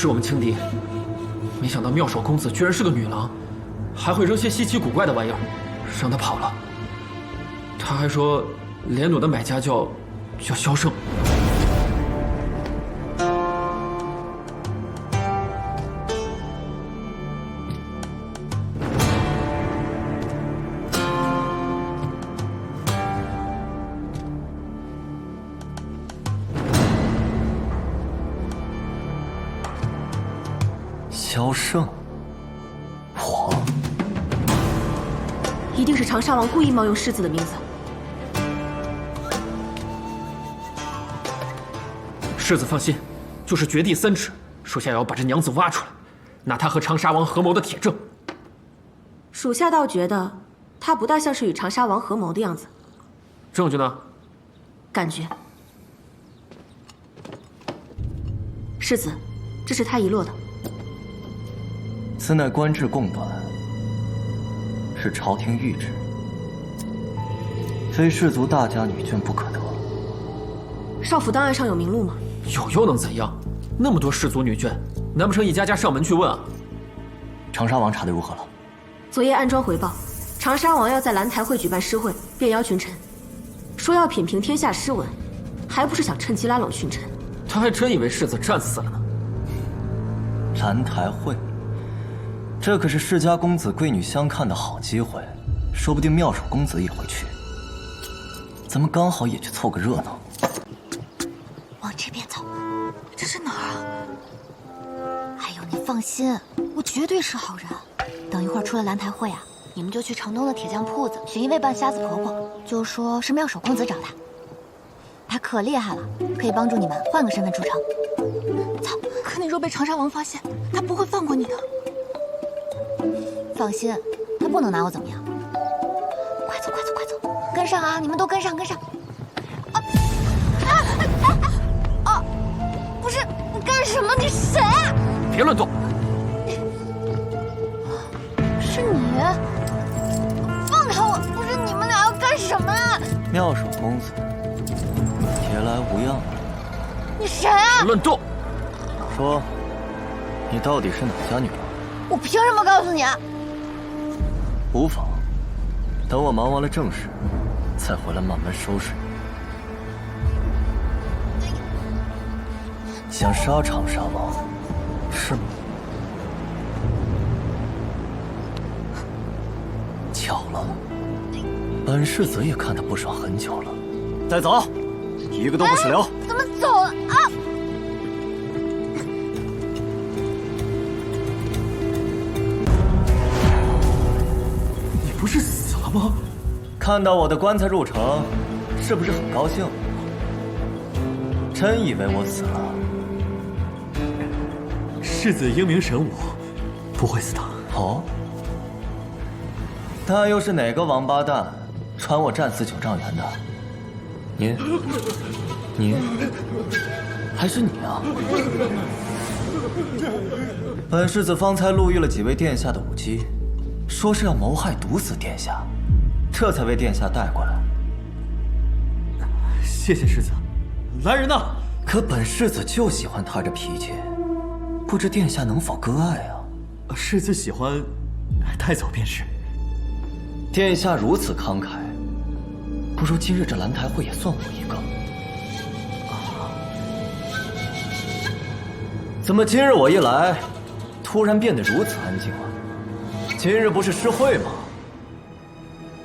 是我们轻敌，没想到妙手公子居然是个女郎，还会扔些稀奇古怪的玩意儿，让他跑了。他还说，莲弩的买家叫萧胜。萧胜，我一定是长沙王故意冒用世子的名字。世子放心，就是绝地3尺，属下也要把这娘子挖出来，拿她和长沙王合谋的铁证。属下倒觉得他不大像是与长沙王合谋的样子。证据呢？感觉。世子，这是他遗落的。此乃官制贡短，是朝廷谕旨，非士族大家女眷不可得。少府档案上有名录吗？有又能怎样？那么多士族女眷，难不成一家家上门去问啊？长沙王查得如何了？昨夜暗桩回报，长沙王要在兰台会举办诗会，便邀群臣，说要品评天下诗文，还不是想趁机拉拢群臣？他还真以为世子战死了呢。兰台会，这可是世家公子贵女相看的好机会，说不定妙手公子也会去，咱们刚好也去凑个热闹。往这边走，这是哪儿啊？还有，你放心，我绝对是好人。等一会儿出了兰台会啊，你们就去城东的铁匠铺子寻一位半瞎子婆婆，就说是妙手公子找她，她可厉害了，可以帮助你们换个身份出城。走，可你若被长沙王发现，他不会放过你的。放心，他不能拿我怎么样。快走，快走，快走，跟上啊！你们都跟上，跟上。不是，你干什么？你谁啊？别乱动！是你？放开我！不是，你们俩要干什么啊？妙手公子，铁来无恙。你谁啊？乱动！说，你到底是哪家女郎？我凭什么告诉你啊？无妨，等我忙完了正事，再回来慢慢收拾你。想杀长沙王，是吗？巧了，本世子也看他不爽很久了。带走，一个都不许留。怎么走了啊？你不是死了吗？看到我的棺材入城，是不是很高兴？真以为我死了？世子英明神武，不会死的。哦，但又是哪个王八蛋传我战死9丈原的？你，还是你啊？本世子方才路遇了几位殿下的舞姬，说是要谋害毒死殿下，这才为殿下带过来。谢谢世子。来人呐！可本世子就喜欢他这脾气，不知殿下能否割爱啊？世子喜欢，带走便是。殿下如此慷慨，不如今日这兰台会也算我一个。怎么今日我一来，突然变得如此安静啊？今日不是诗会吗？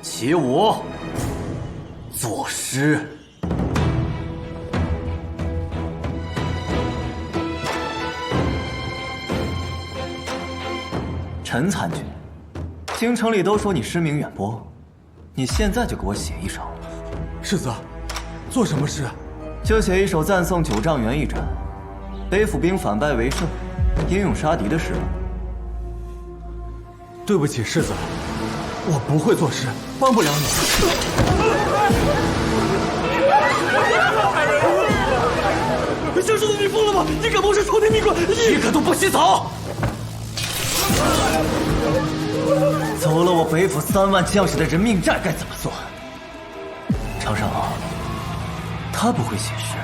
起舞，作诗。陈参军，京城里都说你诗名远播，你现在就给我写一首。世子，做什么诗？就写一首赞颂9丈原一战，北府兵反败为胜，英勇杀敌的诗。对不起，世子，我不会作诗，帮不了你。萧世子，你疯了吗？你敢谋杀朝廷命官？一个都不许走！走了我北府3万将士的人命债该怎么算？长沙王，他不会写诗，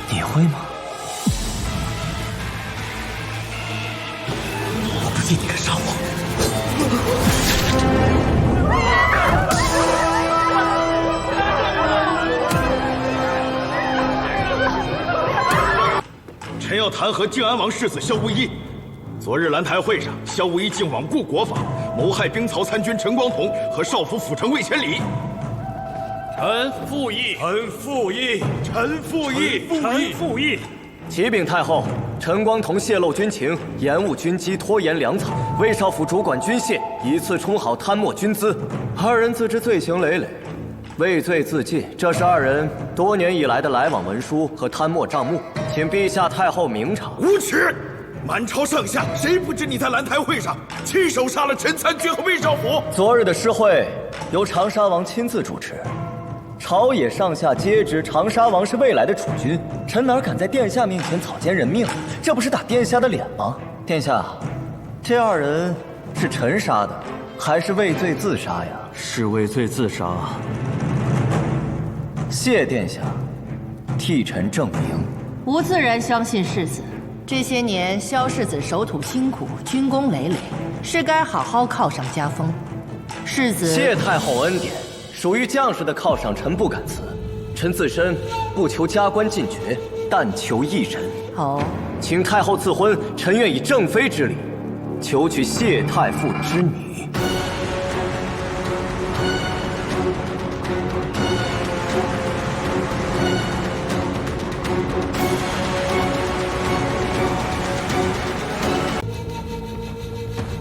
你会吗？进你个沙皇！臣要弹劾靖安王世子萧无一。昨日兰台会上，萧无一竟罔顾国法，谋害兵曹参军陈光同和少府府丞魏千里。臣附议，臣附议，臣附议，臣附议。启禀太后，陈光同泄露军情，延误军机，拖延粮草；魏少府主管军械，以次充好，贪墨军资。二人自知罪行累累，畏罪自尽。这是二人多年以来的来往文书和贪墨账目，请陛下太后明察。无耻！满朝上下谁不知你在兰台会上亲手杀了陈参军和魏少府？昨日的诗会由长沙王亲自主持。朝野上下皆知长沙王是未来的储君，臣哪敢在殿下面前草菅人命？这不是打殿下的脸吗？殿下，这二人是臣杀的，还是畏罪自杀呀？是畏罪自杀。谢殿下替臣证明。吾自然相信世子。这些年，萧世子守土辛苦，军功累累，是该好好犒赏家风。世子谢太后恩典。属于将士的犒赏，臣不敢辞。臣自身不求加官进爵，但求一人。哦，请太后赐婚，臣愿以正妃之礼，求娶谢太傅之女。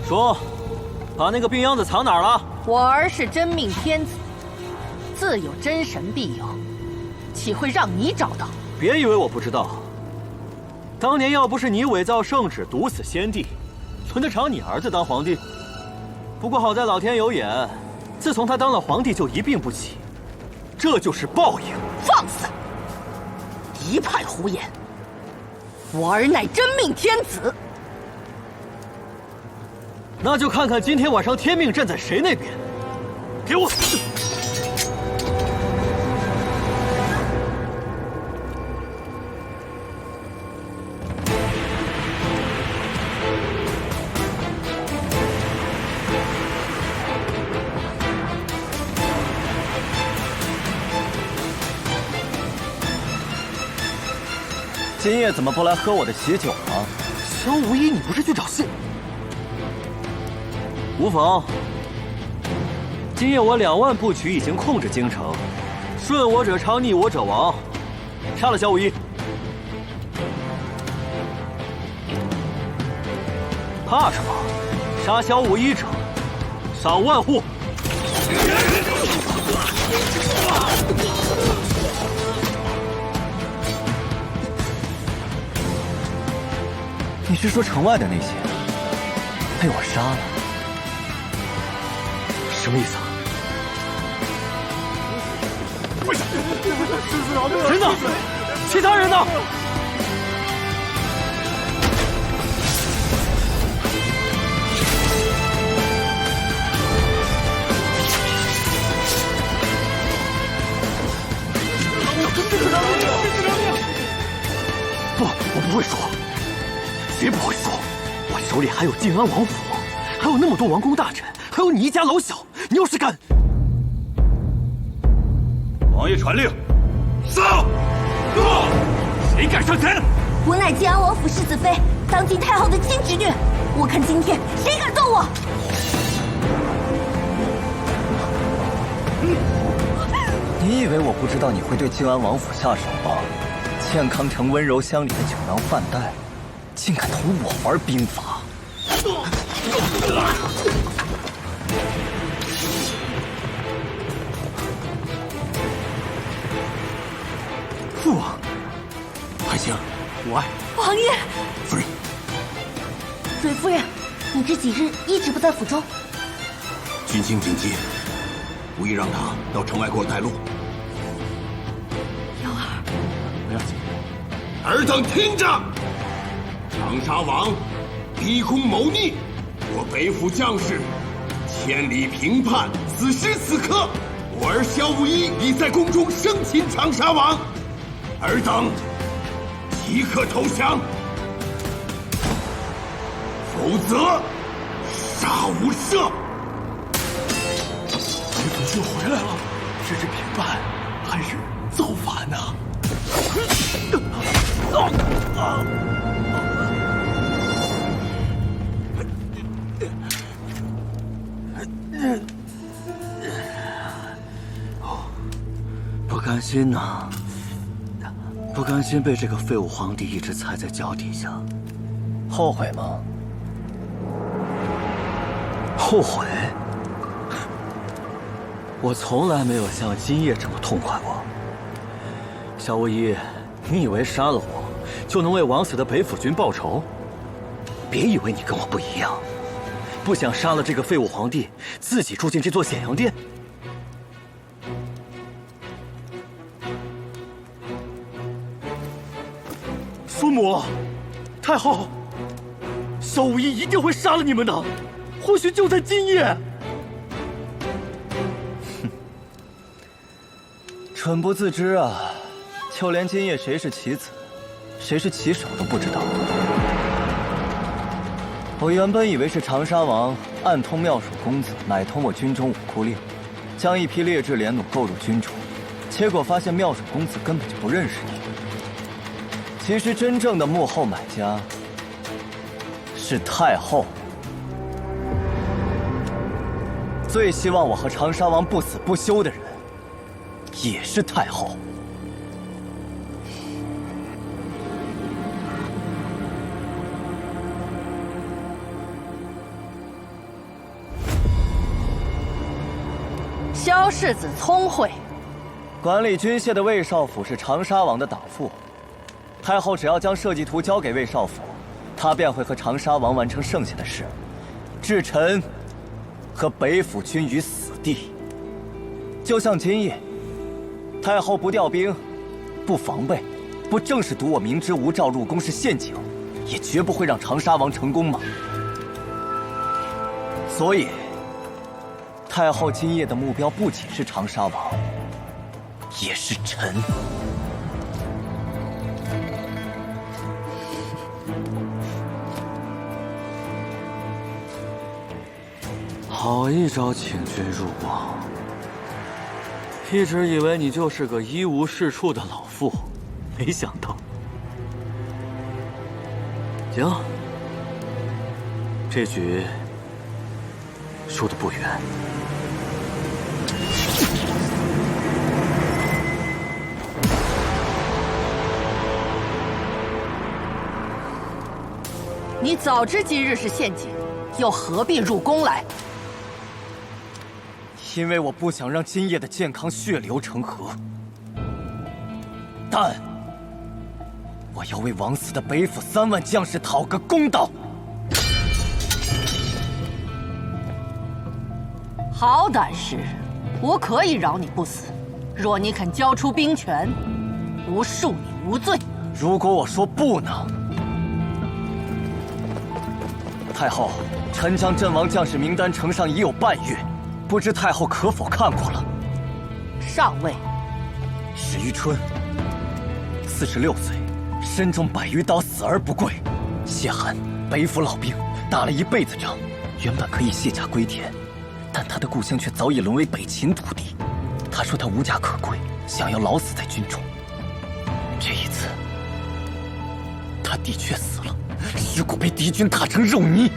说，把那个病秧子藏哪儿了？我儿是真命天子。自有真神庇佑，岂会让你找到？别以为我不知道。当年要不是你伪造圣旨，毒死先帝，存得长你儿子当皇帝？不过好在老天有眼，自从他当了皇帝就一病不起，这就是报应。放肆！一派胡言！我儿乃真命天子。那就看看今天晚上天命站在谁那边。给我！今夜怎么不来喝我的喜酒呢？萧无一，你不是去找谢？无妨。今夜我2万步曲已经控制京城，顺我者昌，逆我者亡。杀了萧无一。怕什么？杀萧无一者，赏万户。你是说城外的那些被我杀了？什么意思啊？人呢？其他人呢？不，我不会说。绝不会说，我手里还有靖安王府，还有那么多王公大臣，还有你一家老小。你要是敢……王爷传令，杀！谁敢上前？我乃靖安王府世子妃，当今太后的亲侄女。我看今天谁敢动我！你以为我不知道你会对靖安王府下手吗？健康城温柔乡里的酒囊饭袋。竟敢同我玩兵法！父王，还行，我爱。王爷，夫人，蕊夫人，你这几日一直不在府中。军情紧急，无意让他到城外给我带路。瑶儿，不要紧。尔等听着！长沙王逼宫谋逆，我北府将士千里平叛。此时此刻，我儿萧无一已在宫中生擒长沙王，尔等即刻投降，否则杀无赦。北府军回来了，这是平叛还是造反呢？不甘心呐，不甘心被这个废物皇帝一直踩在脚底下，后悔吗？后悔？我从来没有像今夜这么痛快过。萧无一，你以为杀了我就能为枉死的北府军报仇？别以为你跟我不一样，不想杀了这个废物皇帝，自己住进这座显阳殿。父母，太后，萧无一一定会杀了你们的，或许就在今夜。蠢不自知啊！就连今夜谁是其子，谁是其首都不知道。我原本以为是长沙王暗通妙手公子买通我军中武库令，将一批劣质连弩购入军中，结果发现妙手公子根本就不认识你。其实真正的幕后买家是太后。最希望我和长沙王不死不休的人，也是太后。萧世子聪慧，管理军械的魏少府是长沙王的党父，太后只要将设计图交给魏少府，他便会和长沙王完成剩下的事，置臣和北府军于死地。就像今夜，太后不调兵，不防备，不正是赌我明知无诏入宫是陷阱，也绝不会让长沙王成功吗？所以，太后今夜的目标不仅是长沙王，也是臣。好一招请君入瓮！一直以为你就是个一无是处的老妇，没想到。行，这局输得不远。你早知今日是陷阱，又何必入宫来？因为我不想让今夜的健康血流成河，但我要为枉死的北府3万将士讨个公道。好胆识，我可以饶你不死，若你肯交出兵权，吾恕你无罪。如果我说不呢？太后，臣将阵亡将士名单呈上已有半月，不知太后可否看过了？上尉史于春，46岁，身中100余刀，死而不跪。谢寒，北府老兵，打了一辈子仗，原本可以卸甲归田，但他的故乡却早已沦为北秦土地。他说他无家可归，想要老死在军中。这一次，他的确死了，尸骨被敌军踏成肉泥。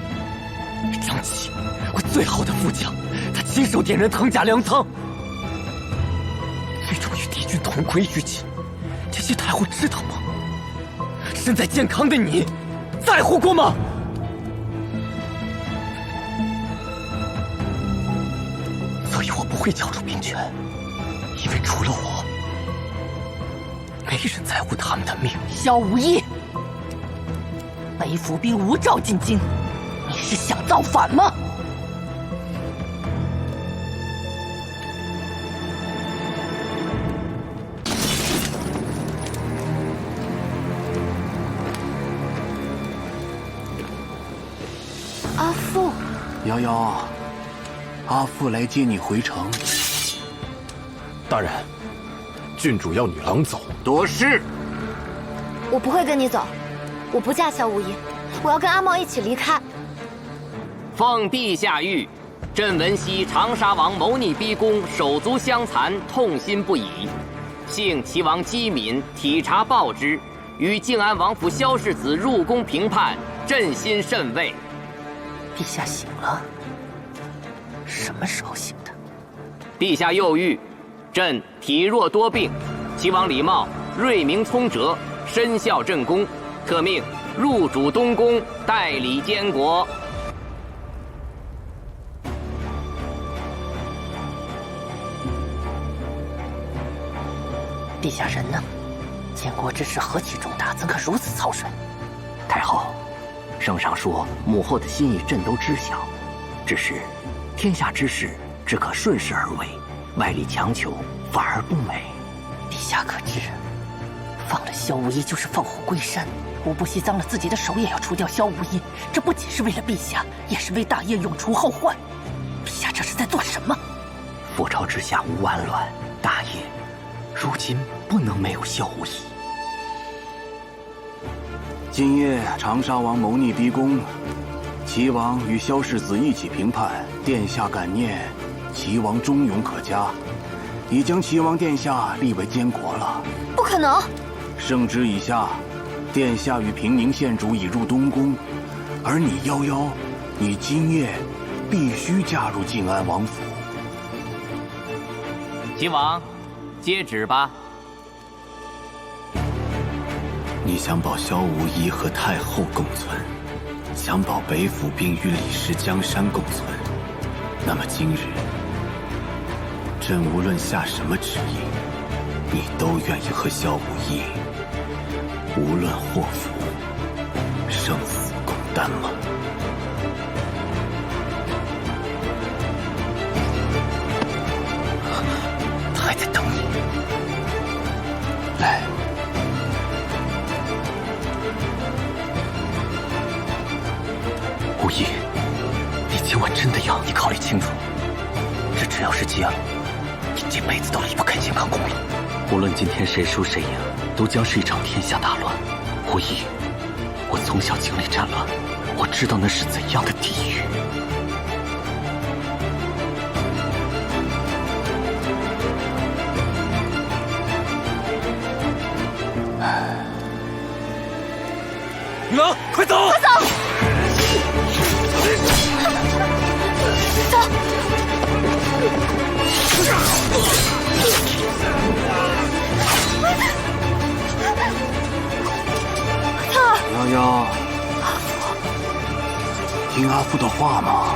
张琪，我最好的副将，他亲手点燃藤甲粮仓，最终与敌军同归于尽。这些太后知道吗？身在健康的你，在乎过吗？所以我不会交出兵权，因为除了我，没人在乎他们的命。萧无义，北府兵无诏进京，你是想造反吗？阿父，瑶瑶，阿父来接你回城。大人，郡主要女郎走。多事。我不会跟你走，我不嫁萧无义，我要跟阿茂一起离开。奉陛下谕，朕闻悉长沙王谋逆逼宫，手足相残，痛心不已。幸齐王机敏体察报之，与靖安王府萧世子入宫平叛，朕心甚慰。陛下醒了？什么时候醒的？陛下又谕，朕体弱多病，齐王李茂锐明聪哲，深效朕功，特命入主东宫，代理监国。陛下人呢？监国之事何其重大，怎可如此草率？太后，圣上说母后的心意朕都知晓，只是天下之事只可顺势而为，外力强求反而不美。陛下可知，放了萧无衣就是放虎归山，我不惜脏了自己的手也要除掉萧无衣，这不仅是为了陛下，也是为大业永除后患。陛下这是在做什么？覆巢之下无完卵，大业如今不能没有萧无衣。今夜长沙王谋逆逼宫，齐王与萧世子一起平叛，殿下感念齐王忠勇可嘉，已将齐王殿下立为监国了。不可能！圣旨已下，殿下与平宁县主已入东宫，而你夭夭，你今夜必须嫁入靖安王府。齐王，接旨吧。你想保萧无衣和太后共存，想保北府并与李氏江山共存，那么今日朕无论下什么旨意，你都愿意和萧无衣无论祸福，生死共担吗？他还在等你。来。无衣，你今晚真的要？你考虑清楚，这只要是结了，你这辈子都离不开健康宫了。无论今天谁输谁赢，都将是一场天下大乱。无衣，我从小经历战乱，我知道那是怎样的地狱。女郎，快走！快走！走！夭夭，听阿父的话吗？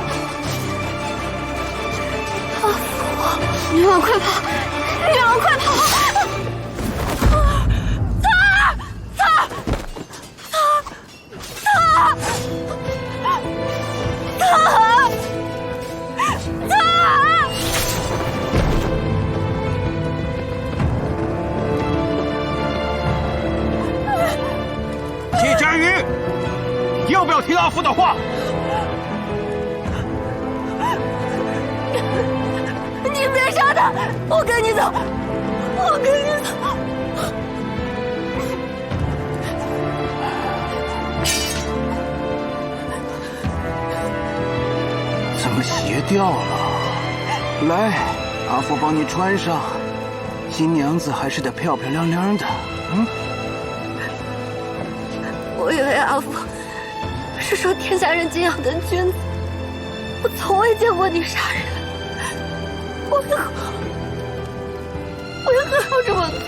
阿父，女王快跑！女王快跑！铁甲鱼，要不要听阿父的话？你别杀他！我跟你走，我跟你走。怎么鞋掉了？来，阿父帮你穿上。新娘子还是得漂漂亮亮的。我以为阿父是受天下人敬仰的君子，我从未见过你杀人。为何要这么做？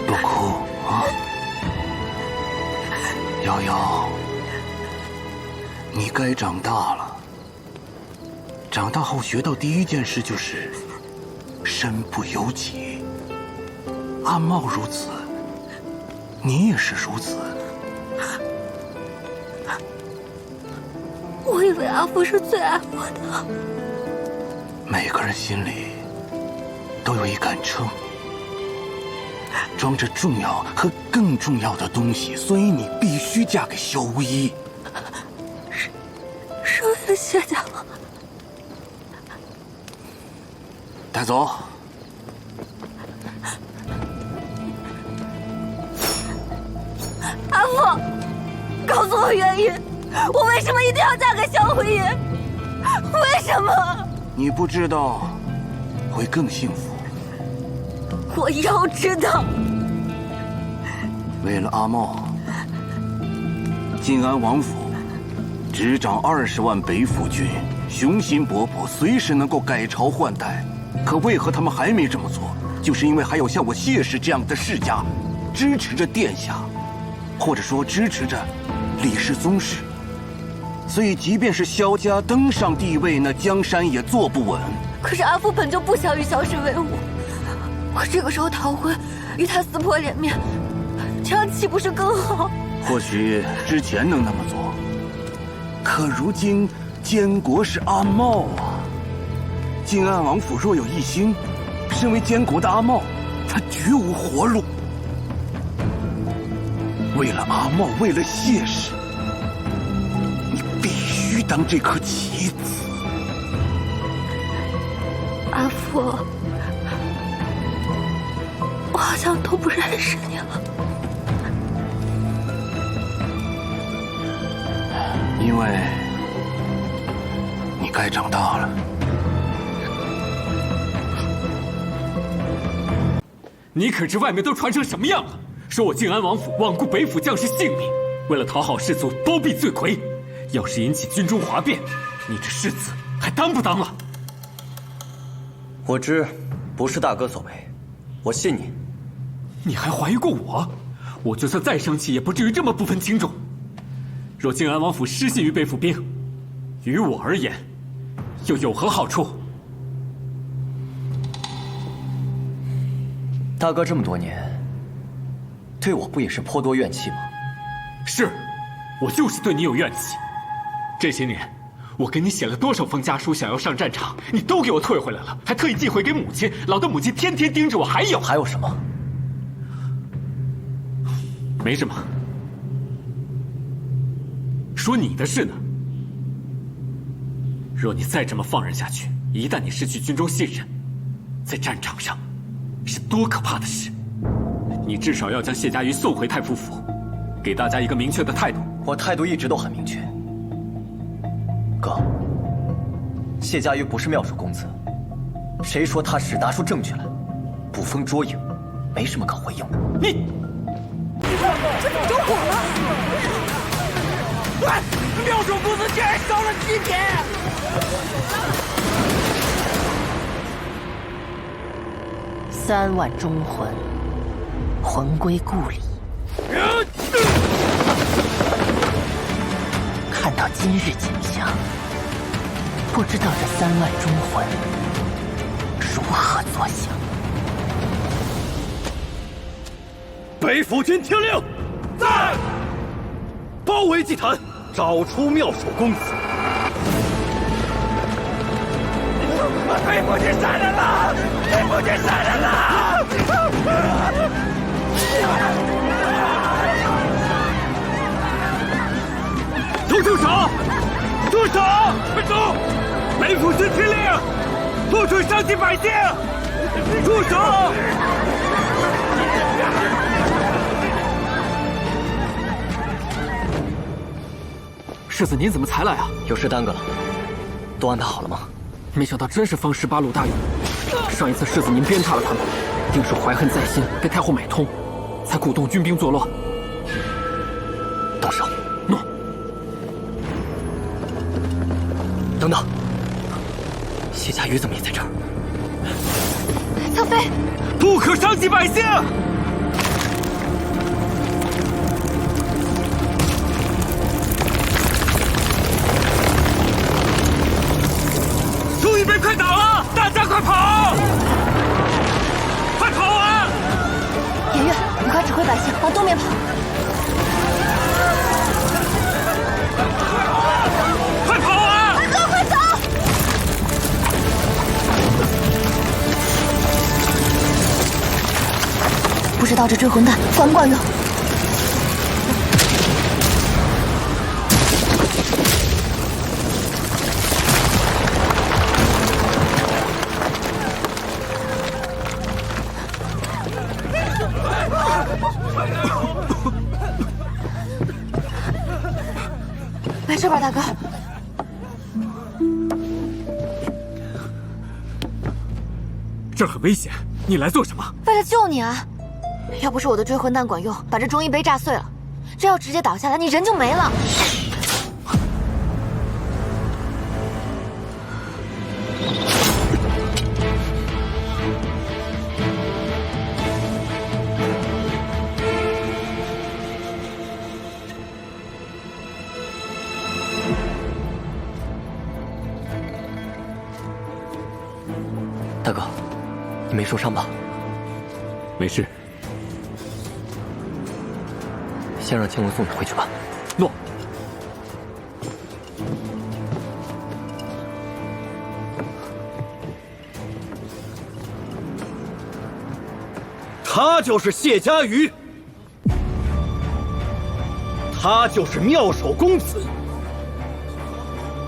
不哭啊！瑶瑶，你该长大了。长大后学到第一件事就是身不由己。阿茂如此，你也是如此。我以为阿父是最爱我的。每个人心里都有一杆秤，装着重要和更重要的东西，所以你必须嫁给萧无衣。是为了谢家吗？带走。么原因？我为什么一定要嫁给萧辉爷？为什么？你不知道，会更幸福。我要知道。为了阿茂，晋安王府执掌20万北府军，雄心勃勃，随时能够改朝换代。可为何他们还没这么做？就是因为还有像我谢氏这样的世家支持着殿下，或者说支持着李氏宗室。所以，即便是萧家登上帝位，那江山也坐不稳。可是阿父本就不想与萧氏为伍，我这个时候逃婚，与他撕破脸面，这样岂不是更好？或许之前能那么做，可如今监国是阿茂啊。晋安王府若有一心，身为监国的阿茂，他绝无活路。为了阿茂，为了谢氏，你必须当这颗棋子。阿父，我好像都不认识你了。因为你该长大了。你可知外面都传成什么样了？说我晋安王府罔顾北府将士性命，为了讨好士族包庇罪魁。要是引起军中哗变，你这世子还当不当了？我知不是大哥所为，我信你。你还怀疑过我？我就算再生气，也不至于这么不分轻重。若晋安王府失信于北府兵，于我而言，又有何好处？大哥这么多年，对我不也是颇多怨气吗？是，我就是对你有怨气。这些年，我给你写了多少封家书，想要上战场，你都给我退回来了，还特意寄回给母亲，劳得母亲天天盯着我。还有什么？没什么。说你的事呢？若你再这么放任下去，一旦你失去军中信任，在战场上是多可怕的事！你至少要将谢家瑜送回太傅府，给大家一个明确的态度。我态度一直都很明确。哥，谢家瑜不是妙手公子，谁说他是？拿出证据来，捕风捉影，没什么可回应的。你，这怎么着火了？哎，妙手公子竟然烧了祭品！3万忠魂，魂归故里。看到今日景象，不知道这3万忠魂如何作响。北府军听令，在！包围祭坛，找出妙手公子。北府军杀人了！北府军杀人了！都住手！住手！快住！北府军听令，不准伤及百姓！住手！世子，您怎么才来啊？有事耽搁了，都安排好了吗？没想到真是方18路大勇。上一次世子您鞭挞了他们，定是怀恨在心，被太后买通，才鼓动军兵作乱。动手！诺。等等，谢家瑜怎么也在这儿？苍飞，不可伤及百姓！终于被快倒了，大家快跑！快跑啊！颜月，你快指挥百姓往东面跑。快跑啊！快走，快走！不知道这追魂弹管不管用？这儿很危险，你来做什么？为了救你啊！要不是我的追魂弹管用，把这中医杯炸碎了，这要直接倒下来，你人就没了。大哥，你没受伤吧？没事。先让庆文送你回去吧。诺。他就是谢家瑜，他就是妙手公子，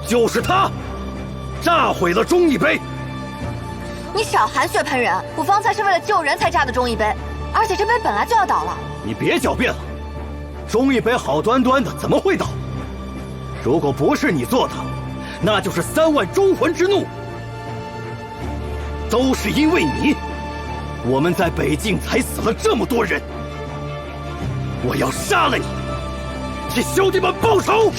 就是他，炸毁了忠义碑。你少含血喷人！我方才是为了救人才炸的忠义杯，而且这杯本来就要倒了。你别狡辩了，忠义杯好端端的怎么会倒？如果不是你做的，那就是3万忠魂之怒。都是因为你，我们在北境才死了这么多人。我要杀了你，替兄弟们报仇！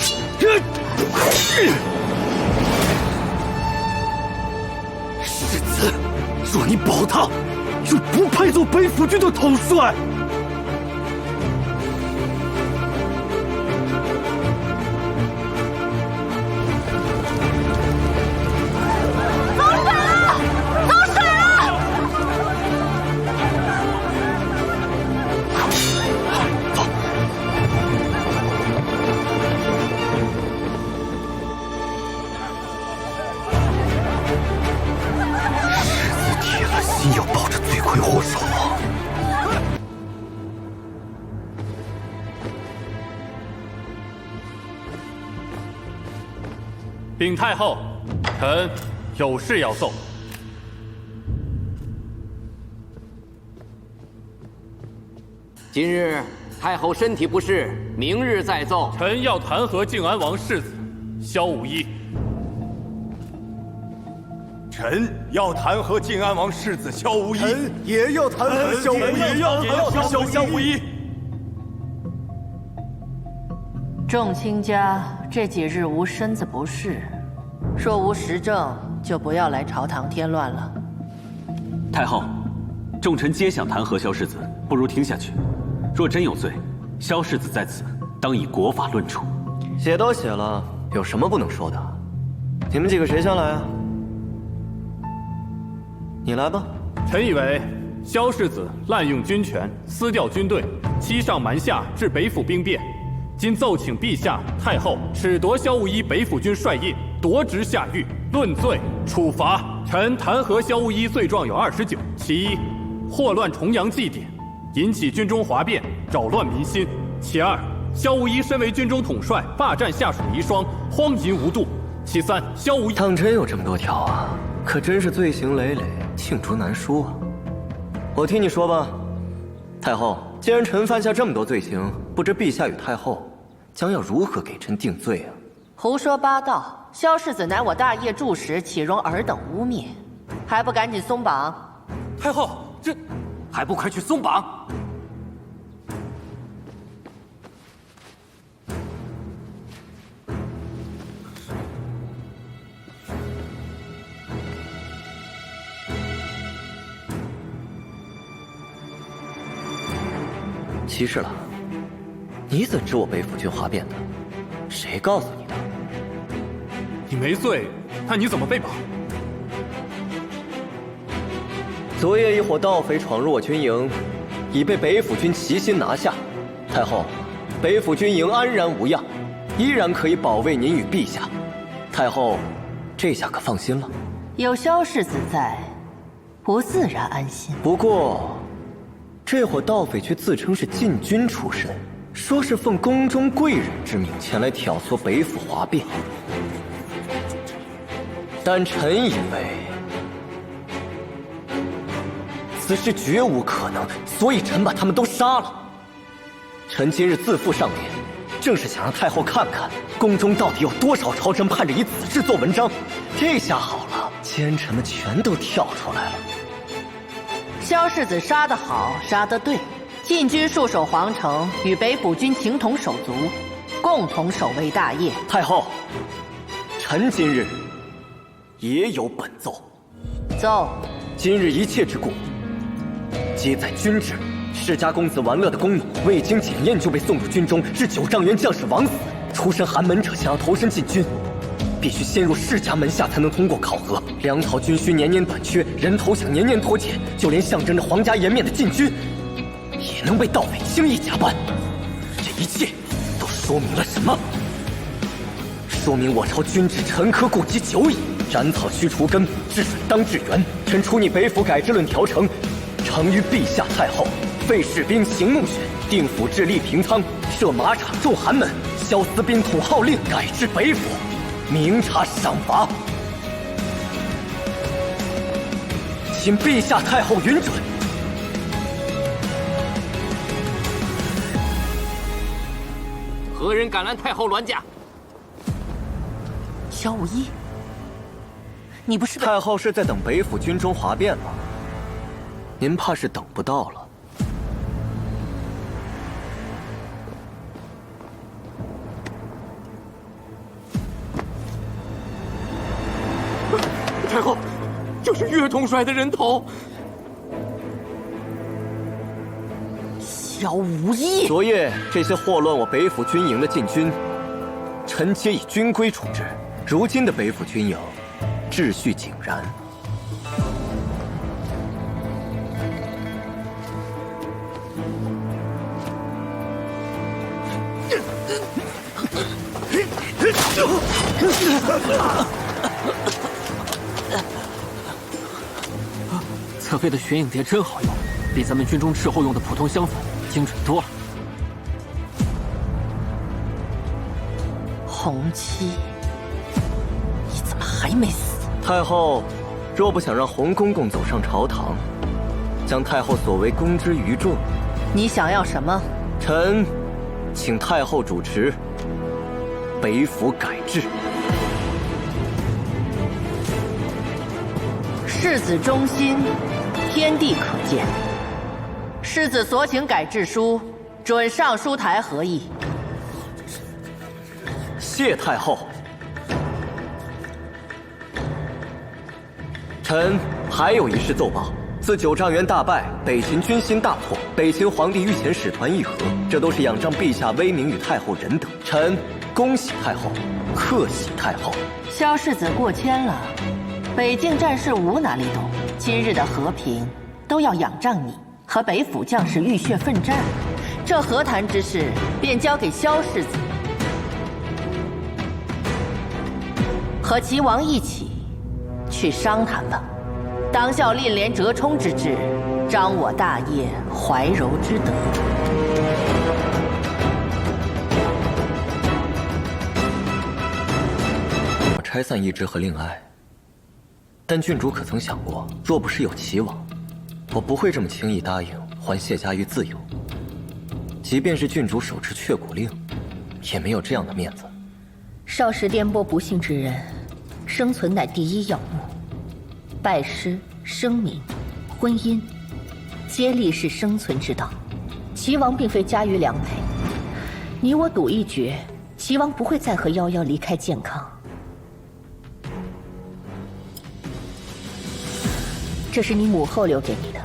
世子，若你保他，就不配做北府军的统帅。要抱着罪魁祸首啊！禀太后，臣有事要奏。今日太后身体不适，明日再奏。臣要弹劾靖安王世子萧无一。臣要弹劾靖安王世子萧无一，臣也要弹劾萧无一，也要弹劾萧无一。众卿家这几日无身子不适，若无实证，就不要来朝堂添乱了。太后，众臣皆想弹劾萧世子，不如听下去。若真有罪，萧世子在此当以国法论处。写都写了，有什么不能说的？你们几个谁先来啊？你来吧。臣以为萧世子滥用军权，私调军队，欺上瞒下，致北府兵变。今奏请陛下、太后褫夺萧无一北府军帅印，夺职下狱，论罪处罚。臣弹劾萧无一罪状有29，其一，祸乱重阳祭典，引起军中哗变，扰乱民心；其二，萧无一身为军中统帅，霸占下属遗孀，荒淫无度；其三，萧无一当真有这么多条啊？可真是罪行累累，罄竹难书啊！我替你说吧，太后，既然臣犯下这么多罪行，不知陛下与太后将要如何给臣定罪啊？胡说八道！萧世子乃我大业柱石，岂容尔等污蔑？还不赶紧松绑！太后，这还不快去松绑！齐侍郎，你怎知我北府军哗变的？谁告诉你的？你没罪，那你怎么被绑？昨夜一伙盗匪闯入我军营，已被北府军齐心拿下。太后，北府军营安然无恙，依然可以保卫您与陛下。太后，这下可放心了。有萧世子在，吾自然安心。不过，这伙盗匪却自称是禁军出身，说是奉宫中贵人之命前来挑唆北府哗变。但臣以为此事绝无可能，所以臣把他们都杀了。臣今日自负上殿，正是想让太后看看宫中到底有多少朝臣盼着以此事做文章。这下好了，奸臣们全都跳出来了。萧世子杀得好，杀得对，禁军戍守皇城，与北府军情同手足，共同守卫大业。太后，臣今日也有本奏。奏。今日一切之过，皆在君制。世家公子玩乐的弓弩，未经检验就被送入军中，致9丈原将士枉死。出身寒门者想要投身禁军，必须先入世家门下才能通过考核。粮草军需年年短缺，人头饷年年脱减，就连象征着皇家颜面的禁军，也能被盗匪轻易假扮。这一切都说明了什么？说明我朝军制沉疴痼疾久矣。斩草须除根，治水当治源。臣出拟北府改制论条呈，呈于陛下太后。废士兵行募选，定府治立平仓，设马场重寒门，萧司兵统号令，改制北府，明察赏罚。请陛下太后允准。何人敢拦太后銮驾？萧无一，你不是太后是在等北府军中哗变吗？您怕是等不到了。太后，这是岳统帅的人头。萧无义，昨夜这些祸乱我北府军营的禁军，臣皆以军规处置。如今的北府军营，秩序井然。侧妃的玄影碟真好用，比咱们军中斥候用的普通香粉精准多了。洪七，你怎么还没死？太后，若不想让洪公公走上朝堂，将太后所为公之于众，你想要什么？臣请太后主持北府改制。世子忠心，天地可见。世子所请改制书，准上书台核议。谢太后。臣还有一事奏报：自9丈原大败，北秦军心大挫，北秦皇帝御前使团议和，这都是仰仗陛下威名与太后仁德。臣恭喜太后，贺喜太后。萧世子过谦了。北境战事无哪里懂，今日的和平都要仰仗你和北府将士浴血奋战，这和谈之事便交给萧世子，和齐王一起去商谈吧。当效令连折冲之志，彰我大业怀柔之德。我拆散义之和令爱。但郡主可曾想过，若不是有齐王，我不会这么轻易答应还谢家于自由。即便是郡主手持却骨令，也没有这样的面子。少时颠簸不幸之人，生存乃第一要务。拜师、声名、婚姻，皆立是生存之道。齐王并非家于良配，你我赌一决，齐王不会再和夭夭离开健康。这是你母后留给你的。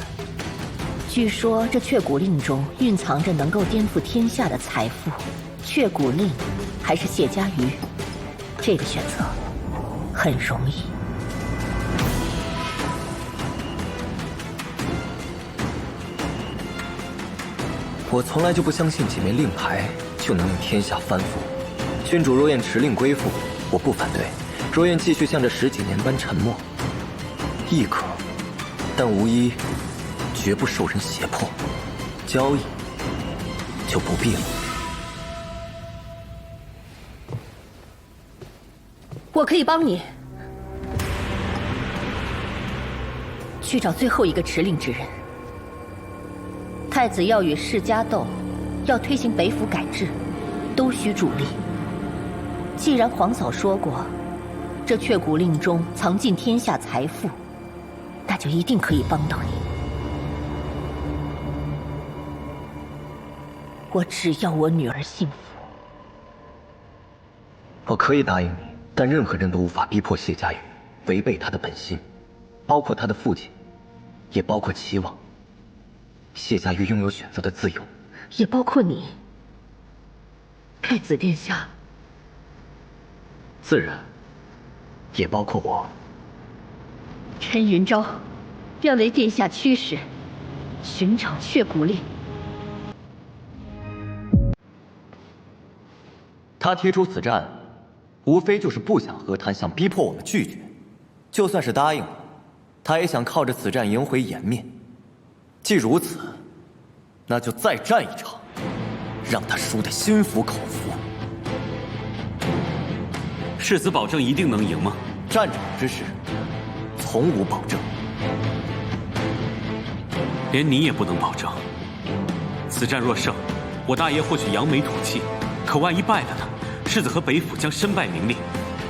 据说这却骨令中蕴藏着能够颠覆天下的财富。却骨令还是谢家瑜，这个选择很容易。我从来就不相信几枚令牌就能令天下翻覆。郡主若愿持令归附，我不反对；若愿继续像这10几年般沉默，亦可。但无一绝不受人胁迫，交易就不必了。我可以帮你去找最后一个持令之人。太子要与世家斗，要推行北府改制，都需助力。既然皇嫂说过，这却骨令中藏尽天下财富，那就一定可以帮到你。我只要我女儿幸福。我可以答应你，但任何人都无法逼迫谢家玉违背他的本心，包括他的父亲，也包括齐王。谢家玉拥有选择的自由，也包括你，太子殿下。自然，也包括我。陈云昭，愿为殿下驱使，寻找血骨令。他提出此战，无非就是不想和谈，想逼迫我们拒绝。就算是答应了，他也想靠着此战赢回颜面。既如此，那就再战一场，让他输得心服口服。世子保证一定能赢吗？战场之事，从无保证。连你也不能保证。此战若胜，我大爷或许扬眉吐气。可万一败了呢？世子和北府将身败名裂，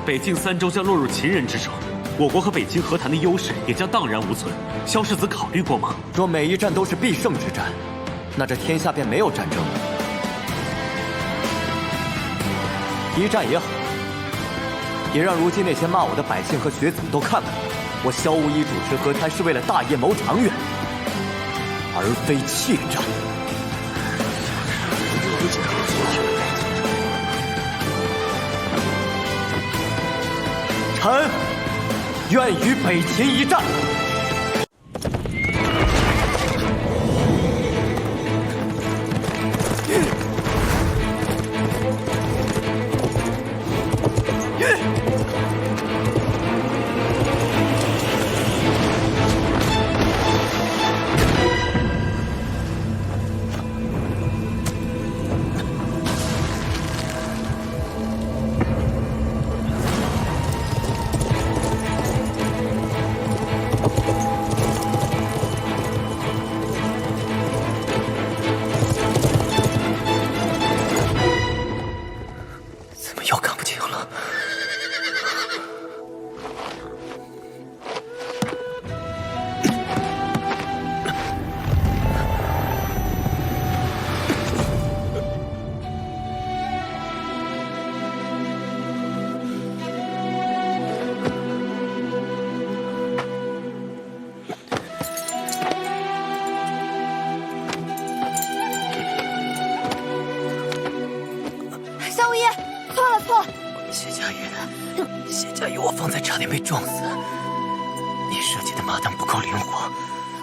北境3州将落入秦人之手，我国和北京和谈的优势也将荡然无存。萧世子考虑过吗？若每一战都是必胜之战，那这天下便没有战争了。一战也好，也让如今那些骂我的百姓和学子们都看看，我萧无一主持和谈是为了大业谋长远，而非怯战。臣愿与北秦一战。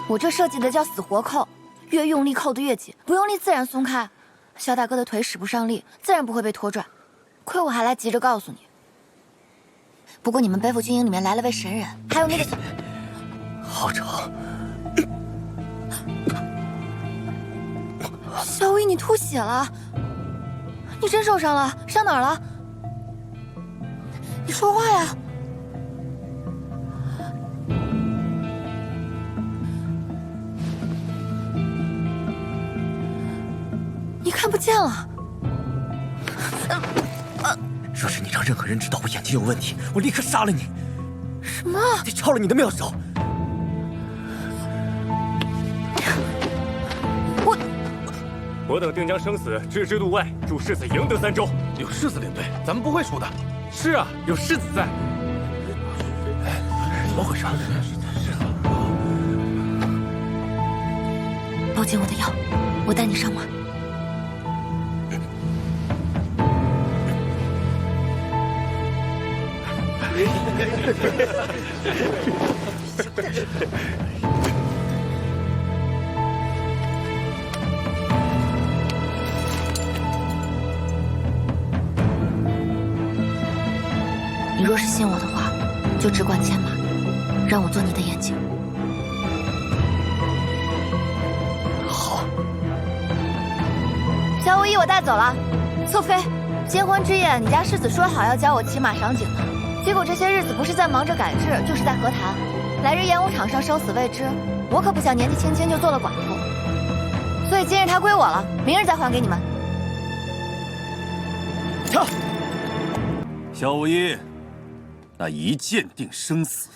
我这设计的叫死活扣，越用力扣得越紧，不用力自然松开。萧大哥的腿使不上力，自然不会被拖拽。亏我还来急着告诉你。不过你们北府军营里面来了位神人，还有那个好吵。萧无一，你吐血了，你真受伤了？伤哪儿了？你说话呀！你看不见了。若是你让任何人知道我眼睛有问题，我立刻杀了你。什么？得抄了你的妙手。我等定将生死置之度外，助世子赢得3州。有世子领队，咱们不会输的。是啊，有世子在。怎么回事？抱紧我的腰，我带你上马。你若是信我的话，就只管牵马，让我做你的眼睛。好。萧无一，我带走了。侧妃，结婚之夜，你家世子说好要教我骑马赏景的，结果这些日子不是在忙着改制，就是在和谈。来日演武场上生死未知，我可不想年纪轻轻就做了寡妇，所以今日它归我了，明日再还给你们。萧无一，那一剑定生死。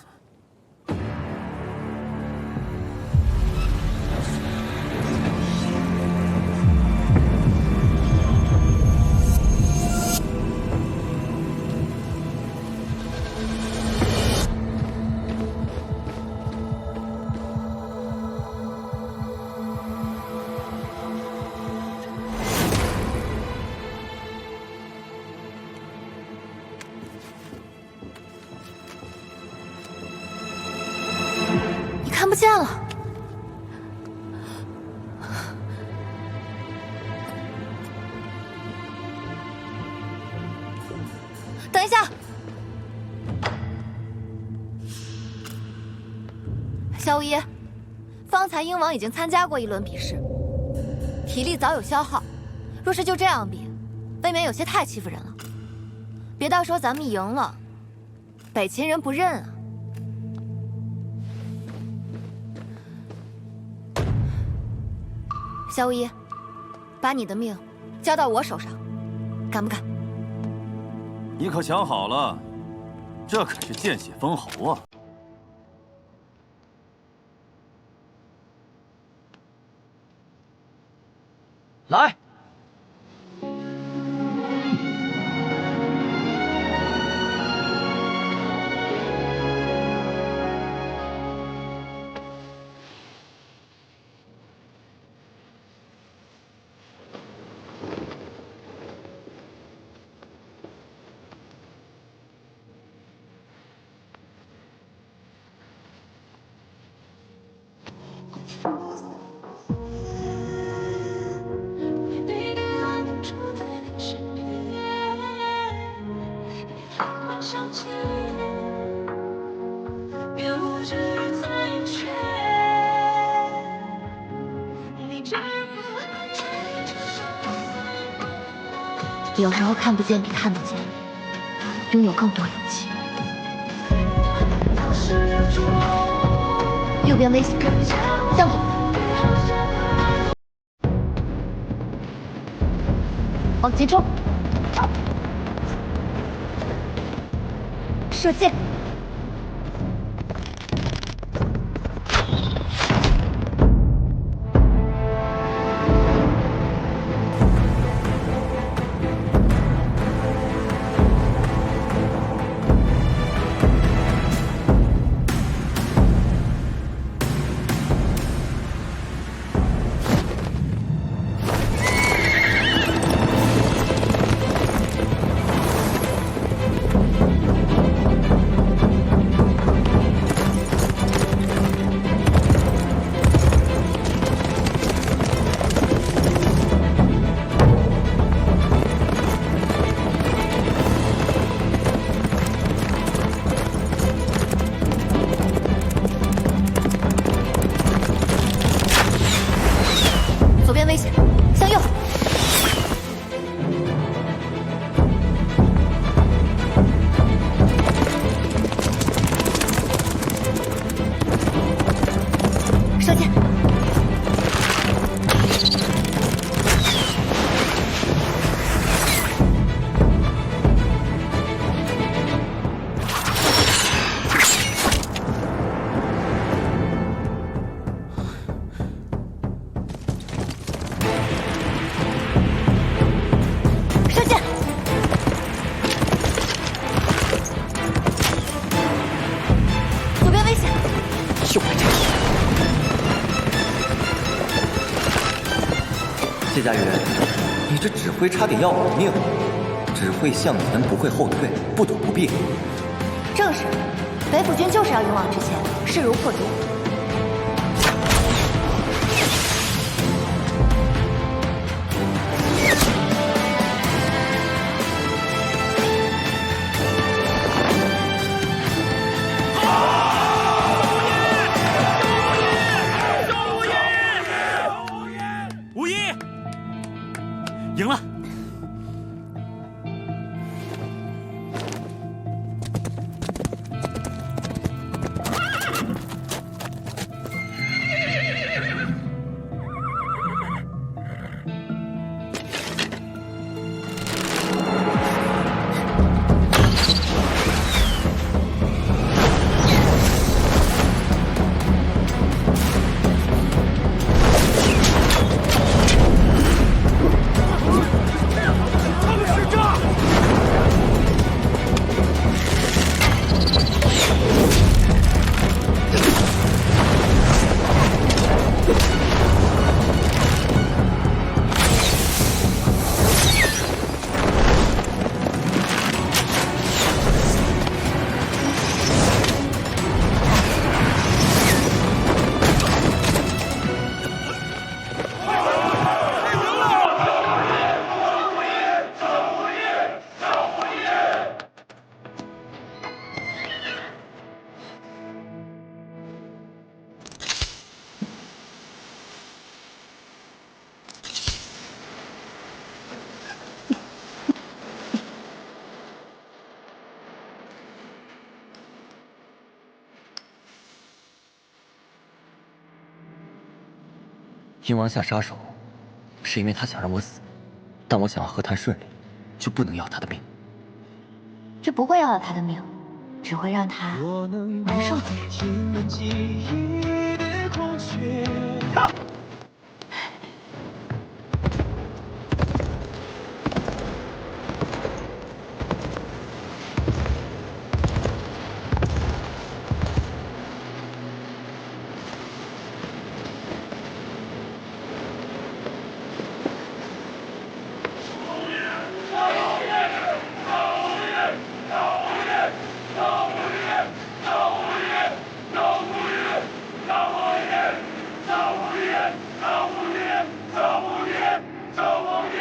看不见了。等一下，萧无一，方才鹰王已经参加过一轮比试，体力早有消耗，若是就这样比，未免有些太欺负人了。别到时候咱们赢了，北秦人不认啊。萧无一，把你的命交到我手上，敢不敢？你可想好了，这可是见血封喉啊！来。有时候看不见比看得见，拥有更多勇气。右边危险，向左，往前冲，射箭。谢家云，你这指挥差点要我的命！只会向前，不会后退，不躲不避。正是，北府军就是要勇往直前，势如破竹。赢了！鹰王下杀手，是因为他想让我死，但我想要和谈顺利，就不能要他的命。这不会要了他的命，只会让他难受几日。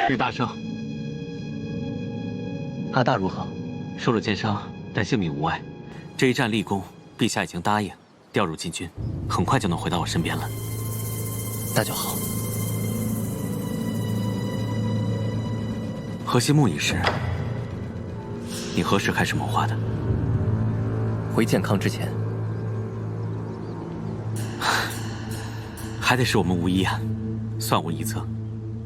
吕大圣，阿大如何？受了箭伤，但性命无碍。这一战立功，陛下已经答应调入禁军，很快就能回到我身边了。那就好。河西木一事，你何时开始谋划的？回健康之前。还得是我们无一啊，算我一策。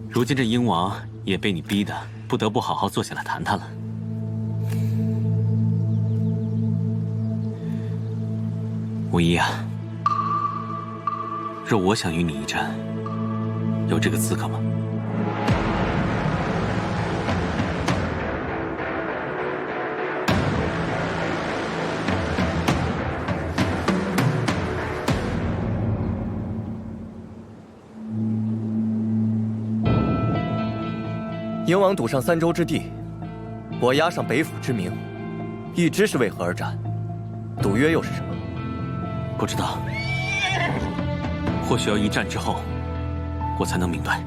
如今这鹰王也被你逼得不得不好好坐下来谈谈了。无一啊，若我想与你一战，有这个资格吗？鹰王赌上3州之地，我押上北府之名，一知是为何而战，赌约又是什么？不知道，或许要一战之后，我才能明白。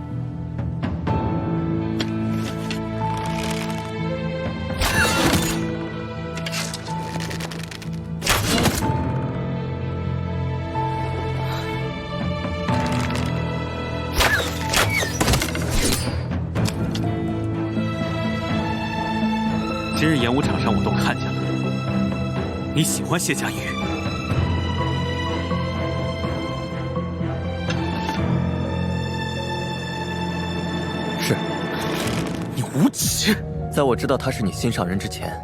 今日演武场上我都看见了，你喜欢谢家玉。是，你无耻！在我知道他是你心上人之前，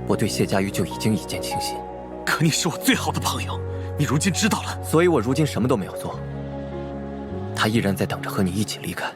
我对谢家玉就已经一见倾心。可你是我最好的朋友，你如今知道了，所以我如今什么都没有做。他依然在等着和你一起离开。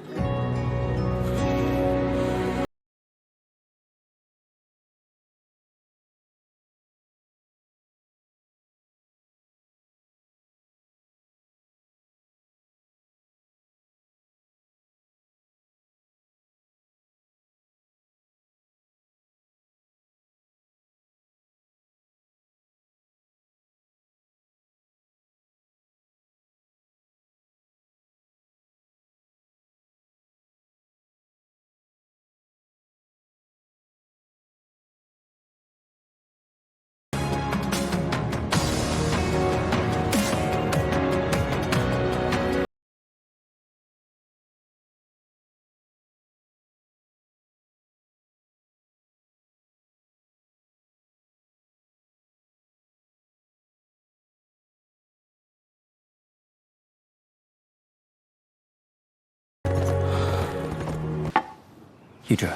一志，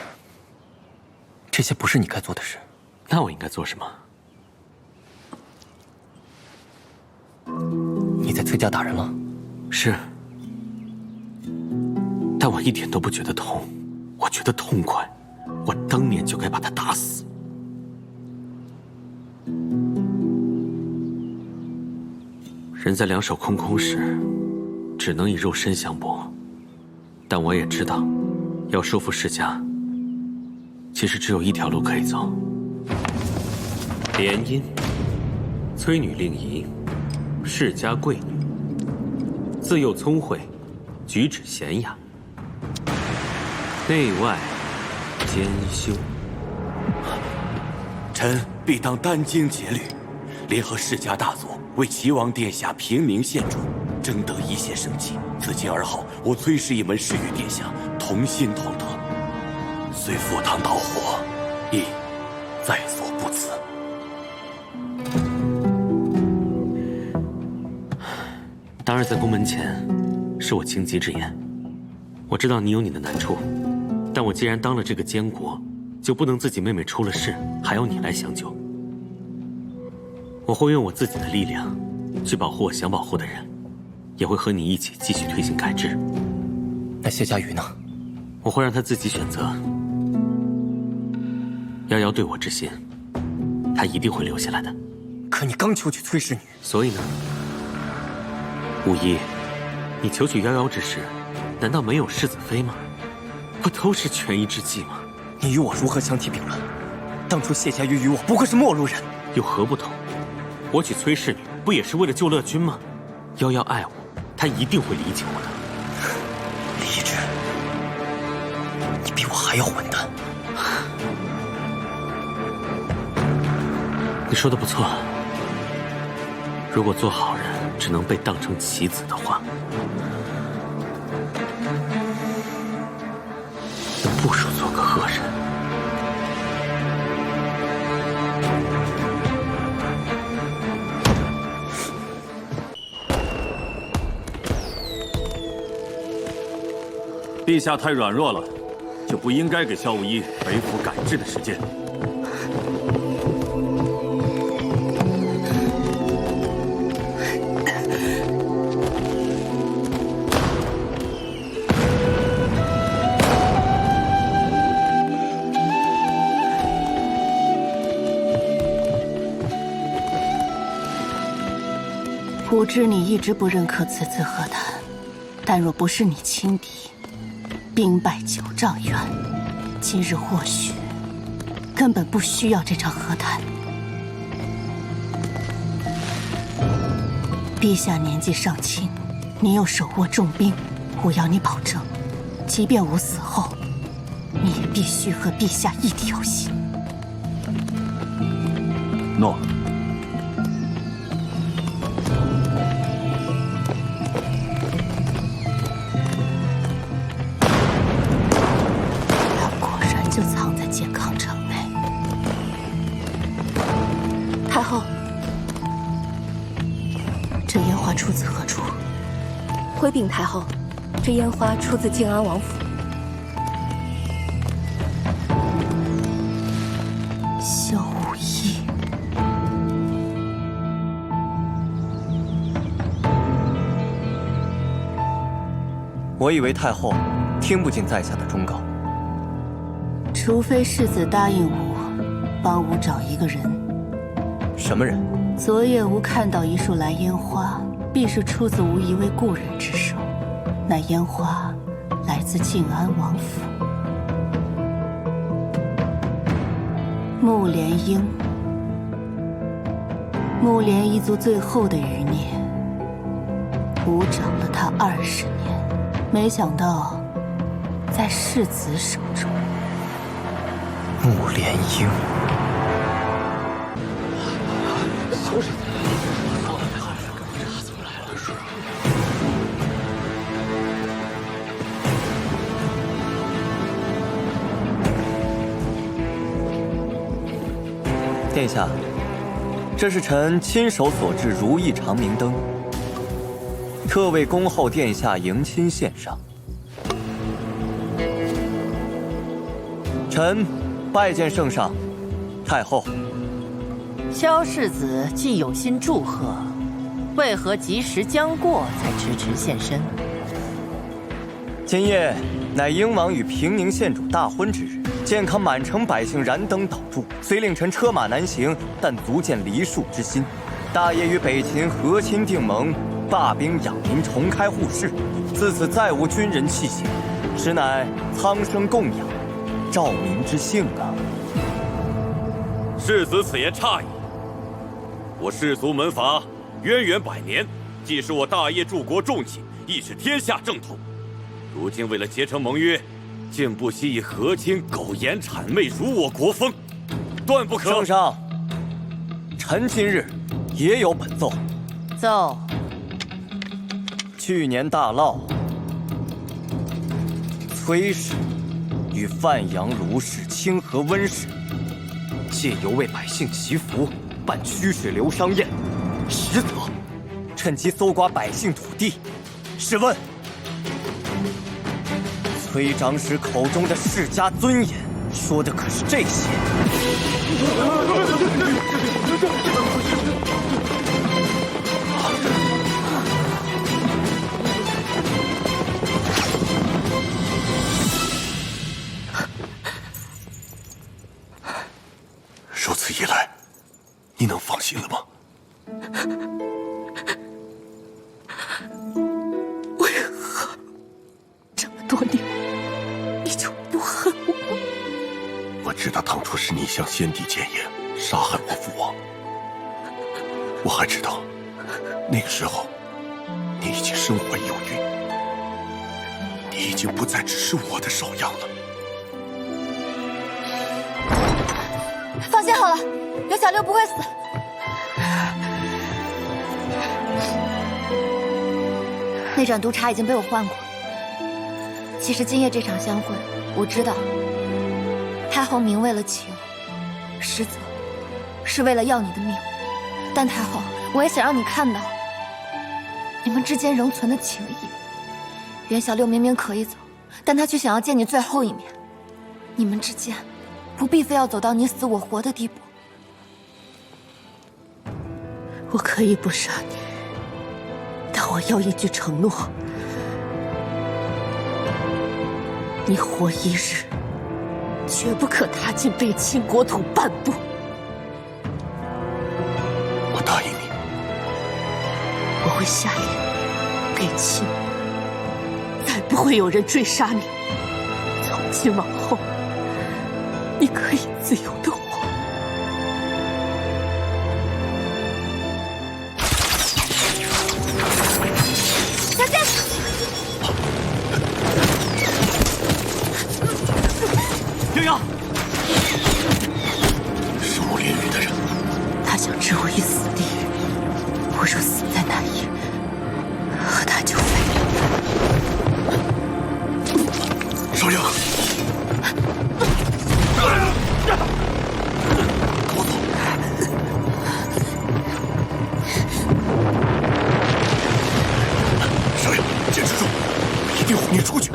这些不是你该做的事。那我应该做什么？你在崔家打人了？是，但我一点都不觉得痛，我觉得痛快。我当年就该把他打死。人在两手空空时，只能以肉身相搏。但我也知道，要收复世家，其实只有一条路可以走。联姻，崔女令仪，世家贵女，自幼聪慧，举止娴雅，内外兼修。臣必当殚精竭虑，联合世家大族，为齐王殿下平明献主，争得一线生机。自今而后，我崔氏一门誓与殿下同心同德，虽赴汤蹈火，亦在所不辞。当日在宫门前，是我情急之言。我知道你有你的难处，但我既然当了这个监国，就不能自己妹妹出了事还要你来相救。我会用我自己的力量去保护我想保护的人，也会和你一起继续推行改制。那谢家瑜呢？我会让他自己选择。瑶瑶对我之心，他一定会留下来的。可你刚求娶崔氏女，所以呢？无疑，你求娶瑶瑶之时，难道没有世子妃吗？不都是权宜之计吗？你与我如何相提并论？当初谢家瑜与我不过是陌路人，有何不同？我娶崔氏女不也是为了救乐君吗？瑶瑶爱我，她一定会理解我的。理智，你比我还要混蛋。你说的不错。如果做好人只能被当成棋子的话，那不如做个恶人。陛下太软弱了，就不应该给萧无一北府改制的时间。吾知你一直不认可此次和谈，但若不是你轻敌，兵败9丈远，今日或许根本不需要这场和谈。陛下年纪尚轻，你又手握重兵，吾要你保证，即便吾死后，你也必须和陛下一条心。诺。就藏在健康城内。太后，这烟花出自何处？回禀太后，这烟花出自靖安王府。萧无一，我以为太后听不进在下的忠告。除非世子答应我，帮吾找一个人。什么人？昨夜吾看到一束蓝烟花，必是出自吾一位故人之手。那烟花来自靖安王府。穆莲英，穆莲一族最后的余孽，吾找了他20年，没想到在世子手中。穆莲英，殿下，这是臣亲手所制如意长明灯，特为恭候殿下迎亲献上。臣拜见圣上，太后。萧世子既有心祝贺，为何吉时将过才迟迟现身？今夜乃英王与平宁县主大婚之日，健康满城百姓燃灯祷祝，虽令臣车马难行，但足见梨树之心。大业与北秦和亲定盟，罢兵养民，重开户市，自此再无军人气息，实乃苍生供养，兆民之幸啊！世子此言差矣。我氏族门阀渊源100年，既是我大业柱国重器，亦是天下正统。如今为了结成盟约，竟不惜以和亲苟延谄媚，辱我国风，断不可。圣上，臣今日也有本奏。奏。去年大涝，崔氏与范阳卢氏清河温氏借由为百姓祈福，办曲水流觞宴，实则趁机搜刮百姓土地。试问，崔长史口中的世家尊严，说的可是这些？如此一来，你能放心了吗？为何这么多年你就不恨我？我知道当初是你向先帝谏言，杀害我父王。我还知道，那个时候你已经身怀有孕，你已经不再只是我的首样了。放心好了，袁小六不会死。那盏毒茶已经被我换过。其实今夜这场相会，我知道太后明为了情，实则是为了要你的命。但太后，我也想让你看到你们之间仍存的情谊。袁小六明明可以走，但他却想要见你最后一面。你们之间不必非要走到你死我活的地步。我可以不杀你，但我要一句承诺：你活一日，绝不可踏进北秦国土半步。我答应你。我会下令，北秦再不会有人追杀你。从今往后，你可以自由地活。小心！鸳鸯，是木连羽的人，他想置我于死地，我若死在那里，和他就废了。少阳，跟我走。少阳，坚持住，我一定哄你出去。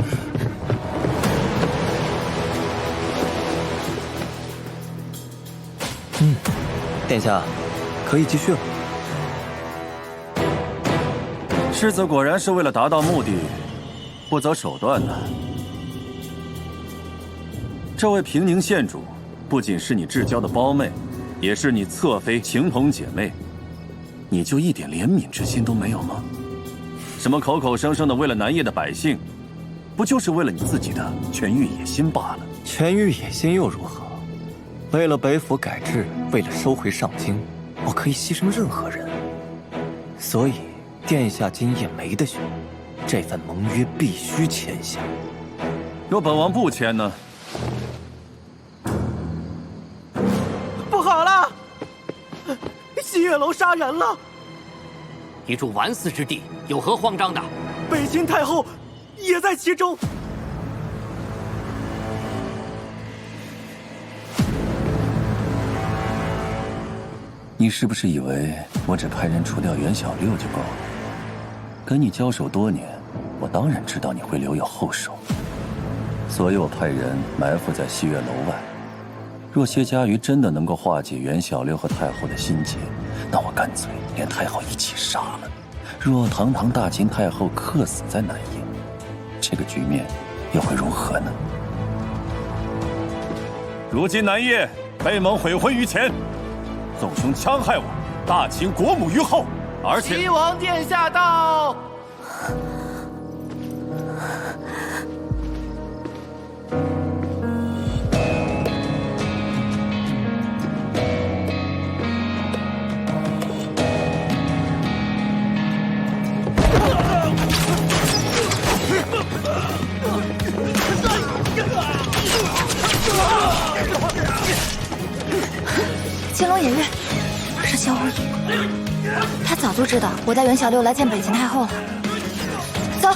殿下，可以继续了。世子果然是为了达到目的，不择手段的。这位平宁县主，不仅是你至交的胞妹，也是你侧妃情同姐妹，你就一点怜悯之心都没有吗？什么口口声声的为了南叶的百姓，不就是为了你自己的权欲野心罢了？权欲野心又如何？为了北府改制，为了收回上京，我可以牺牲任何人。所以，殿下今夜没得选，这份盟约必须签下。若本王不签呢？不好了！西月楼杀人了！一处玩寺之地，有何慌张的？北秦太后也在其中。你是不是以为我只派人除掉袁小六就够了？跟你交手多年，我当然知道你会留有后手，所以我派人埋伏在西月楼外。若谢家瑜真的能够化解袁小六和太后的心结，那我干脆连太后一起杀了。若堂堂大秦太后客死在南叶，这个局面又会如何呢？如今南叶被蒙悔婚于前，纵凶戕害我大秦国母于后，而且齐王殿下到。青龙偃月是萧无影，他早就知道我带袁小六来见北秦太后了。走。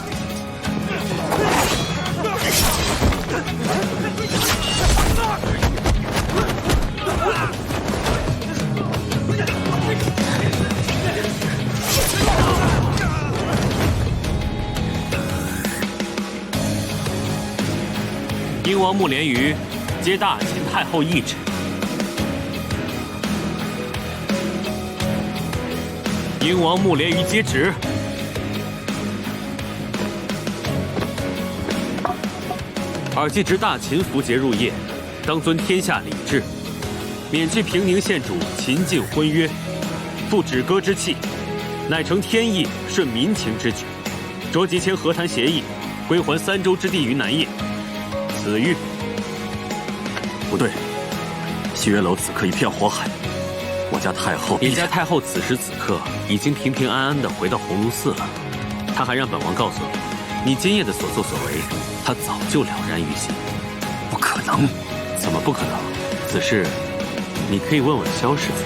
英王穆连瑜接大秦太后懿旨。英王穆连瑜接旨。尔既值大秦符节入夜，当遵天下礼制，免去平宁县主秦晋婚约，复止戈之气，乃成天意顺民情之举，着即签和谈协议，归还3州之地于南叶。此玉不对，西岳楼此刻一片火海，我家太后你家太后此时此刻已经平平安安地回到鸿胪寺了。她还让本王告诉你，你今夜的所作所为，她早就了然于心。不可能！怎么不可能？此事你可以问问萧世子。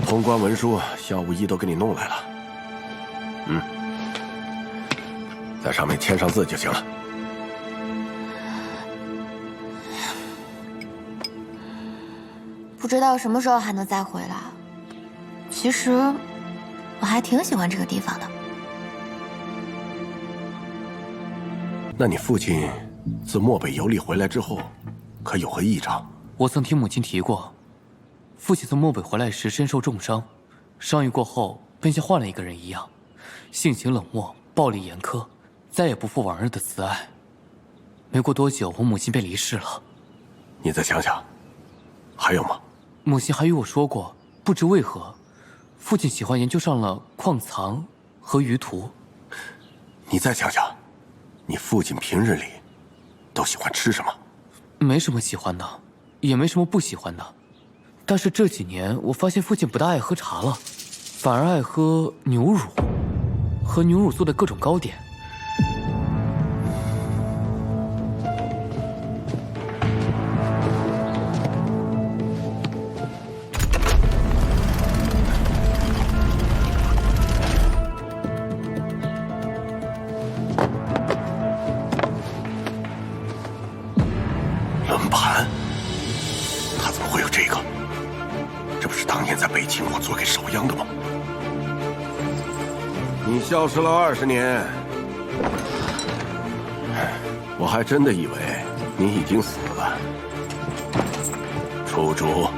通关文书，萧无一都给你弄来了。在上面签上字就行了。不知道什么时候还能再回来。其实，我还挺喜欢这个地方的。那你父亲自漠北游历回来之后，可有何异常？我曾听母亲提过，父亲从漠北回来时身受重伤，伤愈过后便像换了一个人一样，性情冷漠，暴力严苛，再也不复往日的慈爱。没过多久，我母亲便离世了。你再想想，还有吗？母亲还与我说过，不知为何，父亲喜欢研究上了矿藏和舆图。你再想想，你父亲平日里都喜欢吃什么？没什么喜欢的，也没什么不喜欢的。但是这几年，我发现父亲不大爱喝茶了，反而爱喝牛乳和牛乳做的各种糕点。轮盘？他怎么会有这个？这不是当年在北秦我做给少央的吗？你消失了20年，我还真的以为你已经死了。楚竹，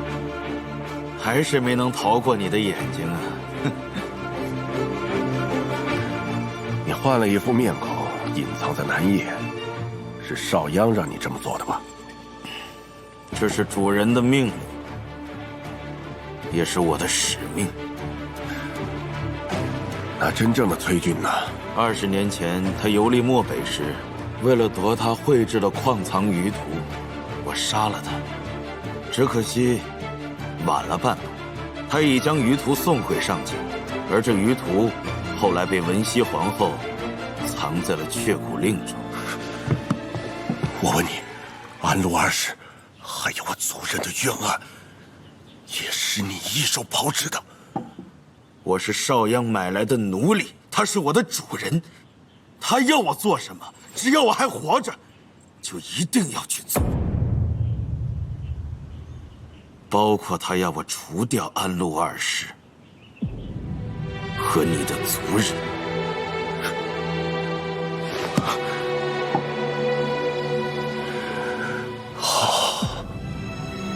还是没能逃过你的眼睛啊！你换了一副面孔，隐藏在南叶，是少央让你这么做的吧？这是主人的命令，也是我的使命。那真正的崔俊呢？20年前他游历漠北时，为了夺他绘制的矿藏舆图，我杀了他。只可惜晚了半步，他已将舆图送回上京，而这舆图后来被文熙皇后藏在了阙古令中。我问你，安禄二世还有我族人的冤案，也是你一手炮制的。我是少央买来的奴隶，他是我的主人，他要我做什么，只要我还活着，就一定要去做。包括他要我除掉安禄二世和你的族人。好，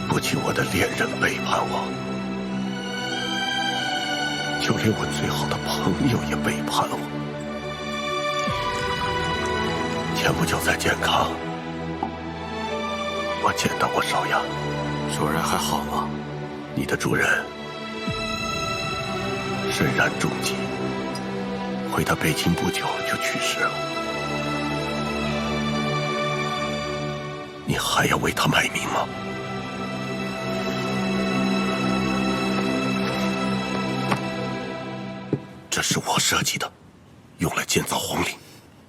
不仅我的恋人背叛我，就连我最好的朋友也背叛我。前不久在健康，我见到过少阳。主人还好吗？你的主人身染重疾，回到北京不久就去世了。你还要为他卖命吗？这是我设计的，用来建造皇陵，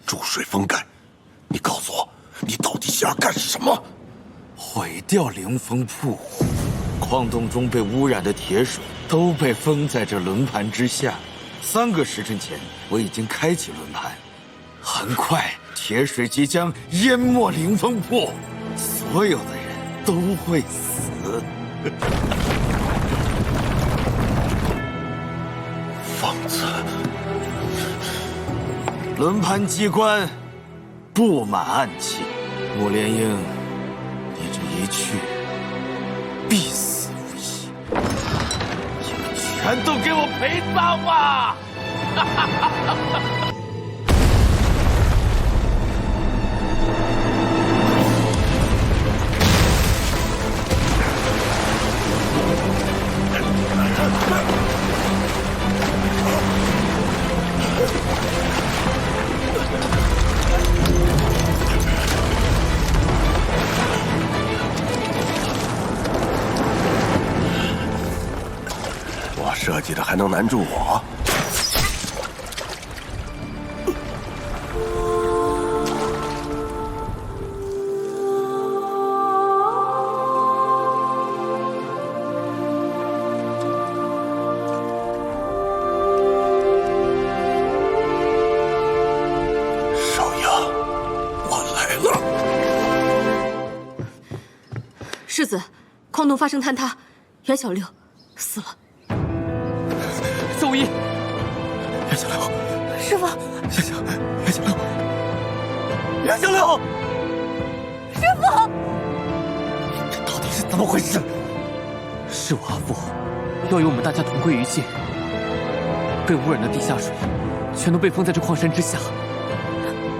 注水封盖。你告诉我，你到底想要干什么？毁掉灵峰铺，矿洞中被污染的铁水都被封在这轮盘之下。3个时辰前，我已经开启轮盘，很快铁水即将淹没凌风瀑，所有的人都会死。疯子！轮盘机关布满暗器，穆莲英，你这一去，必死无疑。你们全都给我陪葬吧！我设计的还能难住我？少爷，我来了。世子，矿洞发生坍塌，袁小六死了。兽医，袁小六，师傅，袁小六，袁小六，师傅，这到底是怎么回事？是我阿父要与我们大家同归于尽，被污染的地下水全都被封在这矿山之下。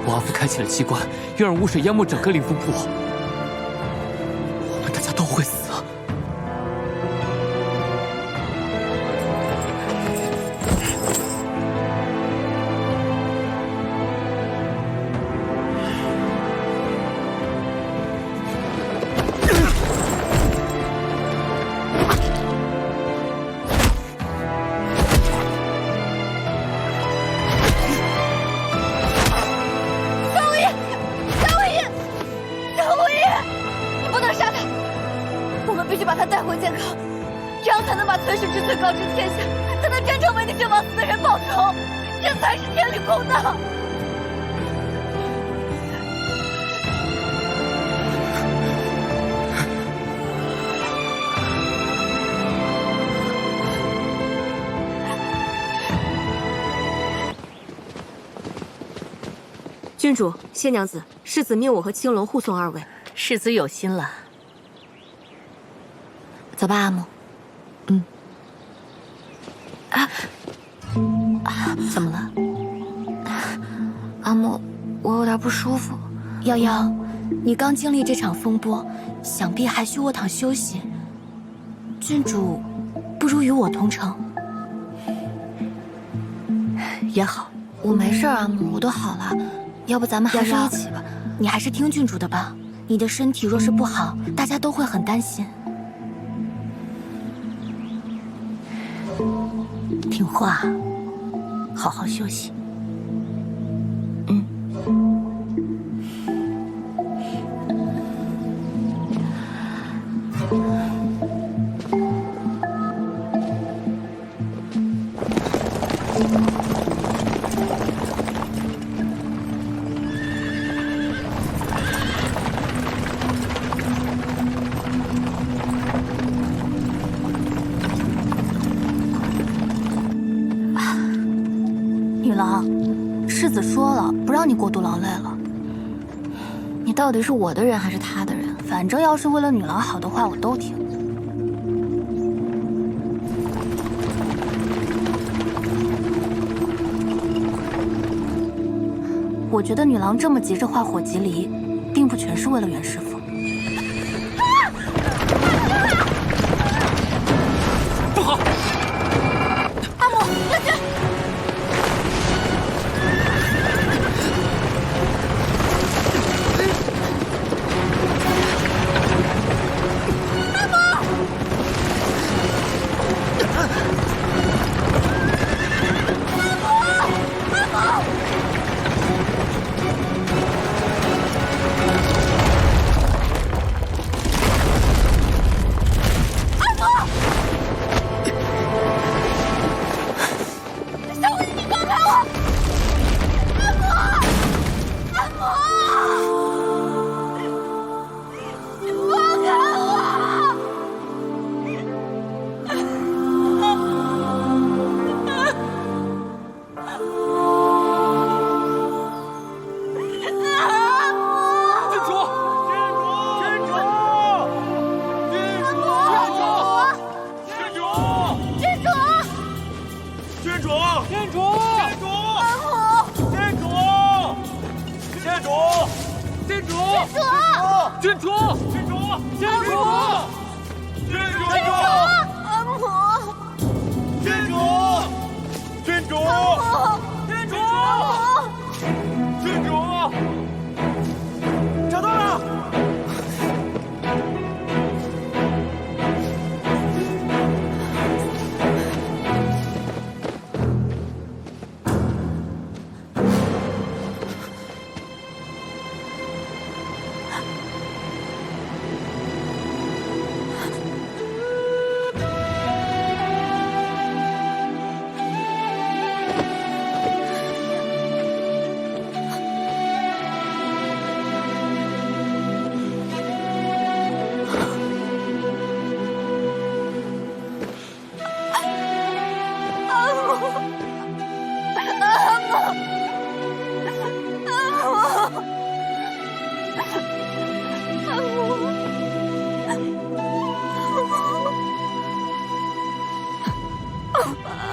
我阿父开启了机关，要让污水淹没整个凌风瀑，我们大家都会死。郡主、谢娘子，世子命我和青龙护送2位。世子有心了。走吧，阿母。怎么了？阿母，我有点不舒服。瑶瑶，你刚经历这场风波，想必还需卧躺休息。郡主，不如与我同城。也好，我没事，阿母，我都好了。要不咱们还是一起吧？你还是听郡主的吧。你的身体若是不好，大家都会很担心。听话，好好休息。女郎，世子说了，不让你过度劳累了。你到底是我的人还是他的人？反正要是为了女郎好的话，我都听。我觉得女郎这么急着化火急离，并不全是为了袁师傅。不好！阿母，来人！阿母！主，郡主，郡主，郡主，阿母，郡主，郡主，郡主，郡主，找到了。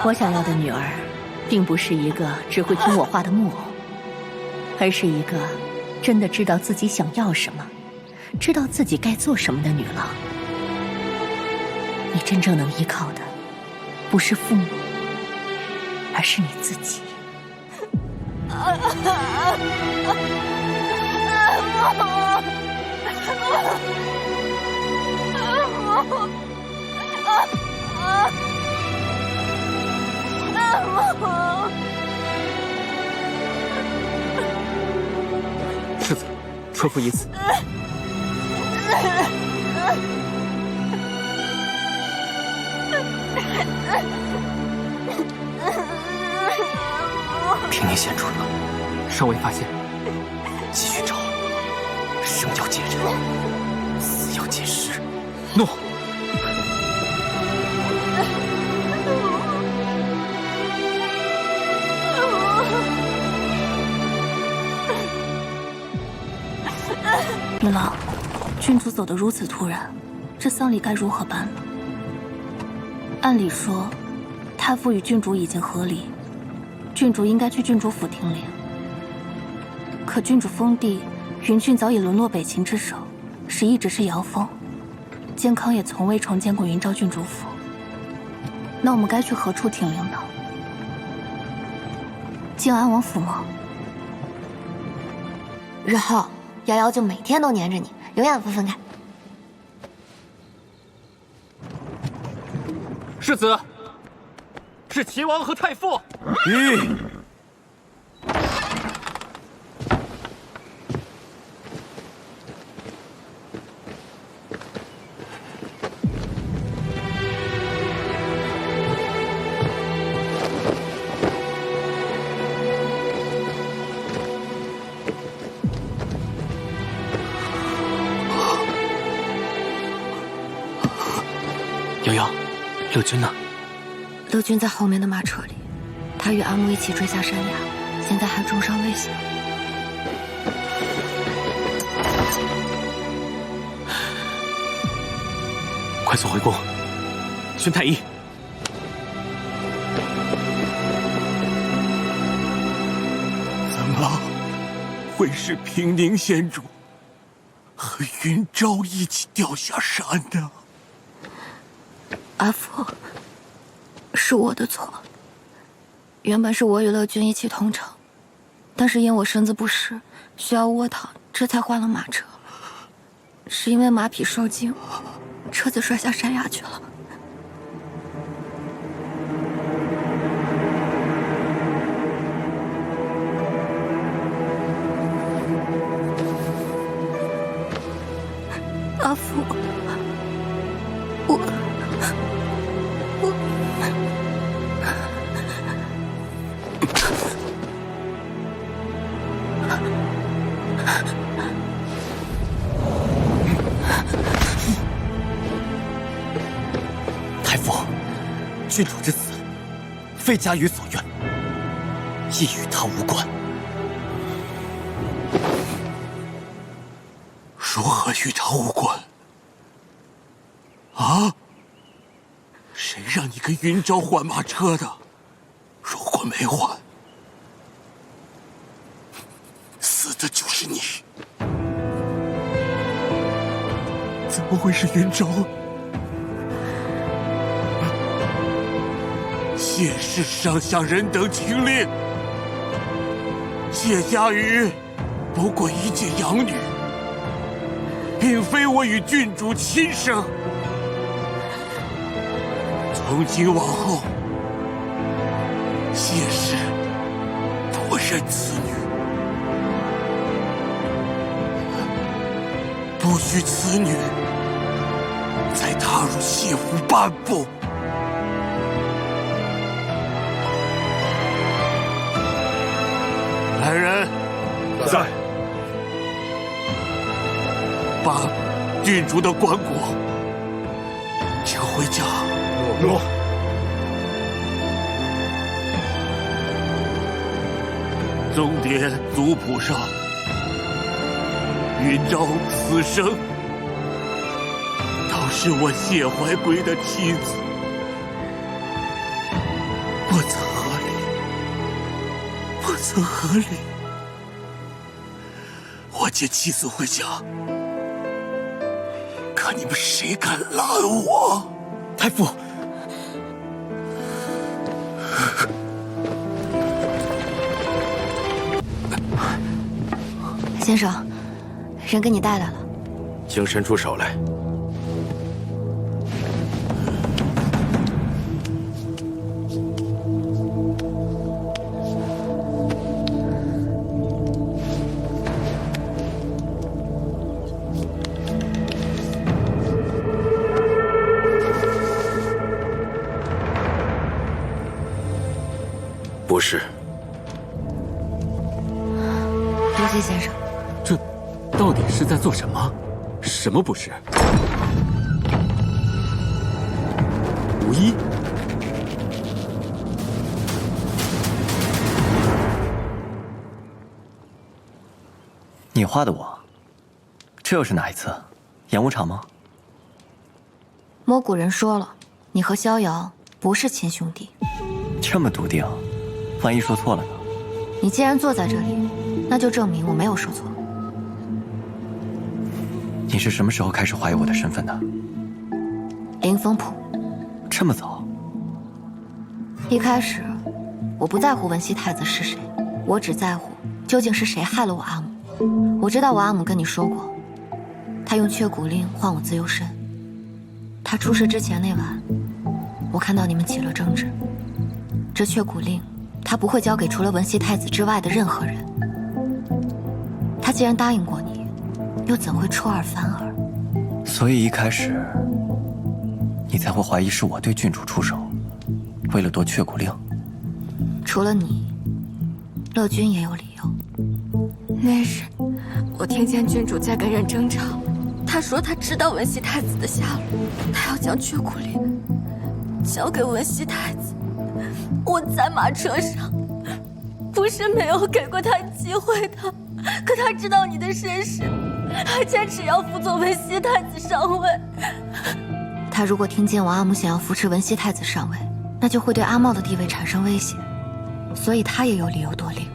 我想要的女儿，并不是一个只会听我话的木偶，而是一个真的知道自己想要什么，知道自己该做什么的女郎。你真正能依靠的，不是父母，而是你自己。世子，车夫已死。平宁县主呢？尚未发现。继续找，生要见人，死要见尸。诺。女郎，郡主走得如此突然，这丧礼该如何办呢？按理说，太傅与郡主已经和离，郡主应该去郡主府听灵。可郡主封地云郡早已沦落北秦之手，使一直是谣风，健康也从未重见过云昭郡主府。那我们该去何处听灵呢？静安王府吗？日后瑶瑶就每天都黏着你，永远不分开。世子，是齐王和太傅。瑶瑶，六军呢？乐君在后面的马车里，他与阿木一起追下山崖，现在还重伤未醒。快速回宫，宣太医。怎么会是平宁县主和云昭一起掉下山的？阿父，是我的错。原本是我与乐君一起同城，但是因我身子不适，需要卧躺，这才换了马车。是因为马匹受惊，车子摔下山崖去了。阿父，太傅，郡主之死，非家语所愿，亦与他无关。如何与他无关？啊？谁让你跟云昭换马车的？如果没换，死的就是你。怎么会是云州？谢氏上下人等群令，谢家瑜不过一介养女，并非我与郡主亲生。从今往后，谢氏不认此女，不许此女再踏入谢府半步。来人，在。把郡主的棺椁请回家。诺。宗典族谱上，云昭此生都是我谢怀贵的妻子，不曾合理，不曾合理。我接妻子回家，可你们谁敢拦我？太傅，先生，人给你带来了。请伸出手来。不是。多谢先生。这到底是在做什么？什么不是？无一，你画的我，这又是哪一次？演武场吗？摸骨人说了，你和逍遥不是亲兄弟。这么笃定，万一说错了呢？你既然坐在这里，那就证明我没有说错。你是什么时候开始怀疑我的身份的？林风浦。这么早？一开始，我不在乎文熙太子是谁，我只在乎究竟是谁害了我阿母。我知道我阿母跟你说过，她用却骨令换我自由身。她出事之前那晚，我看到你们起了争执。这却骨令，她不会交给除了文熙太子之外的任何人。她既然答应过你，又怎会出尔反尔？所以一开始，你才会怀疑是我对郡主出手，为了夺却骨令。除了你，乐君也有理由。那日，我听见郡主在跟人争吵，她说她知道文熙太子的下落，她要将却骨令交给文熙太子。我在马车上，不是没有给过他机会的，可他知道你的身世，还坚持要辅佐文熙太子上位。他如果听见我阿母想要扶持文熙太子上位，那就会对阿茂的地位产生威胁，所以他也有理由夺令。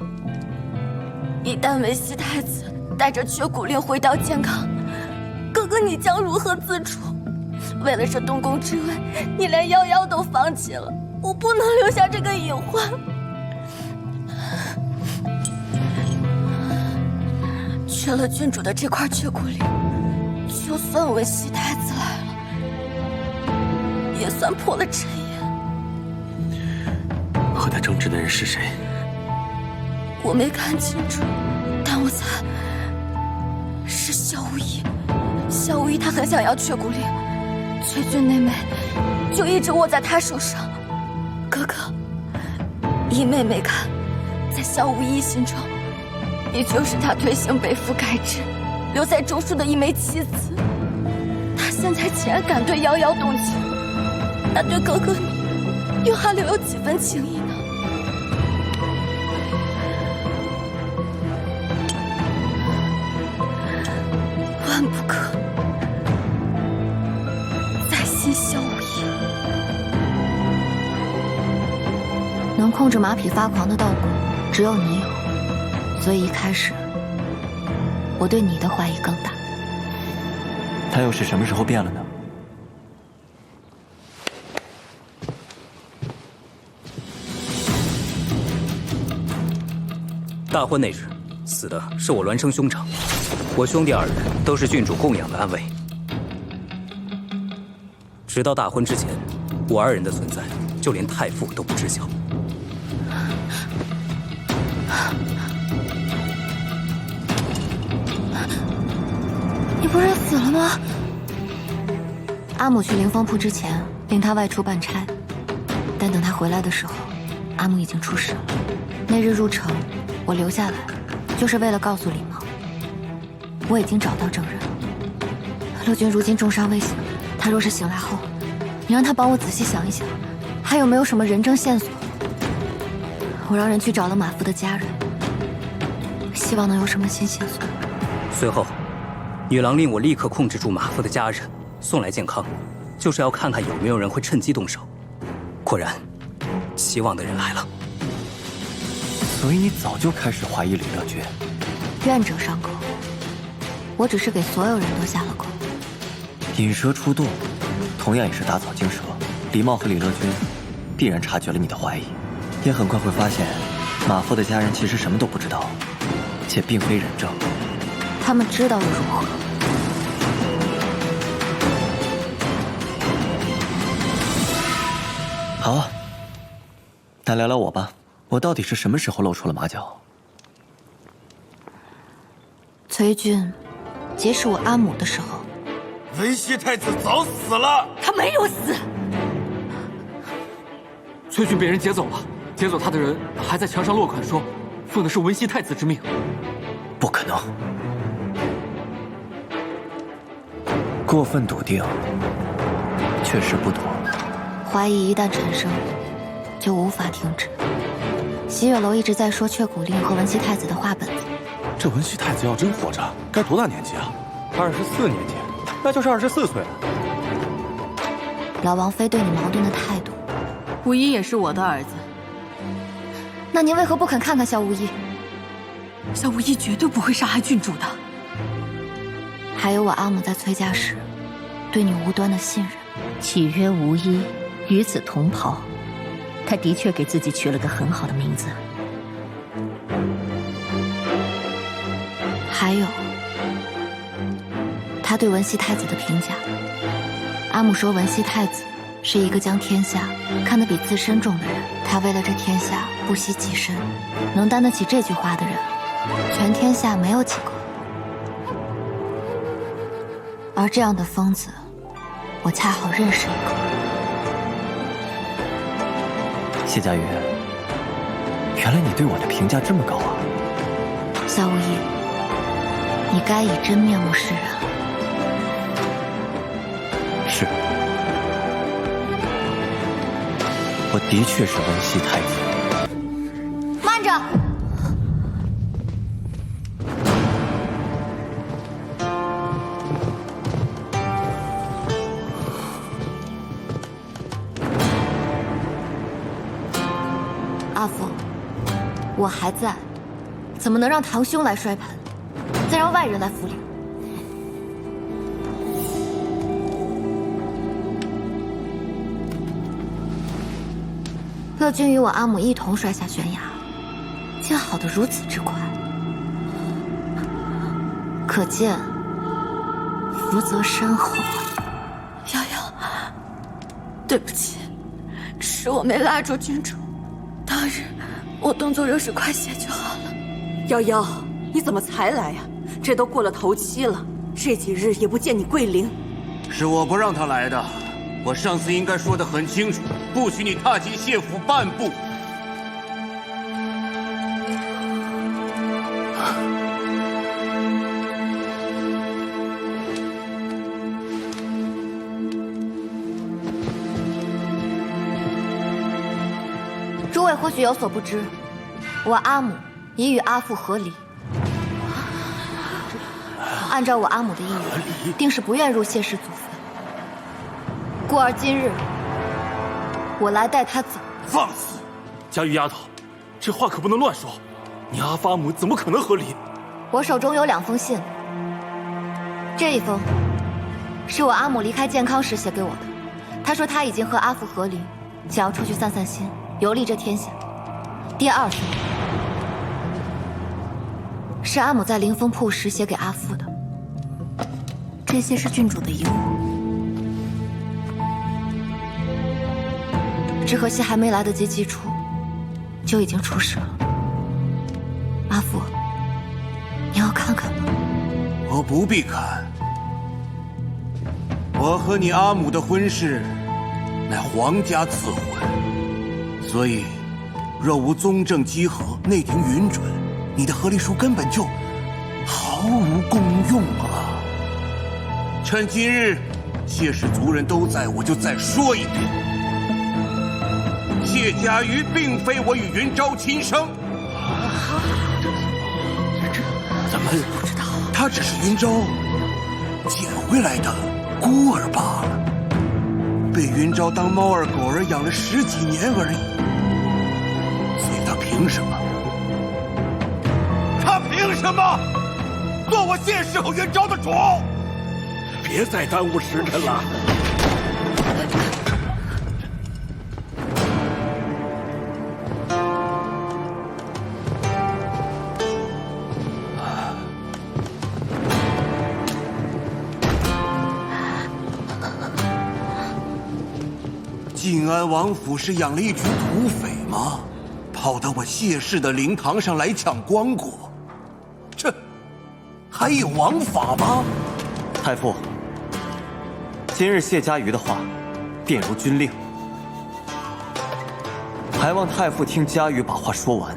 一旦文熙太子带着却骨令回到健康，哥哥你将如何自处？为了这东宫之位，你连夭夭都放弃了，我不能留下这个隐患。缺了郡主的这块却骨令，就算文熙太子来了，也算破了阵言。和他争执的人是谁？我没看清楚，但我猜是萧无意。萧无意他很想要却骨令，崔俊那妹就一直握在他手上。哥哥，依妹妹看，在萧无意心中，你就是他推行北府改制、留在中书的一枚棋子。他现在既然敢对瑶瑶动情，那对哥哥你又还留有几分情谊呢？万不可再信萧无意。能控制马匹发狂的道果，只有你有，所以一开始我对你的怀疑更大。他又是什么时候变了呢？大婚那日，死的是我孪生兄长，我兄弟二人都是郡主供养的安慰。直到大婚之前，我二人的存在，就连太傅都不知晓。你不是死了吗？阿母去灵风铺之前，令他外出办差，但等他回来的时候，阿母已经出事了。那日入城，我留下来，就是为了告诉李毛，我已经找到证人。陆军如今重伤未醒，他若是醒来后，你让他帮我仔细想一想，还有没有什么人证线索。我让人去找了马夫的家人，希望能有什么新线索。随后，女郎令我立刻控制住马夫的家人，送来健康，就是要看看有没有人会趁机动手。果然，希望的人来了。所以你早就开始怀疑李乐君？愿者上钩，我只是给所有人都下了钩。引蛇出洞，同样也是打草惊蛇。李茂和李乐君必然察觉了你的怀疑，也很快会发现马夫的家人其实什么都不知道，且并非人证。他们知道又如何？好啊，那聊聊我吧。我到底是什么时候露出了马脚？崔俊劫持我阿母的时候，文熙太子早死了。他没有死。崔俊被人劫走了，劫走他的人还在墙上落款说，奉的是文熙太子之命。不可能！过分笃定，确实不妥。怀疑一旦产生，就无法停止。喜悦楼一直在说阙古令和文熙太子的话本子。这文熙太子要真活着，该多大年纪啊？24年前，那就是24岁了。老王妃对你矛盾的态度，无一也是我的儿子。那您为何不肯看看萧无一？萧无一绝对不会杀害郡主的。还有我阿母在崔家时，对你无端的信任。岂曰无一，与子同袍。他的确给自己取了个很好的名字。还有，他对文熙太子的评价。阿母说文熙太子是一个将天下看得比自身重的人，他为了这天下不惜己身，能担得起这句话的人，全天下没有几个。而这样的疯子，我恰好认识一个。谢佳玉，原来你对我的评价这么高啊！萧无一，你该以真面目示人了。是，我的确是文熙太子。慢着！阿父，我还在，怎么能让堂兄来摔盆，再让外人来扶灵？乐君与我阿母一同摔下悬崖，竟好得如此之快，可见福泽深厚啊！瑶瑶，对不起，是我没拉住郡主。当日我动作若是快些就好了。瑶瑶，你怎么才来呀？这都过了头七了，这几日也不见你跪灵。是我不让他来的，我上次应该说得很清楚，不许你踏进谢府半步。诸位或许有所不知，我阿母已与阿父和离。按照我阿母的意愿，定是不愿入谢氏祖坟。故而今日，我来带她走。放肆！佳玉丫头，这话可不能乱说。你阿发母怎么可能和离？我手中有2封信，这一封是我阿母离开健康时写给我的。他说他已经和阿父和离，想要出去散散心，游历这天下。第二封是阿母在灵峰铺时写给阿父的。这些是郡主的遗物。只可惜还没来得及寄出，就已经出事了。阿父，你要看看吗？我不必看。我和你阿母的婚事，乃皇家赐婚，所以若无宗正稽核、内廷允准，你的和离书根本就毫无功用啊！趁今日谢氏族人都在，我就再说一遍。谢家瑜并非我与云昭亲生，怎么不知道？他只是云昭捡回来的孤儿罢了，被云昭当猫儿狗儿养了10几年而已。所以他凭什么？他凭什么做我谢氏和云昭的主？别再耽误时辰了。晋安王府是养了一群土匪吗？跑到我谢氏的灵堂上来抢光果，这还有王法吗？太傅，今日谢家瑜的话，便如军令，还望太傅听家瑜把话说完。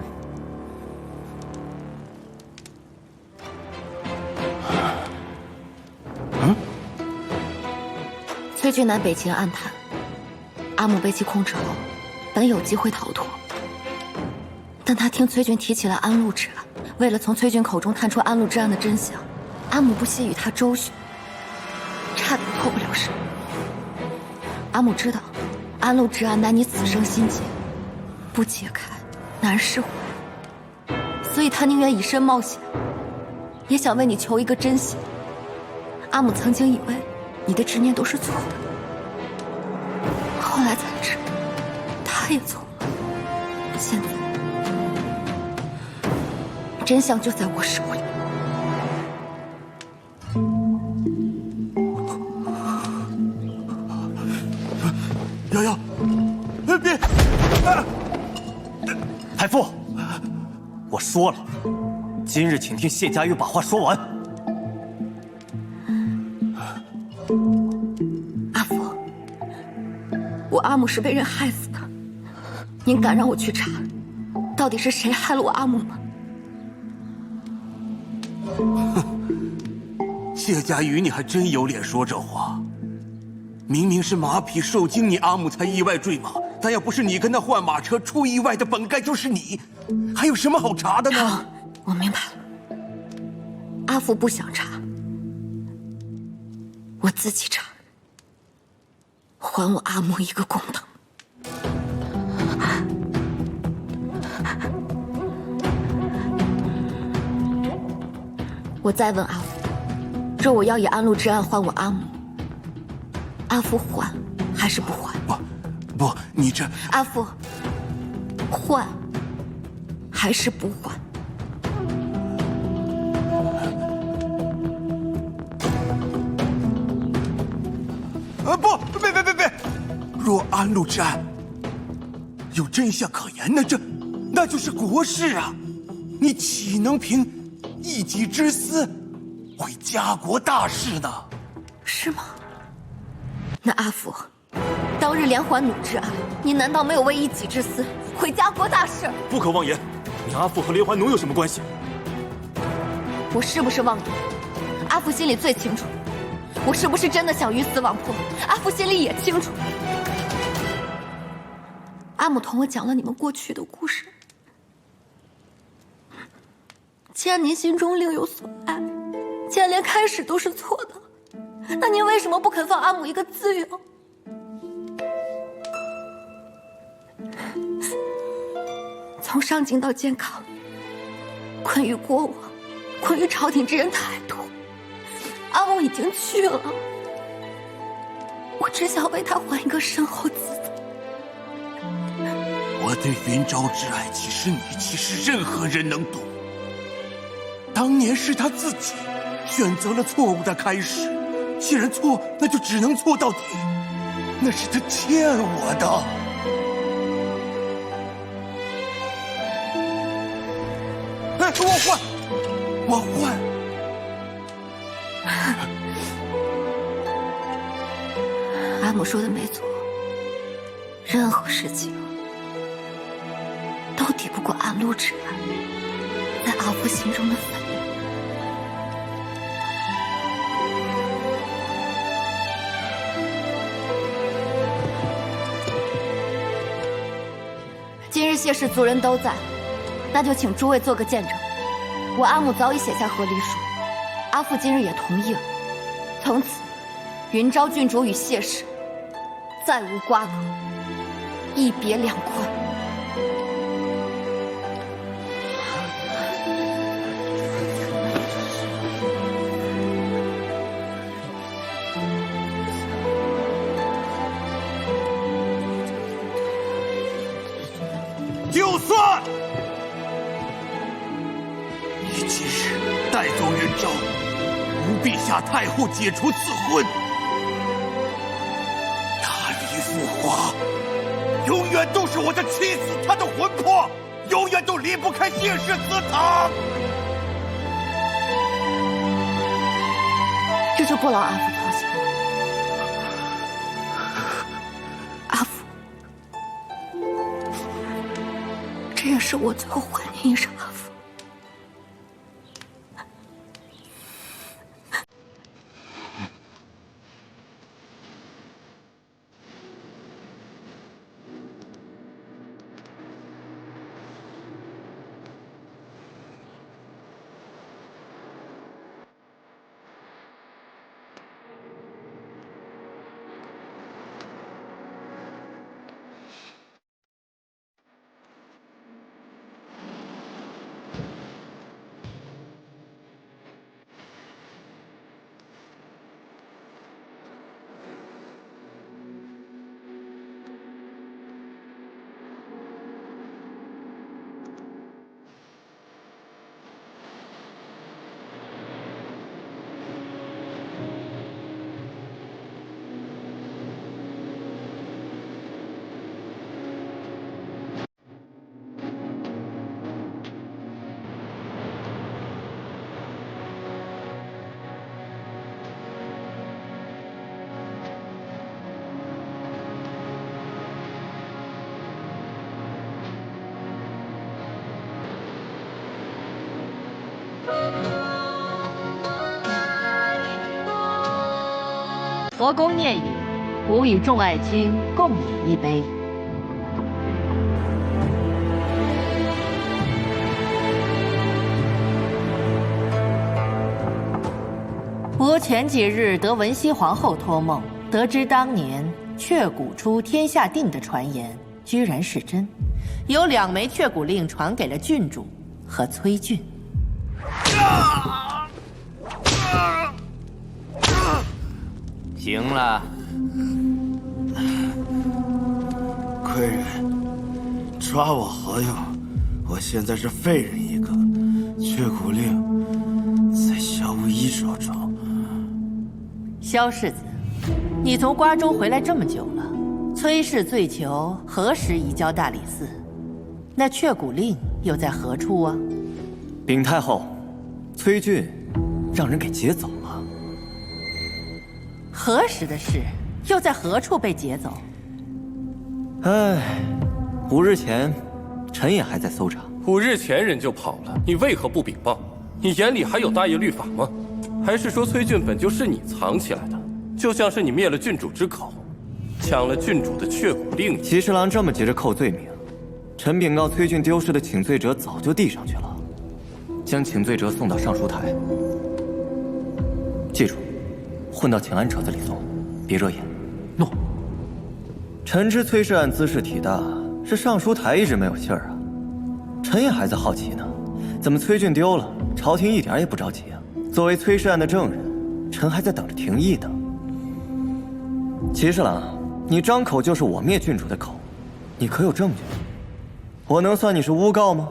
崔俊南北进暗探，阿母被其控制后，本有机会逃脱，但他听崔俊提起了安禄之案，为了从崔俊口中探出安禄之案的真相，阿母不惜与他周旋，差点脱不了身。阿母知道安禄之案乃你此生心结，不解开难释怀，所以他宁愿以身冒险，也想为你求一个真相。阿母曾经以为你的执念都是错的，后来才知他也错了。现在真相就在我手里。瑶瑶，别！太傅，我说了，今日请听谢家瑜把话说完。阿父，我阿母是被人害死的，您敢让我去查，到底是谁害了我阿母吗？谢家瑜，你还真有脸说这话！明明是马匹受惊，你阿母才意外坠马，但要不是你跟他换马车出意外的，本该就是你，还有什么好查的呢？好，我明白了。阿父不想查，我自己查，还我阿母一个公道。我再问阿父，若我要以安禄之案还我阿母，阿父还还是不还？不，你这……阿父，还还是不还？不，别！若安禄之案有真相可言，那就是国事啊！你岂能凭一己之私毁家国大事呢？是吗？那阿父，当日连环弩之案，你难道没有为一己之私毁家国大事？不可妄言！你阿父和连环弩有什么关系？我是不是妄言？阿父心里最清楚。我是不是真的想鱼死网破？阿父心里也清楚。阿母同我讲了你们过去的故事。既然您心中另有所爱，既然连开始都是错的，那您为什么不肯放阿母一个自由？从上京到健康，困于国王，困于朝廷之人太多。阿母已经去了，我只想为他还一个身后自在。我对云昭之爱，岂是你，岂是任何人能懂？当年是他自己选择了错误的开始，既然错，那就只能错到底。那是他欠我的。哎，我换。阿母说的没错，任何事情都抵不过暗路之爱在阿父心中的愤怒。今日谢氏族人都在，那就请诸位做个见证。我阿母早已写下和离书，阿父今日也同意了。从此，云昭郡主与谢氏再无瓜葛，一别两宽。就算你今日带走云昭，吾陛下太后解除此婚，她李富华永远都是我的妻子，她的魂魄永远都离不开谢氏祠堂。这就不劳阿父操心了。阿父，这也是我最后还您一声阿父。佛公念语，吾与众爱卿共饮一杯。吾前几日得文熙皇后托梦，得知当年雀谷出天下定的传言居然是真，有2枚雀谷令传给了郡主和崔俊。行了，贵人，抓我何用？我现在是废人一个，雀谷令在萧无一手中。萧世子，你从瓜州回来这么久了，崔氏罪囚何时移交大理寺？那雀谷令又在何处啊？禀太后，崔俊让人给劫走了。何时的事？又在何处被劫走？唉，5日前，臣也还在搜查。 5日前人就跑了，你为何不禀报？你眼里还有大业律法吗？还是说崔俊本就是你藏起来的？就像是你灭了郡主之口，抢了郡主的雀谷令。骑侍郎这么急着扣罪名，臣禀告崔俊丢失的请罪者早就递上去了，将请罪者送到上书台。记住，混到请安车子里送，别惹眼。诺。臣知崔氏案兹事体大，是上书台一直没有信儿啊。 臣也还在好奇呢，怎么崔俊丢了，朝廷一点也不着急啊？作为崔氏案的证人，臣还在等着廷议呢。齐侍郎，你张口就是我灭郡主的口，你可有证据？我能算你是诬告吗？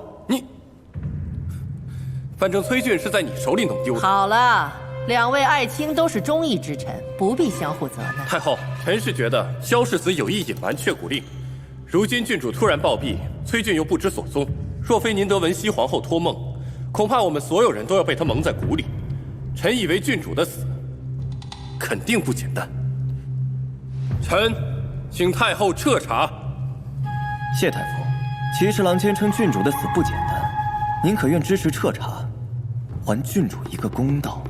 反正崔俊是在你手里弄丢的。好了，两位爱卿都是忠义之臣，不必相互责难。太后，臣是觉得萧世子有意隐瞒却骨令，如今郡主突然暴毙，崔俊又不知所踪，若非您得文熙皇后托梦，恐怕我们所有人都要被他蒙在鼓里。臣以为郡主的死肯定不简单。臣请太后彻查。谢太傅，齐侍郎坚称郡主的死不简单，您可愿支持彻查，还郡主一个公道？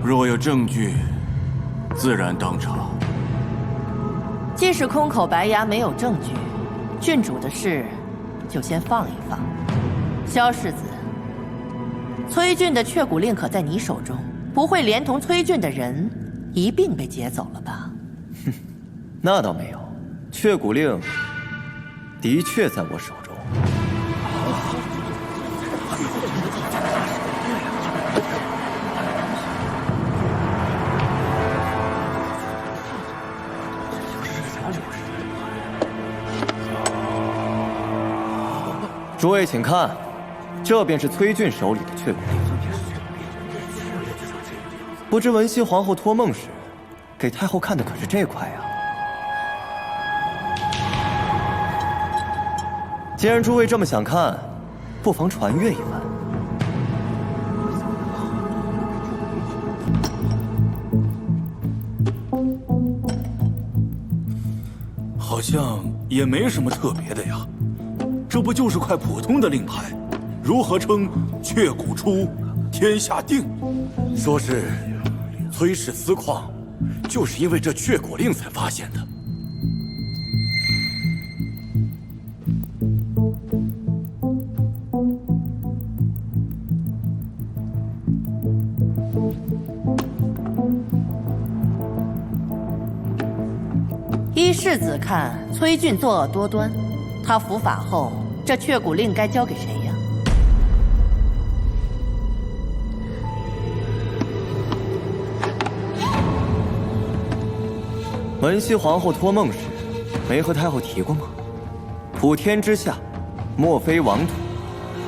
若有证据，自然当查。既是空口白牙，没有证据，郡主的事就先放一放。萧世子，崔俊的却骨令可在你手中，不会连同崔俊的人一并被劫走了吧？哼，那倒没有，却骨令的确在我手中。诸位请看，这便是崔俊手里的却骨令。不知文熙皇后托梦时，给太后看的可是这块啊。既然诸位这么想看，不妨传阅一番。好像也没什么特别的呀，这不就是块普通的令牌，如何称却骨出，天下定？说是崔氏私矿，就是因为这却骨令才发现的。依世子看，崔俊作恶多端，他伏法后，这却骨令该交给谁呀？文熙皇后托梦时，没和太后提过吗？普天之下，莫非王土；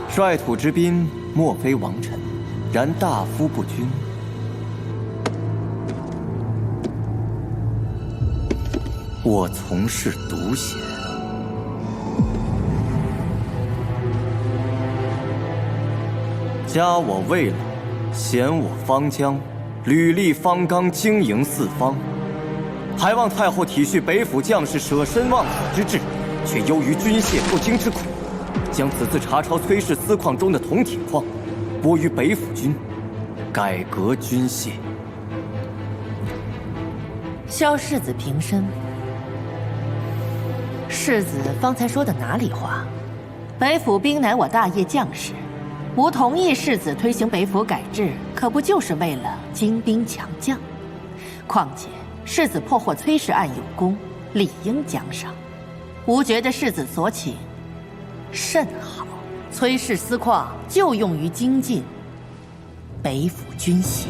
率土之滨，莫非王臣。然大夫不均。我从事独贤，加我魏老，贤我方疆，履历方刚，经营四方。还望太后体恤北府将士舍身忘死之志，却忧于军械不精之苦，将此次查抄崔氏私矿中的铜铁矿，拨于北府军，改革军械。萧世子平身。世子方才说的哪里话？北府兵乃我大业将士，吾同意世子推行北府改制，可不就是为了精兵强将？况且世子破获崔氏案有功，理应奖赏。吾觉得世子所请甚好，崔氏私矿就用于精进北府军械。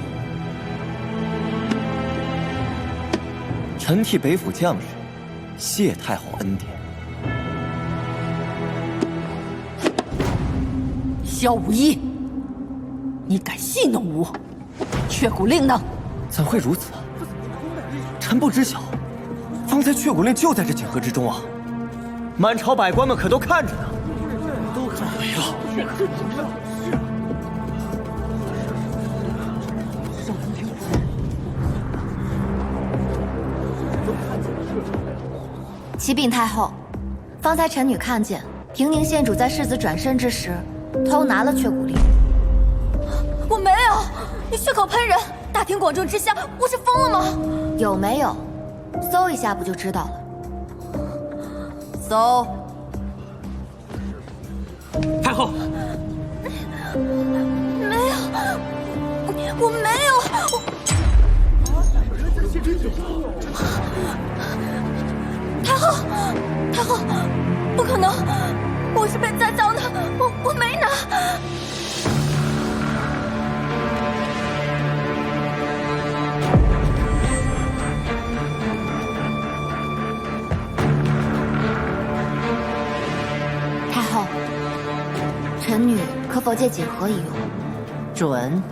臣替北府将士谢太后恩典。萧无一，你敢戏弄吾？却骨令呢？怎会如此？臣不知晓，方才却骨令就在这锦盒之中啊！满朝百官们可都看着呢。都看没了。启禀太后，方才臣女看见平宁县主在世子转身之时，偷拿了却骨令。我没有，你血口喷人，大庭广众之下，我是疯了吗？有没有？搜一下不就知道了。搜。太后。没有，我没有。太后，太后，不可能，我是被栽赃的，我没拿。否借锦盒一用。准。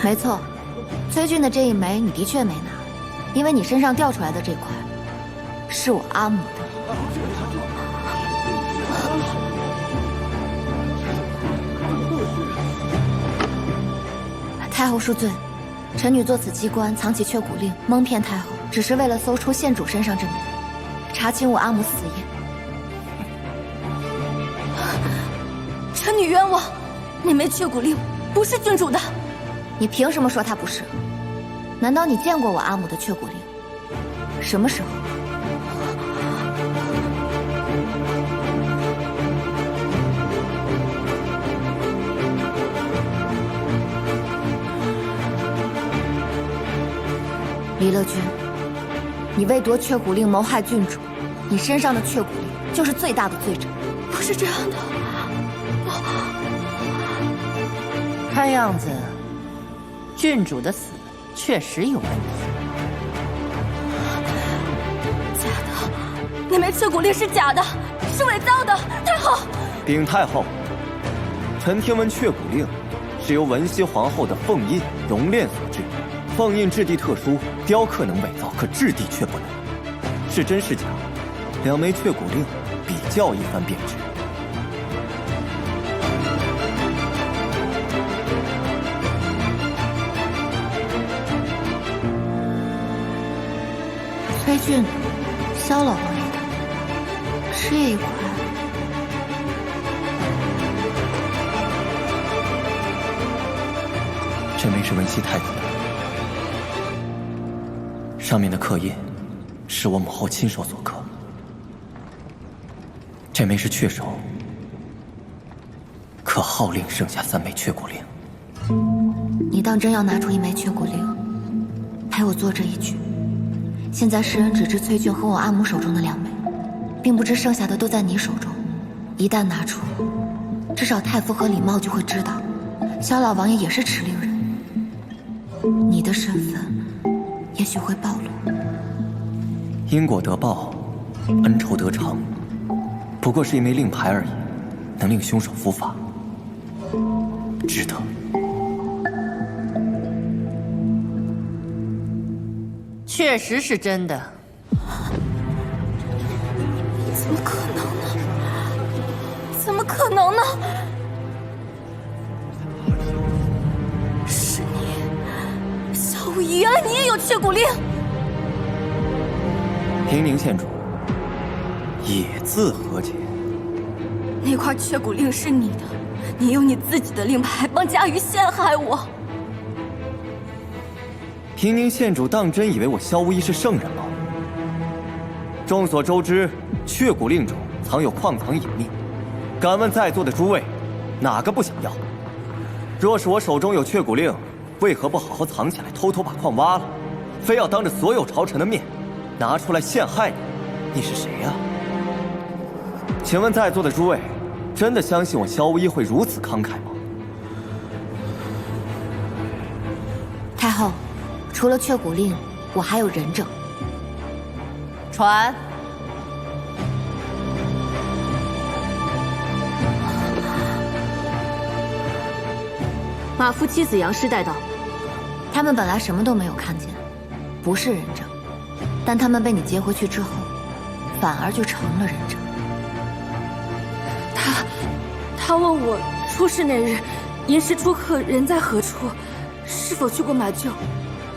没错，崔俊的这一枚你的确没拿，因为你身上掉出来的这块是我阿母的。太后恕罪，臣女做此机关藏起却骨令，蒙骗太后，只是为了搜出县主身上这枚，查清我阿母死因。臣女冤枉，那枚却骨令不是郡主的。你凭什么说她不是？难道你见过我阿母的却骨令？什么时候？离乐君，你为夺却骨令谋害郡主，你身上的却骨令就是最大的罪证。不是这样的，看样子，郡主的死确实有问题。假的，那枚却骨令是假的，是伪造的。太后，禀太后，臣听闻却骨令是由文熙皇后的凤印熔炼所制。凤印质地特殊，雕刻能伪造，可质地却不能。是真是假，两枚却骨令比较一番便知。崔俊，萧老王爷的这一块，这枚是文熙太子的。上面的刻印是我母后亲手所刻，这枚是雀首，可号令剩下3枚却骨令。你当真要拿出一枚却骨令，陪我做这一局？现在世人只知崔俊和我阿母手中的2枚，并不知剩下的都在你手中。一旦拿出，至少太傅和李茂就会知道，萧老王爷也是持令人，你的身份也许会暴露。因果得报，恩仇得偿，不过是一枚令牌而已，能令凶手伏法，值得。确实是真的。怎么可能呢？怎么可能呢？是你，萧无疑，原来你也有却骨令。平宁县主，也自和解。那块却骨令是你的，你用你自己的令牌帮佳瑜陷害我。平宁县主当真以为我萧无疑是圣人吗？众所周知，却骨令中藏有矿藏隐秘，敢问在座的诸位，哪个不想要？若是我手中有却骨令，为何不好好藏起来，偷偷把矿挖了，非要当着所有朝臣的面拿出来陷害你？你是谁呀？请问在座的诸位，真的相信我萧无疑会如此慷慨吗？太后，除了却骨令，我还有人证。传。马夫妻子杨氏带到。他们本来什么都没有看见，不是人证，但他们被你接回去之后，反而就成了人证。他问我出事那日，寅时出客人在何处，是否去过马厩，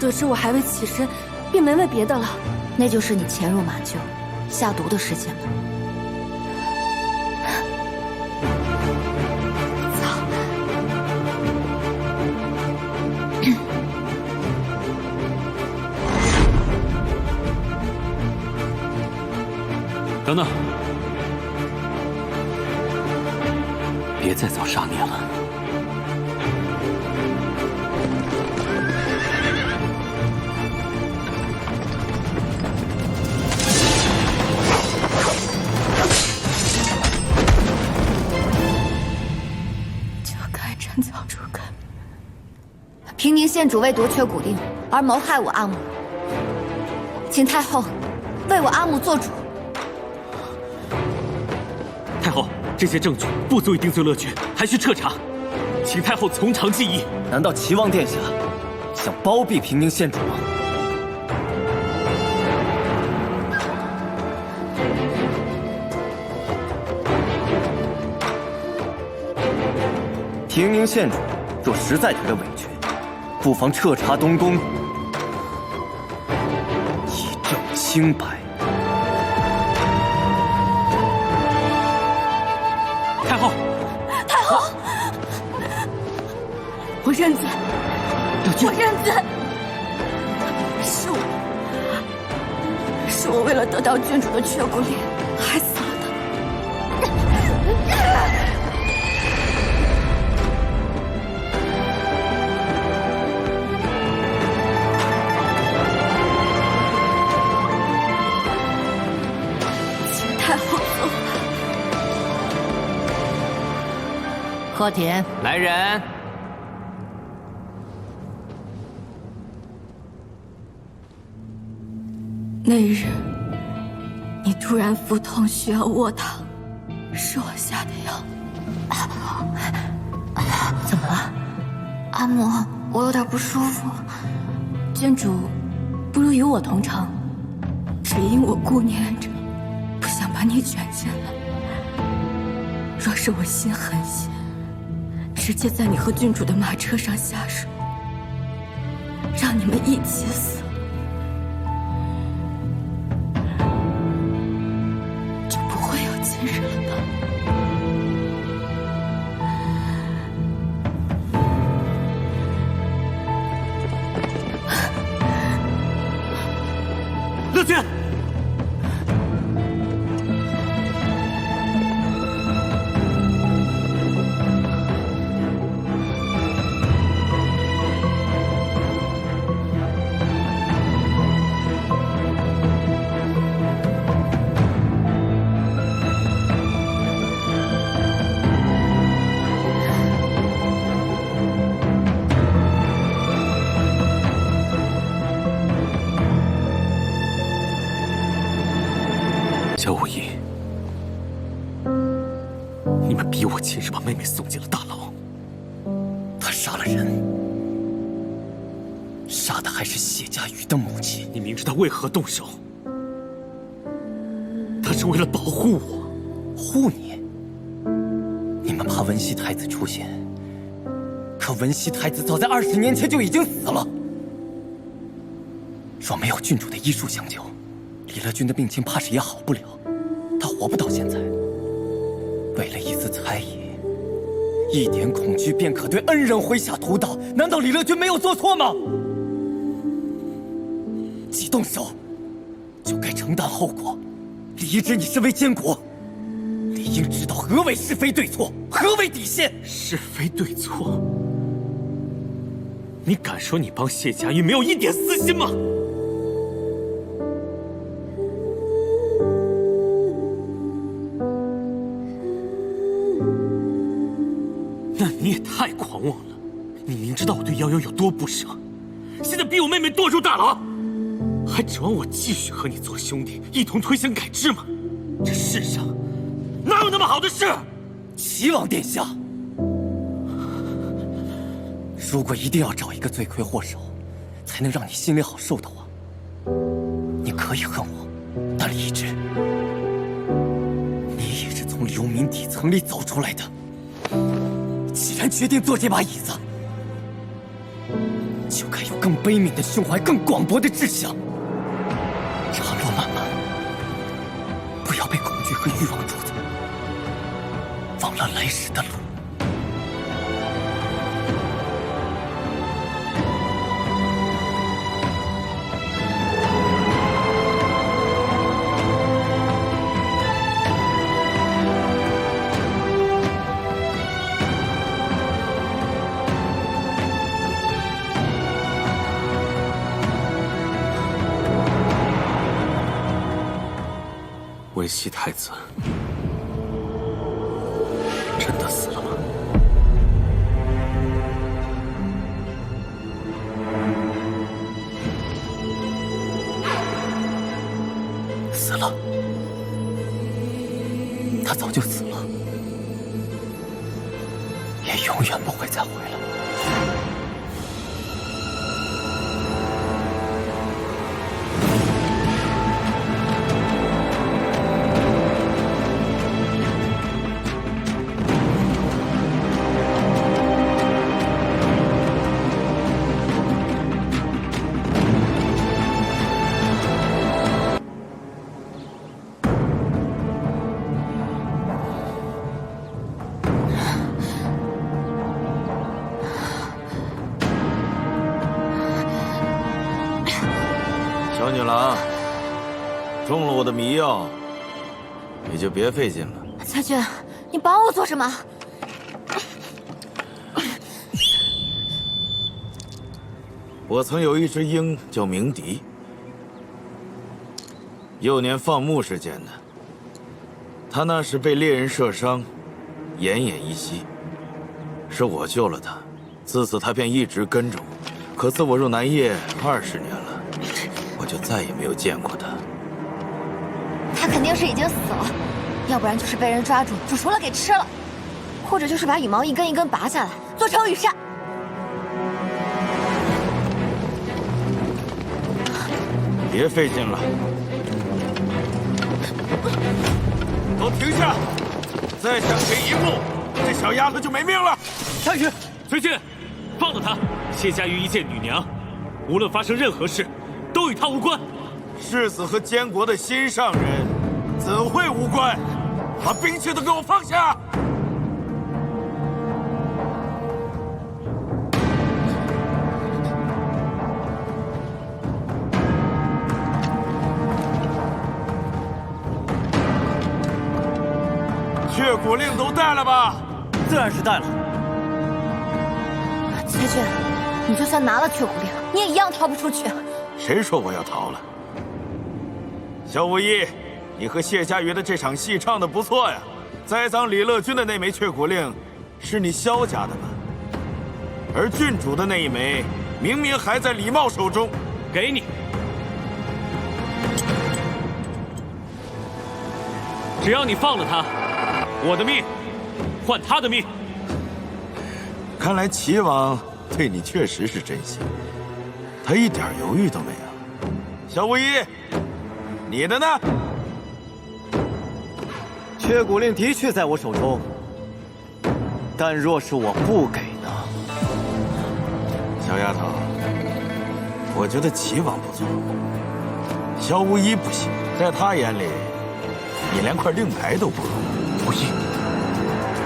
得知我还未起身，便没问别的了。那就是你潜入马厩下毒的事件吗？等等，别再造杀孽了。平宁县主为夺却古令而谋害我阿母，请太后为我阿母做主。太后，这些证据不足以定罪乐君，还需彻查，请太后从长计议。难道齐王殿下想包庇平宁县主吗？平宁县主若实在觉得委屈，不妨彻查东宫，以证清白。太后，太后，我认罪，我认罪，是我为了得到郡主的却骨令，害死了他。请太后责罚。贺田，来人！那日，你突然腹痛需要卧躺，是我下的药。怎么了？阿母，我有点不舒服。郡主，不如与我同床，只因我顾念着，不想把你卷进来。若是我心狠些，直接在你和郡主的马车上下手，让你们一起死，就不会有今日了吧？乐君。萧无义，你们逼我亲手把妹妹送进了大牢。他杀了人，杀的还是谢家瑜的母亲。你明知他为何动手，他是为了保护我。护你？你们怕文熙太子出现，可文熙太子早在20年前就已经死了。若没有郡主的医术相救，李乐君的病情怕是也好不了，他活不到现在。为了一丝猜疑，一点恐惧便可对恩人麾下屠刀，难道李乐君没有做错吗？既动手，就该承担后果。李知你身为监国，理应知道何为是非对错，何为底线。是非对错？你敢说你帮谢家瑜没有一点私心吗？那你也太狂妄了！你明知道我对夭夭有多不舍，现在逼我妹妹堕入大牢，还指望我继续和你做兄弟，一同推行改制吗？这世上哪有那么好的事？齐王殿下，如果一定要找一个罪魁祸首，才能让你心里好受的话，你可以恨我，但李知，你也是从流民底层里走出来的。既然决定做这把椅子，就该有更悲悯的胸怀，更广博的志向。长路漫漫，不要被恐惧和欲望主宰，忘了来时的路。文熙太子真的死了吗？早就死了，也永远不会再回来。小女郎，中了我的迷药，你就别费劲了。裁决，你绑我做什么？我曾有一只鹰叫鸣笛，幼年放牧时见的。它那时被猎人射伤，奄奄一息，是我救了它。自此，它便一直跟着我。可自我入南叶20年了，我就再也没有见过它。他肯定是已经死了，要不然就是被人抓住煮熟了给吃了，或者就是把羽毛一根一根拔下来做成羽扇。别费劲了，都停下！再向前一步，这小丫头就没命了。夏雨，崔俊，放了她。谢家玉一介女娘，无论发生任何事，都与她无关。世子和监国的心上人，怎会无关？把兵器都给我放下！血骨令都带了吧？自然是带了。裁决，你就算拿了血骨令，你也一样逃不出去。谁说我要逃了？萧无一，你和谢家瑜的这场戏唱得不错呀！栽赃李乐君的那枚血骨令，是你萧家的吧？而郡主的那一枚，明明还在李茂手中。给你。只要你放了他，我的命换他的命。看来齐王对你确实是真心，他一点犹豫都没有。萧无一，你的呢？血骨令的确在我手中，但若是我不给呢？小丫头，我觉得齐王不错，萧无一不行，在他眼里，你连块令牌都不如。无一，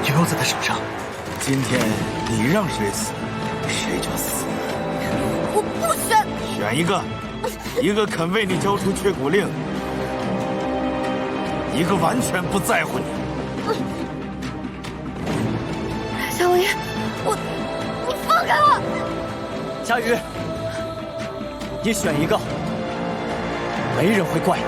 有药在他手上。今天你让谁死，谁就死。我不选。选一个，一个肯为你交出血骨令，一个完全不在乎你。萧无一，我放开我！夏雨，你选一个，没人会怪你。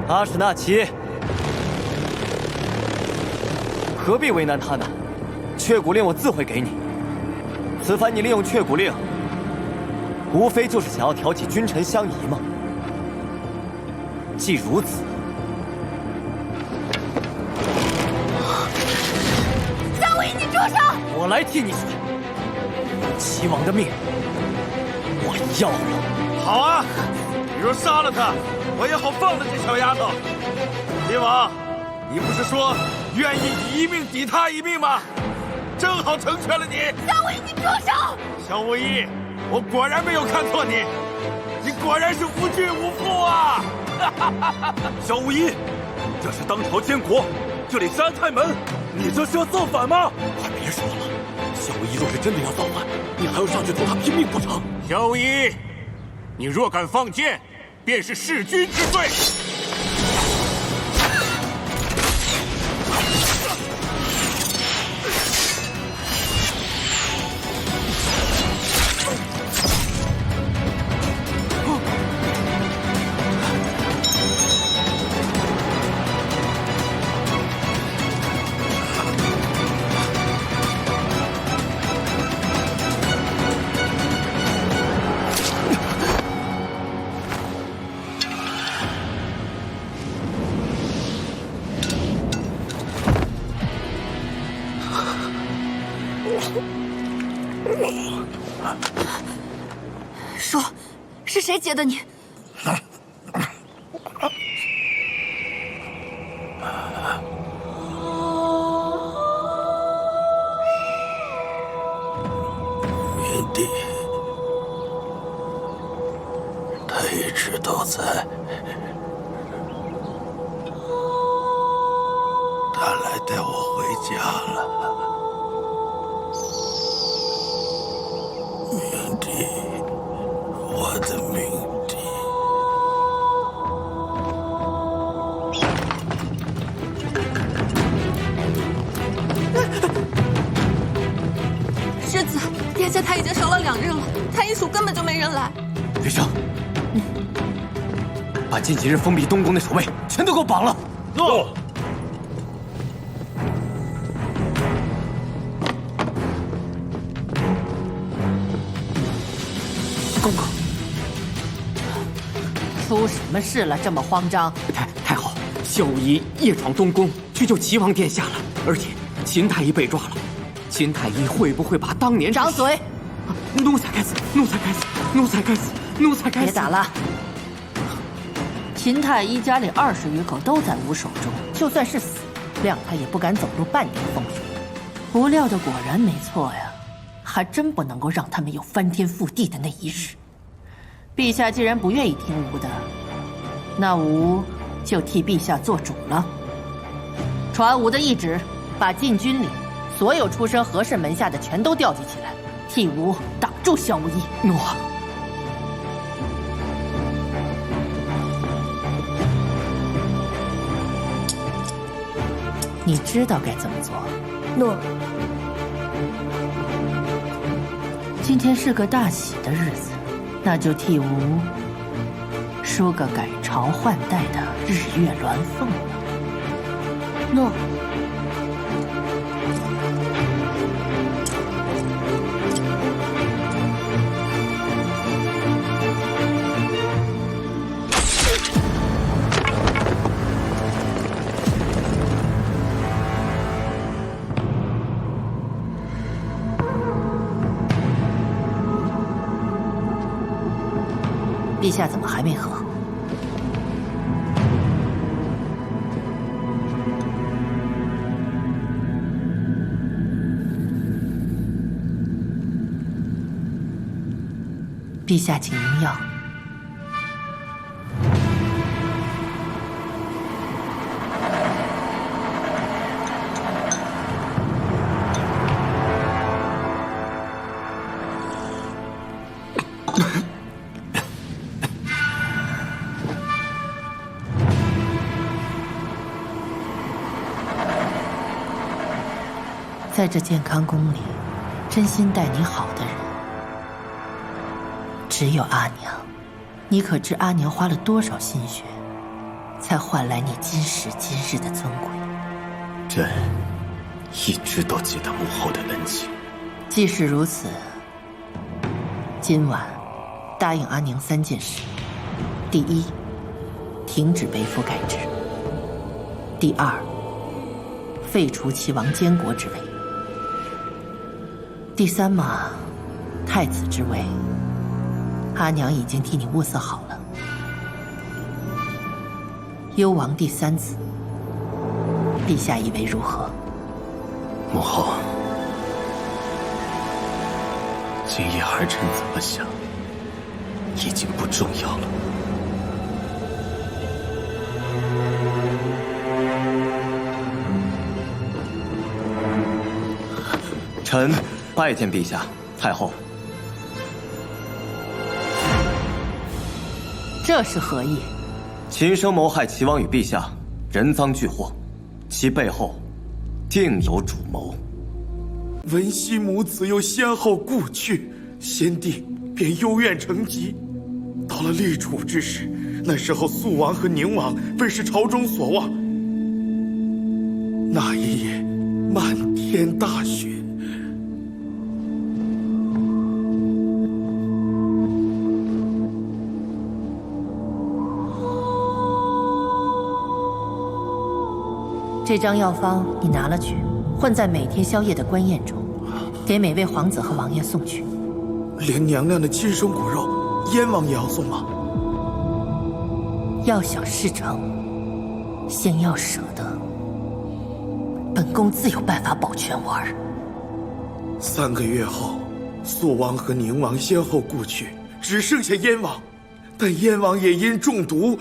阿史那奇，何必为难他呢？血骨令我自会给你。此番你利用血骨令，无非就是想要挑起君臣相疑吗？既如此，夏无一，你住手！我来替你选。齐王的命，我要了。好啊，你若杀了他，我也好放了这小丫头。齐王，你不是说愿意以一命抵他一命吗？正好成全了你。夏无一，你住手！萧无一，我果然没有看错你，你果然是无君无父啊！萧无一，这是当朝监国，这里是安泰门，你这是要造反吗？快别说了，萧无一若是真的要造反，你还要上去同他拼命不成？萧无一，你若敢放箭，便是弑君之罪。说，是谁劫的你？云帝，他一直都在。他来带我回家了。明帝，我的明帝。世子，殿下他已经守了2日了，太医署根本就没人来。余生，把近几日封闭东宫的守卫全都给我绑了。诺。公公，出什么事了？这么慌张？太后，萧无一夜闯东宫去救齐王殿下了，而且秦太医被抓了。秦太医会不会把当年……掌嘴！奴才该死！奴才该死！奴才该死！奴才该死！别打了！秦太医家里20余口都在吾手中，就算是死，谅他也不敢走入半点风声。不料的果然没错呀。还真不能够让他们有翻天覆地的那一日。陛下既然不愿意听吾的，那吾就替陛下做主了。传吾的懿旨，把禁军里所有出身和氏门下的全都调集起来，替吾挡住萧无一。诺。你知道该怎么做？诺。今天是个大喜的日子，那就替吾梳个改朝换代的日月鸾凤吧。诺。陛下怎么还没喝？陛下，请您药。在这健康宫里，真心待你好的人，只有阿娘。你可知阿娘花了多少心血，才换来你今时今日的尊贵？朕一直都记得母后的恩情。既是如此，今晚答应阿娘3件事：第一，停止北府改制；第二，废除齐王监国之位；第三嘛，太子之位，阿娘已经替你物色好了。幽王第3子，陛下以为如何？母后，今夜儿臣怎么想，已经不重要了。臣拜见陛下、太后。这是何意？秦生谋害齐王与陛下，人赃俱获，其背后定有主谋。文熙母子又先后故去，先帝便幽怨成疾。到了立储之时，那时候肃王和宁王本是朝中所望。那一夜，漫天大雪。这张药方你拿了去，混在每天宵夜的官宴中，给每位皇子和王爷送去。连娘娘的亲生骨肉燕王也要送吗？要想事成，先要舍得。本宫自有办法保全我儿。3个月后，肃王和宁王先后故去，只剩下燕王，但燕王也因中毒，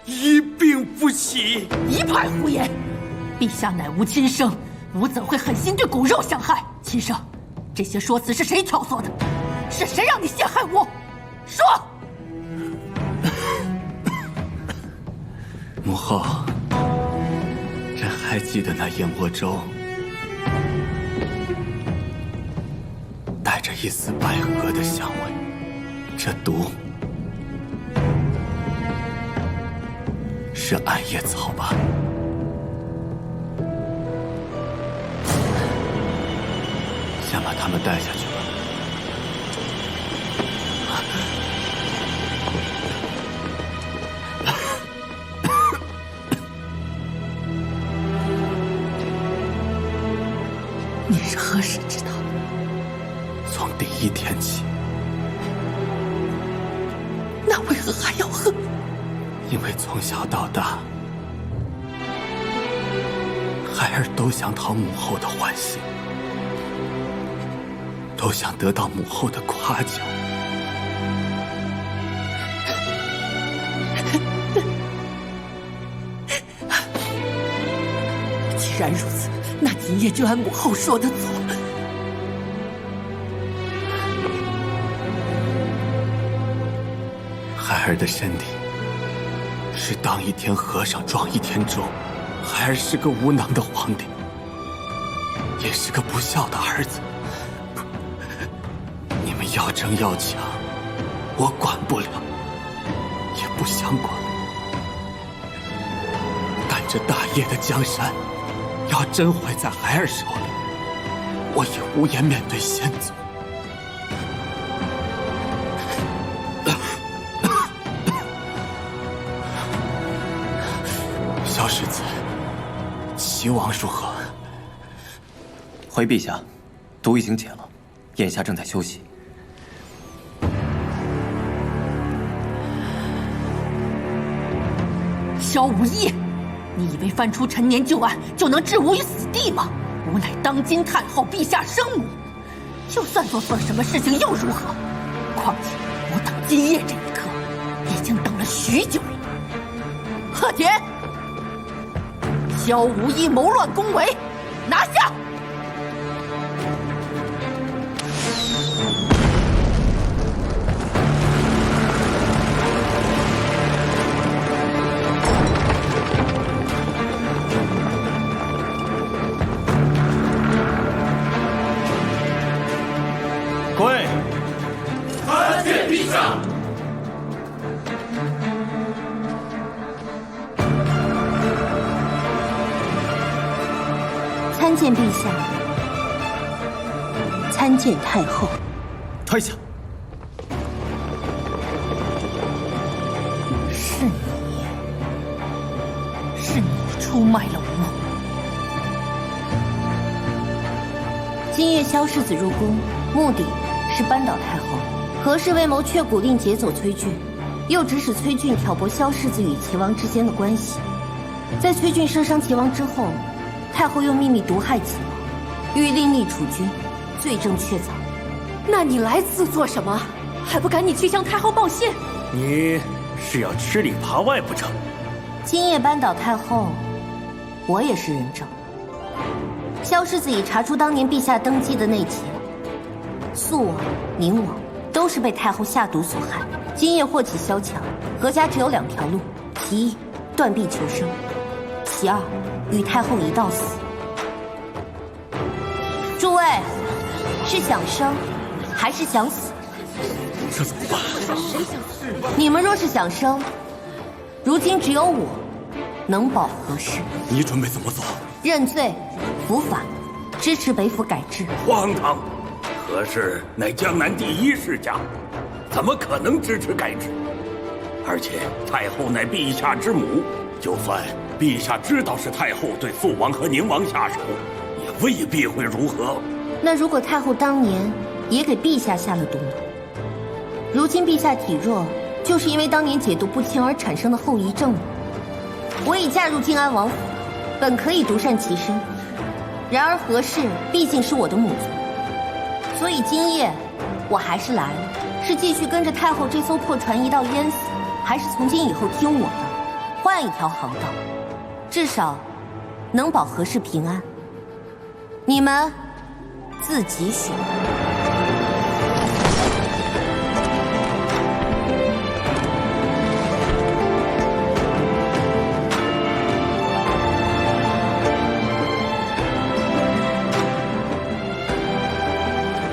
一病不起。一派胡言！陛下乃无亲生，吾怎会狠心对骨肉相害？亲生，这些说辞是谁挑唆的？是谁让你陷害我？说！母后，朕还记得那燕窝粥，带着一丝百合的香味。这毒是暗夜草吧？先把他们带下去吧。你是何时知道？从第一天起。那为何还要喝？因为从小到大，孩儿都想讨母后的欢心，都想得到母后的夸奖。既然如此，那今夜就按母后说的做。孩儿的身体是当一天和尚撞一天钟，孩儿是个无能的皇帝，也是个不孝的儿子。你们要争要抢，我管不了，也不想管。但这大业的江山要真毁在孩儿手里，我也无颜面对先祖。萧世子，齐王如何？回陛下，毒已经解了，眼下正在休息。萧无义，你以为翻出陈年旧案就能置吾于死地吗？吾乃当今太后陛下生母，就算做错了什么事情又如何？况且我等今夜这一刻已经等了许久了。贺田，萧无义谋乱宫闱，拿下！跪！参见陛下。参见陛下，参见太后。退下！是你，是你出卖了我。今夜萧世子入宫，目的是扳倒太后。何氏为谋却蛊令劫走崔俊，又指使崔俊挑拨萧世子与齐王之间的关系。在崔俊射伤齐王之后，太后又秘密毒害齐王，欲另立储君，罪证确凿。那你来此做什么？还不赶紧去向太后报信？你是要吃里扒外不成？今夜扳倒太后，我也是人证。萧世子已查出当年陛下登基的内情，肃王、宁王都是被太后下毒所害。今夜祸起萧墙，何家只有2条路：其一，断臂求生；其二，与太后一道死。诸位，是想生，还是想死？这怎么办？你们若是想生，如今只有我能保何氏。你准备怎么做？认罪，伏法，支持北府改制。荒唐！何氏乃江南第一世家，怎么可能支持改制？而且太后乃陛下之母，就算陛下知道是太后对肃王和宁王下手，也未必会如何。那如果太后当年也给陛下下了毒呢？如今陛下体弱，就是因为当年解毒不清而产生的后遗症。我已嫁入靖安王府，本可以独善其身，然而何氏毕竟是我的母族，所以今夜我还是来了。是继续跟着太后这艘破船一道淹死，还是从今以后听我的，换一条航道，至少能保何氏平安。你们自己选。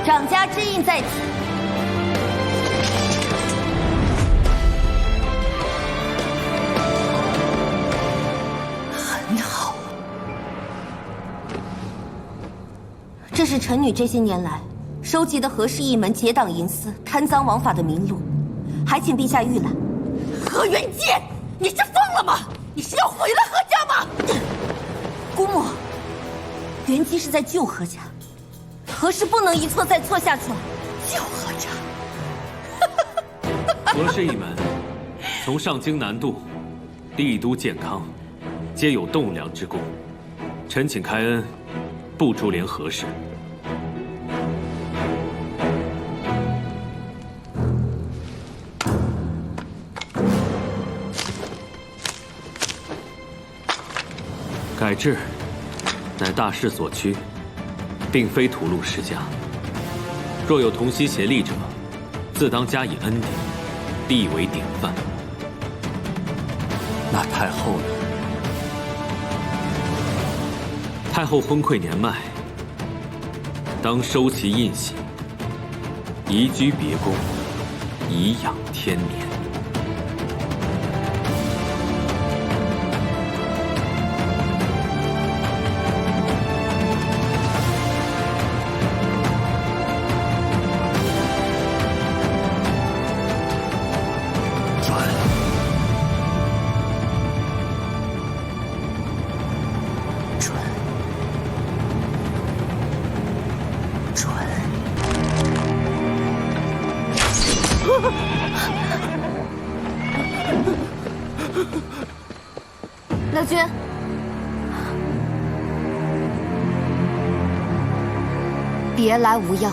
掌家之印在此。很好。这是臣女这些年来收集的何氏一门结党营私、贪赃枉法的名录，还请陛下预览。何元介，你是疯了吗？你是要毁了何家吗？姑母，元姬是在救何家。何氏不能一错再错下去了。救何家？何氏一门从上京南渡，帝都健康，皆有栋梁之功。臣请开恩，不株连何氏。改制，乃大势所趋，并非屠戮世家。若有同心协力者，自当加以恩典，立为典范。那太后呢？太后昏聩年迈，当收其印玺，移居别宫，颐养天年。乐君，别来无恙。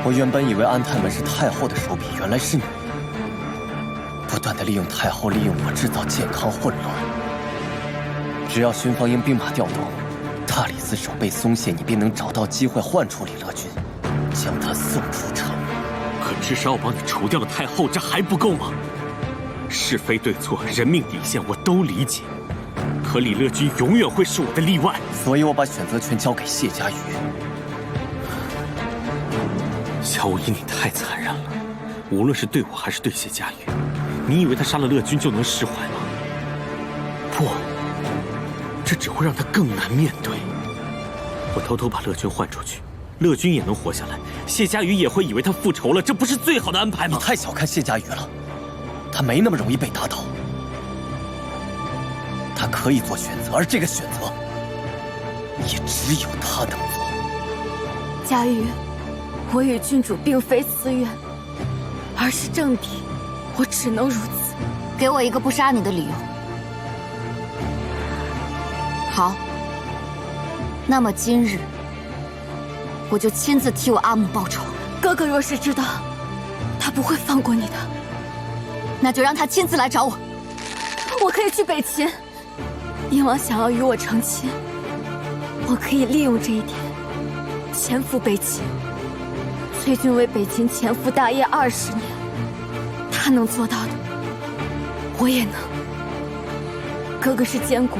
我原本以为安泰门是太后的手笔，原来是你，不断的利用太后，利用我制造健康混乱。只要巡防营兵马调动，大理寺守备松懈，你便能找到机会换出李乐君，将他送出城。可至少我帮你除掉了太后，这还不够吗？是非对错、人命底线我都理解，可李乐君永远会是我的例外，所以我把选择权交给谢家瑜。萧无疑，你太残忍了，无论是对我还是对谢家瑜，你以为他杀了乐君就能释怀吗？不，这只会让他更难面对。我偷偷把乐君换出去，乐君也能活下来，谢家瑜也会以为他复仇了，这不是最好的安排吗？你太小看谢家瑜了，他没那么容易被打倒。他可以做选择，而这个选择也只有他能做。家瑜，我与郡主并非私怨，而是政敌，我只能如此。给我一个不杀你的理由。好，那么今日我就亲自替我阿母报仇。哥哥若是知道，他不会放过你的。那就让他亲自来找我。我可以去北秦，燕王想要与我成亲，我可以利用这一点，潜伏北秦。崔君为北秦潜伏大业20年，他能做到的，我也能。哥哥是监国，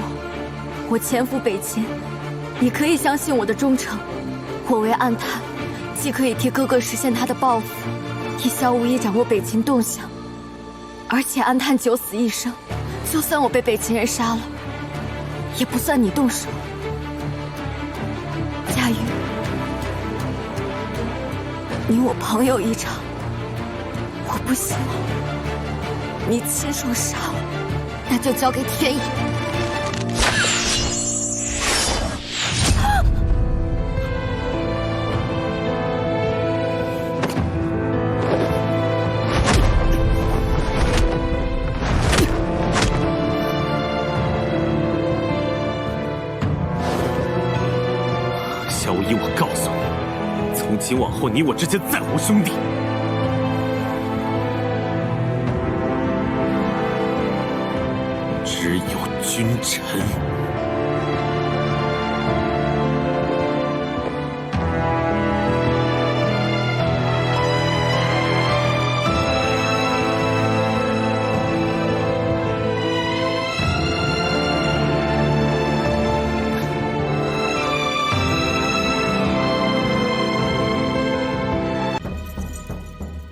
我潜伏北秦，你可以相信我的忠诚。我为暗探，既可以替哥哥实现他的抱负，替萧无疑掌握北秦动向，而且暗探九死一生，就算我被北秦人杀了，也不算你动手。佳瑜，你我朋友一场，我不希望你亲手杀我，那就交给天意。从今往后，你我之间再无兄弟。只有君臣。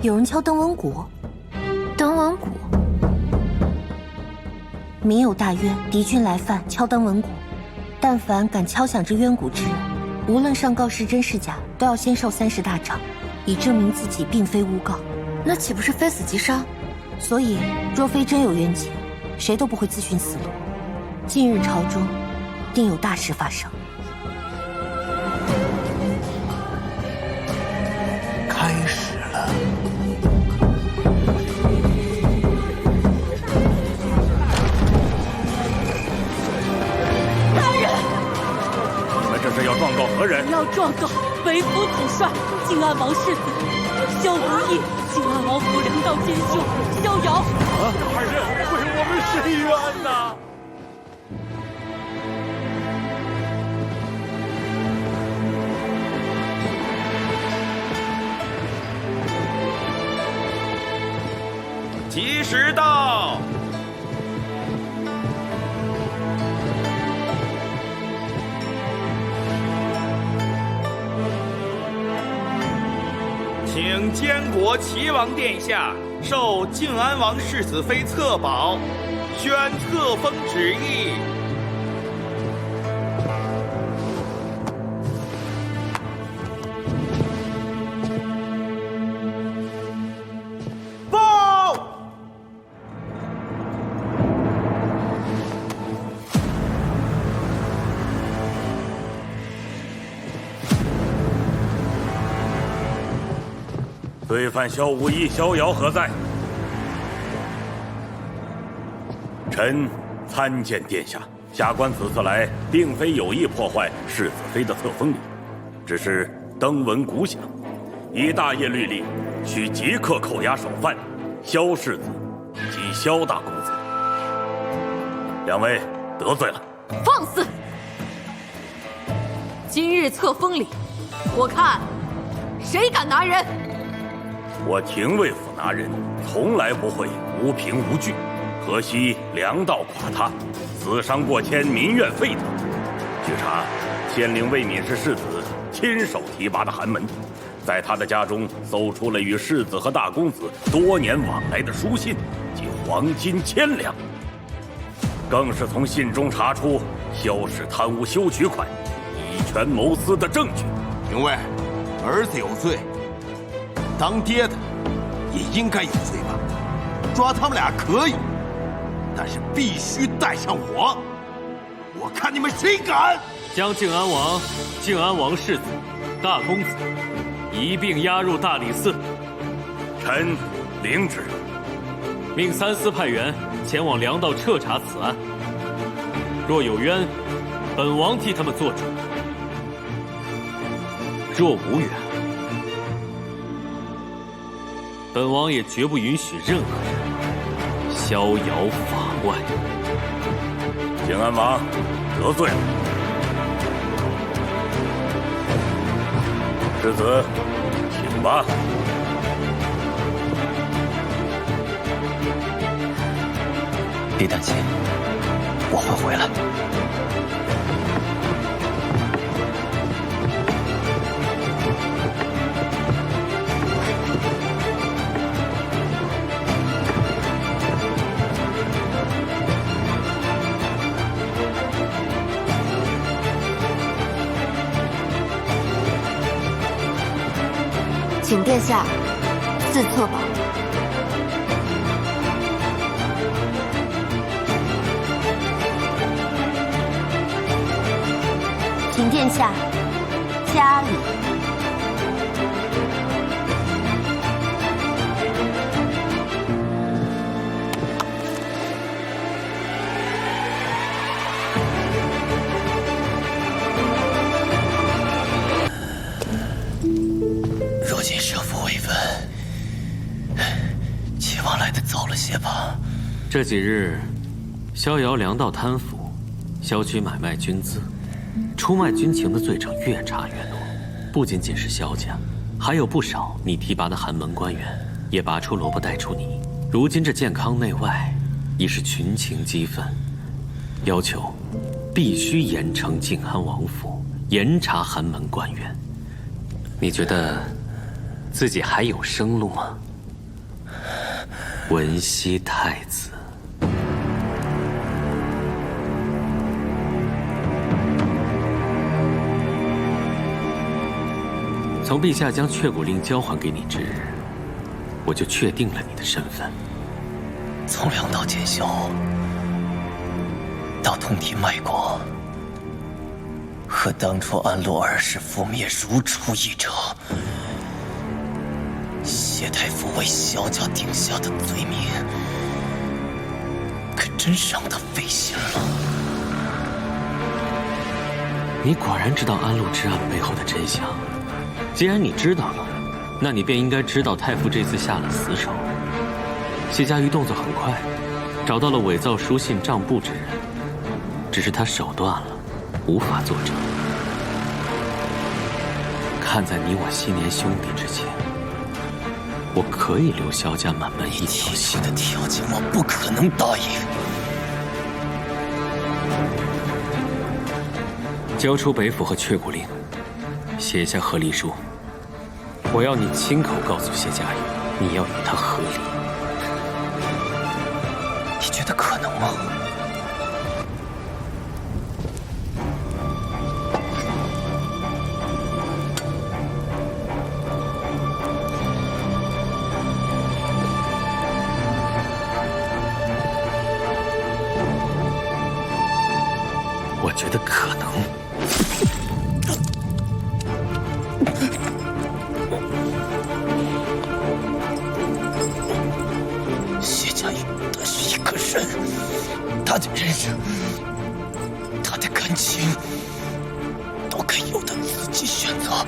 有人敲登闻鼓，登闻鼓。民有大冤，敌军来犯，敲登闻鼓。但凡敢敲响这冤鼓之人，无论上告是真是假，都要先受30大杖，以证明自己并非诬告。那岂不是非死即伤？所以，若非真有冤情，谁都不会自寻死路。近日朝中定有大事发生。开始了。这是要状告何人？要状告北府统帅靖安王世子萧无义、靖安王府2道奸凶萧瑶。大人，为我们伸冤呐！吉时到。请监国齐王殿下授靖安王世子妃册宝，宣册封旨意。报！罪犯萧无义、萧瑶何在？臣参见殿下，下官此次来，并非有意破坏世子妃的册封礼，只是登闻鼓响，依大业律例，需即刻扣押首犯萧世子及萧大公子。两位得罪了。放肆！今日册封礼，我看谁敢拿人？我廷尉府拿人，从来不会无凭无据，可惜粮道垮塌，死伤过千，民怨沸腾。据查，县令魏敏是世子亲手提拔的寒门，在他的家中搜出了与世子和大公子多年往来的书信及黄金1000两，更是从信中查出萧氏贪污修渠款、以权谋私的证据。廷尉，儿子有罪，当爹的也应该有罪吧？抓他们俩可以，但是必须带上我。我看你们谁敢！将靖安王世子、大公子一并押入大理寺。臣领旨。命3司派员前往粮道彻查此案，若有冤，本王替他们做主；若无冤，本王也绝不允许任何人逍遥法外。靖安王得罪了，世子，请吧。别担心，我会回来。请殿下赐册宝。请殿下嘉礼。谨设伏未闻，齐王来的早了些吧？这几日，逍遥粮道贪腐，销区买卖军资，出卖军情的罪证越查越多。不仅仅是萧家，还有不少你提拔的寒门官员也拔出萝卜带出泥。如今这健康内外已是群情激愤，要求必须严惩靖安王府，严查寒门官员。你觉得自己还有生路吗？文熙太子。从陛下将却骨令交还给你之日，我就确定了你的身份。从粮道见效到通体卖国，和当初安陆二世覆灭如出一辙。谢太傅为萧家定下的罪名，可真让他费心了。你果然知道安陆之案背后的真相。既然你知道了，那你便应该知道太傅这次下了死手。谢家瑜动作很快，找到了伪造书信账簿之人，只是他手断了，无法作证。看在你我昔年兄弟之情，我可以留萧家满门一条心。的条件我不可能答应。交出北府和却骨令，写下和离书。我要你亲口告诉谢家瑜，你要与他和离。你觉得可能吗？我觉得可能。谢家瑜，他是一个人，他的人生，他的感情，都该由他自己选择。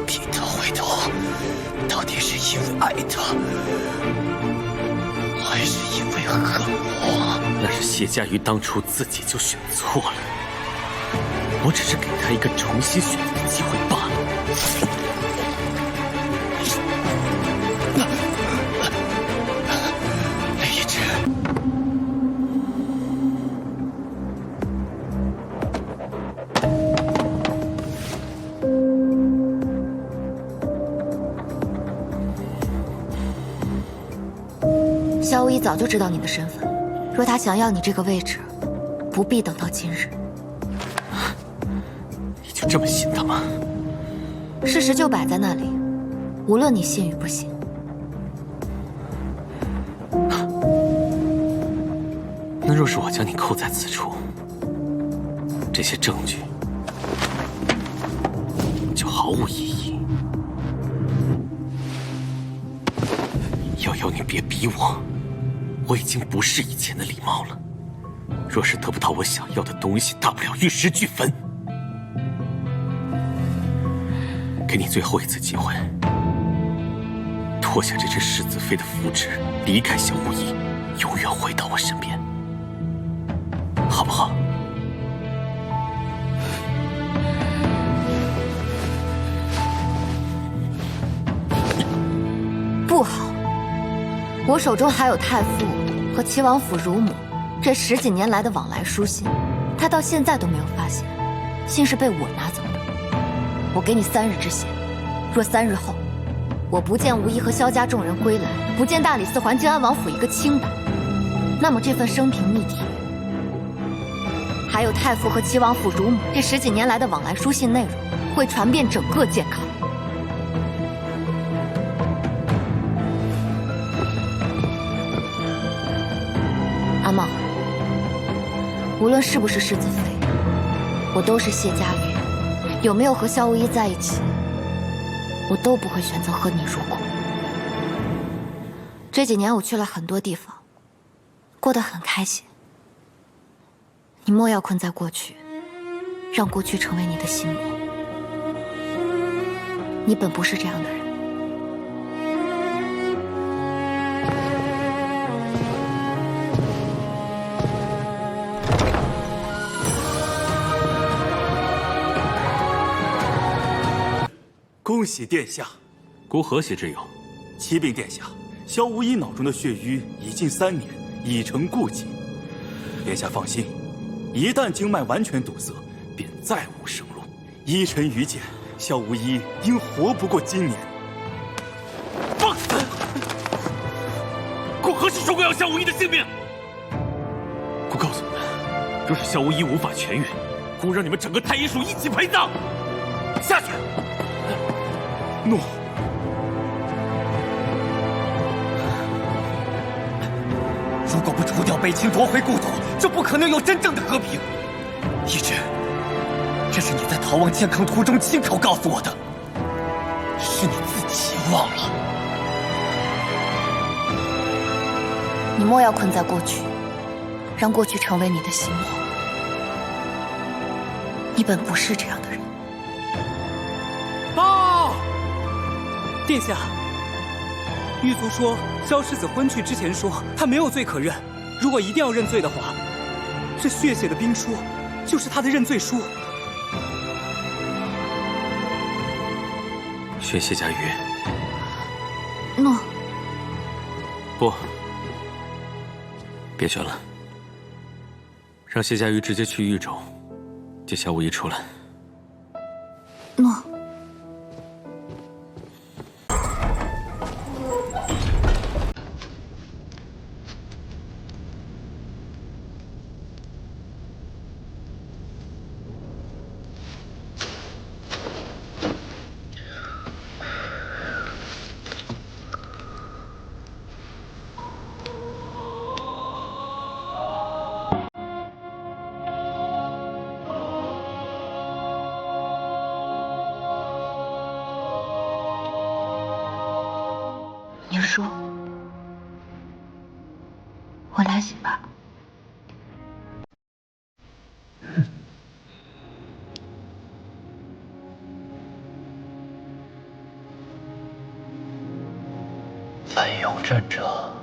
逼他回头，到底是因为爱他，还是因为恨我？那是谢家瑜当初自己就选错了，我只是给他一个重新选择的机会罢了。李治，萧无疑早就知道你的身份，若他想要你这个位置，不必等到今日。你就这么信他吗？事实就摆在那里，无论你信与不信。那若是我将你扣在此处，这些证据就毫无意义。瑶瑶，你别逼我，我已经不是以前的礼貌了。若是得不到我想要的东西，大不了玉石俱焚。给你最后一次机会，脱下这只世子妃的符纸，离开萧无疑，永远回到我身边，好不好？不好，我手中还有太傅和齐王府乳母这10几年来的往来书信，他到现在都没有发现，信是被我拿走的。我给你3日之限，若3日后我不见无疑和萧家众人归来，不见大理寺还靖安王府一个清白，那么这份生平密帖，还有太傅和齐王府乳母这10几年来的往来书信内容，会传遍整个健康。阿茂，无论是不是世子妃，我都是谢家瑜。有没有和萧无疑在一起，我都不会选择和你入股。这几年我去了很多地方，过得很开心。你莫要困在过去，让过去成为你的心魔。你本不是这样的人。恭喜殿下！孤何喜之有？启禀殿下，萧无一脑中的血瘀已近3年，已成痼疾。殿下放心，一旦经脉完全堵塞，便再无生路。依臣愚见，萧无一应活不过今年。放肆！孤何喜说过要萧无一的性命？孤告诉你们，若是萧无一无法痊愈，孤让你们整个太医署一起陪葬。下去。诺。如果不除掉北秦，夺回故土，就不可能有真正的和平。一直，这是你在逃亡健康途中亲口告诉我的，是你自己忘了。你莫要困在过去，让过去成为你的心魔。你本不是这样的人。报！殿下，狱卒说，萧世子婚去之前说他没有罪可认，如果一定要认罪的话，这血写的兵书就是他的认罪书。宣谢家瑜。诺。不，别宣了，让谢家瑜直接去狱中接萧无一出来。诺。宁叔，我来洗吧。奋勇阵者，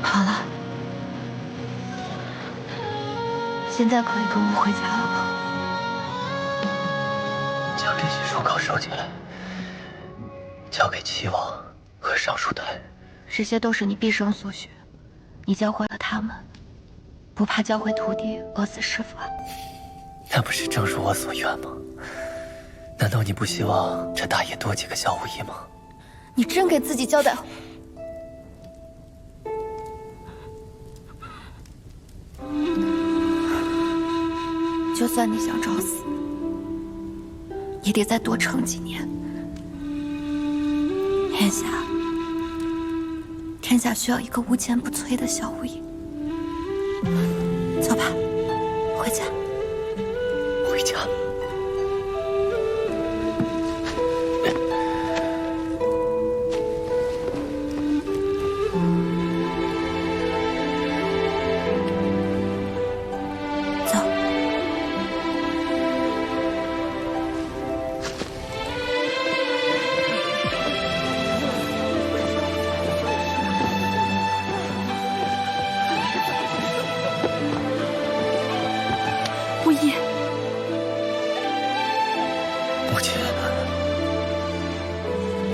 好了，现在可以跟我回家了吗？将这些书稿收起来，交给齐王和尚书台。这些都是你毕生所学，你教会了他们，不怕教会徒弟饿死师傅啊？那不是正如我所愿吗？难道你不希望这大业多几个萧无一吗？你真给自己交代。就算你想找死，也得再多撑几年。天下需要一个无坚不摧的萧无一。走吧，回家。回家。无一，母亲，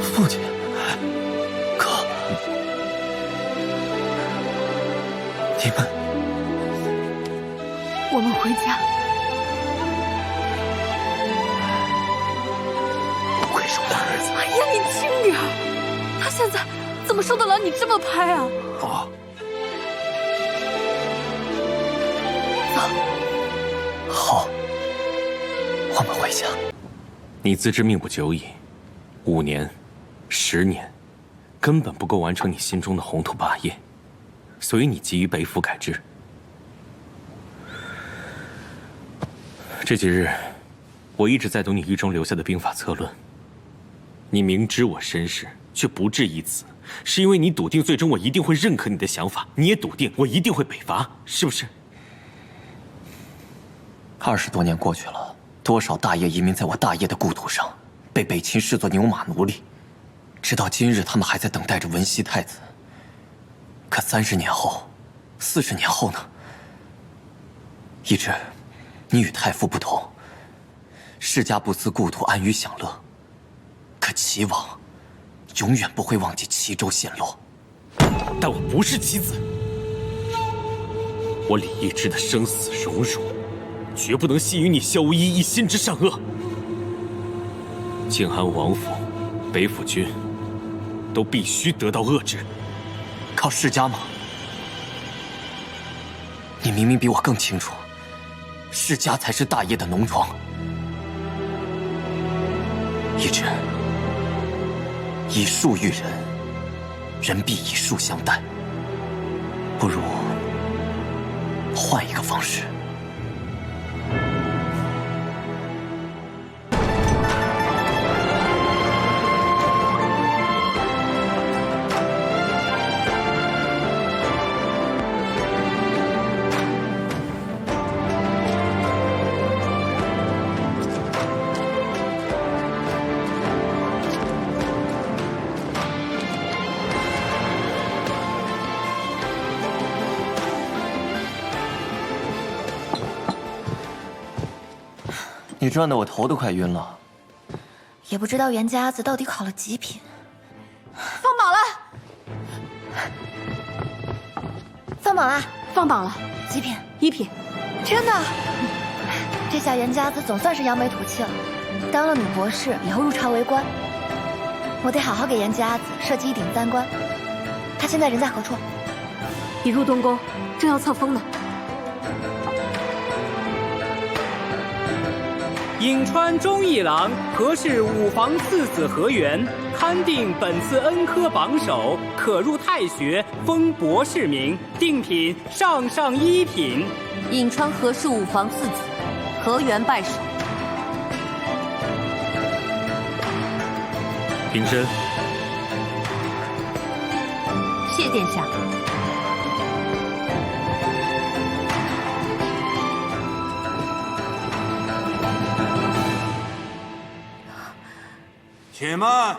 父亲，哥，你们，我们回家。不愧是我的儿子。哎呀，你轻点儿！他现在怎怎么受得了你这么拍啊？哦，好，我们回家。你自知命不久矣，5年、10年，根本不够完成你心中的宏图霸业，所以你急于北府改制。这几日，我一直在读你狱中留下的兵法策论。你明知我身世，却不置一词，是因为你笃定最终我一定会认可你的想法，你也笃定我一定会北伐，是不是？20多年过去了，多少大业移民在我大业的故土上，被北秦视作牛马奴隶，直到今日，他们还在等待着文熙太子。可30年后、40年后呢？一直，你与太傅不同，世家不思故土安于享乐，可齐王永远不会忘记齐州陷落。但我不是棋子，我李义之的生死荣辱，绝不能系于你萧无一一心之上恶。靖安王府、北府军都必须得到遏制。靠世家吗？你明明比我更清楚，世家才是大业的农庄。一直以树育人，人必以树相待。不如换一个方式。你转得我头都快晕了。也不知道袁家子到底考了几品。放榜了！放榜啦！放榜了，几品？1品。真的？这下袁家子总算是扬眉吐气了，当了女博士，以后入朝为官。我得好好给袁家子设计一顶3冠。他现在人在何处？已入东宫，正要册封呢。颍川忠义郎何氏5房次子何元，堪定本次恩科榜首，可入太学，封博士名，定品上1品。颍川何氏5房次子何元拜首。平身。谢殿下。且慢！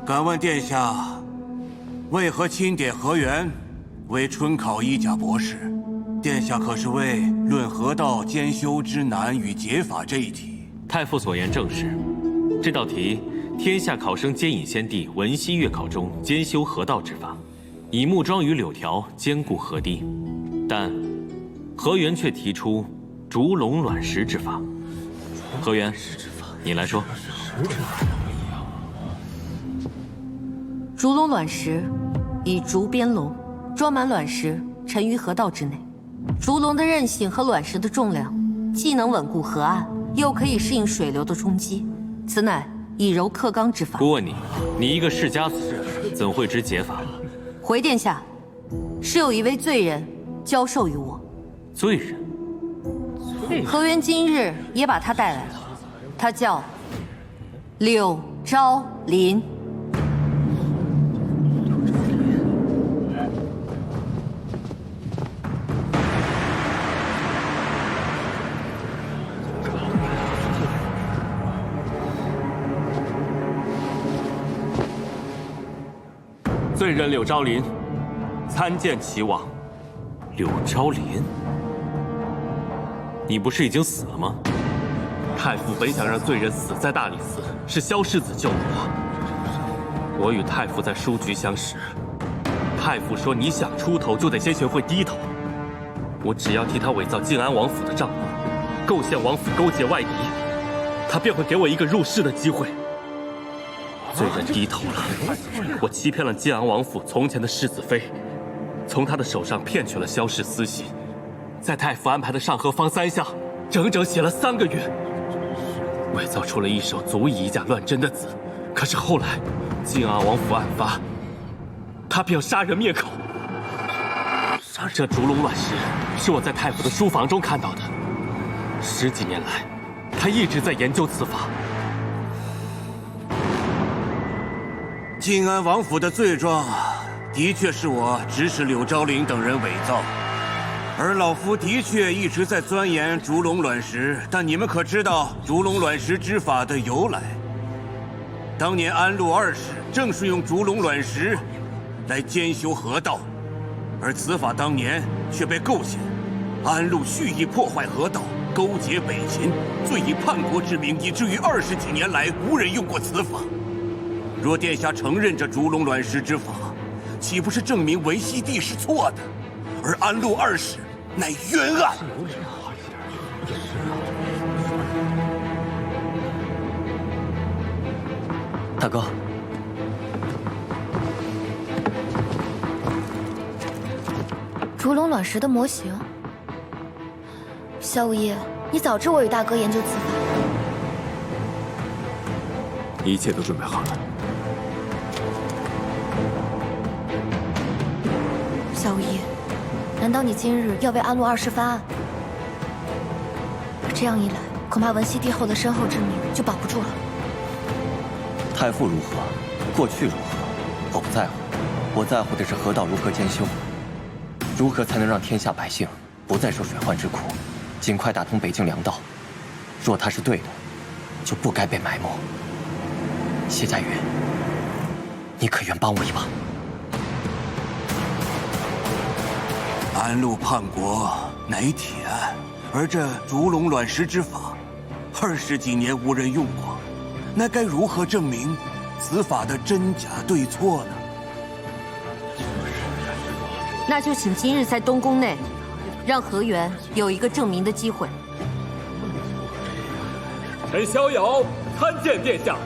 敢问殿下，为何钦点何元为春考1甲博士？殿下可是为论河道兼修之难与解法这一题？太傅所言正是，这道题。天下考生皆引先帝文熙月考中兼修河道之法，以木桩与柳条兼顾河堤，但何元却提出竹笼卵石之法。何元，你来说。竹笼卵石，以竹编笼，装满卵石，沉于河道之内。竹笼的韧性和卵石的重量，既能稳固河岸，又可以适应水流的冲击，此乃以柔克刚之法。不问你，你一个世家子，怎会知解法？回殿下，是有一位罪人教授于我。罪人？何元今日也把他带来了，他叫柳昭林。罪人柳昭林，参见齐王。柳昭林，你不是已经死了吗？太傅本想让罪人死在大理寺，是萧世子救了我。我与太傅在书局相识，太傅说你想出头就得先学会低头。我只要替他伪造晋安王府的账目，构陷王府勾结外敌，他便会给我一个入仕的机会。罪人低头了，我欺骗了晋安王府从前的世子妃，从他的手上骗取了萧氏私信，在太傅安排的上河坊3巷，整整写了3个月，伪造出了一手足以以假乱真的字。可是后来，晋安王府案发，他便要杀人灭口。这烛龙卵石是我在太傅的书房中看到的，10几年来，他一直在研究此法。晋安王府的罪状，的确是我指使柳昭陵等人伪造，而老夫的确一直在钻研烛龙卵石。但你们可知道烛龙卵石之法的由来？当年安禄2世正是用烛龙卵石来兼修河道，而此法当年却被构陷，安禄蓄意破坏河道，勾结北秦，罪以叛国之名，以至于20几年来无人用过此法。若殿下承认这烛龙卵石之法，岂不是证明维羲帝是错的，而安禄2世乃冤案？大哥，烛龙卵石的模型。萧无义，你早知我与大哥研究此法。一切都准备好了。萧无义，难道你今日要为安禄2世翻案？这样一来，恐怕文熙帝后的身后之名就保不住了。太傅如何，过去如何，我不在乎。我在乎的是河道如何兼修，如何才能让天下百姓不再受水患之苦，尽快打通北境粮道。若他是对的，就不该被埋没。谢家云，你可愿帮我一把？安禄叛国乃铁案，而这烛龙卵石之法，20几年无人用过，那该如何证明此法的真假对错呢？那就请今日在东宫内，让河源有一个证明的机会。臣逍遥参见殿下。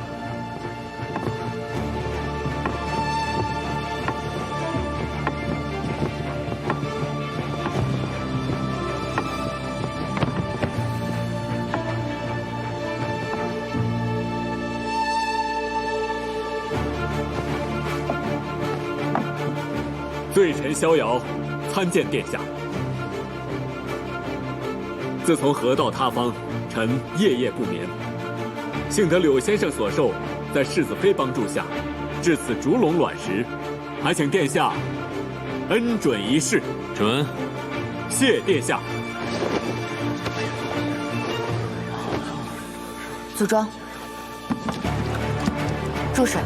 罪臣逍遥参见殿下。自从河道塌方，臣夜夜不眠，幸得柳先生所授，在世子妃帮助下，至此烛龙卵石，还请殿下恩准一试。准。谢殿下。组装。注水。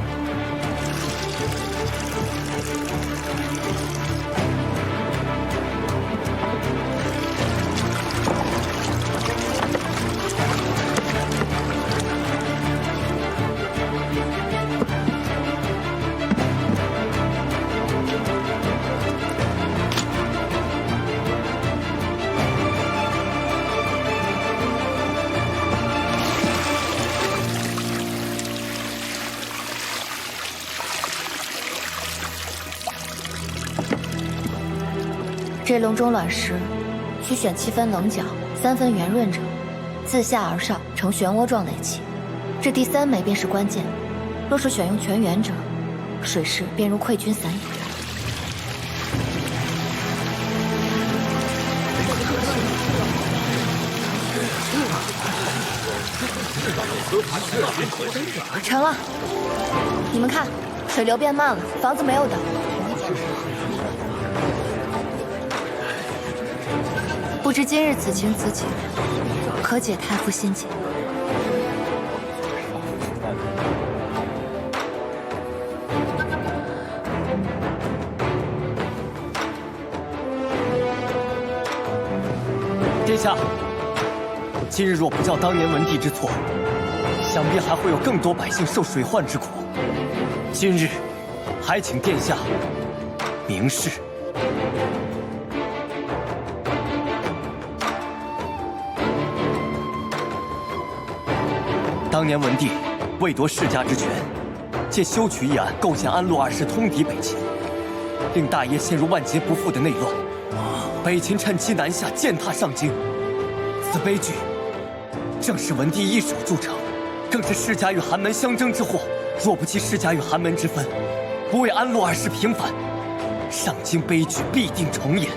这笼中卵石，需选7分棱角，3分圆润者，自下而上呈漩涡状垒起。这第3枚便是关键。若是选用全圆者，水势便如溃军散野。成了，你们看，水流变慢了，房子没有倒。不知今日此情此景，可解太傅心结。殿下，今日若不教当年文帝之错，想必还会有更多百姓受水患之苦。今日，还请殿下明示。当年文帝为夺世家之权，借修渠一案构陷安陆二世通敌北秦，令大业陷入万劫不复的内乱。北秦趁机南下，践踏上京。此悲剧正是文帝一手铸成，更是世家与寒门相争之祸。若不弃世家与寒门之分，不为安陆二世平反，上京悲剧必定重演。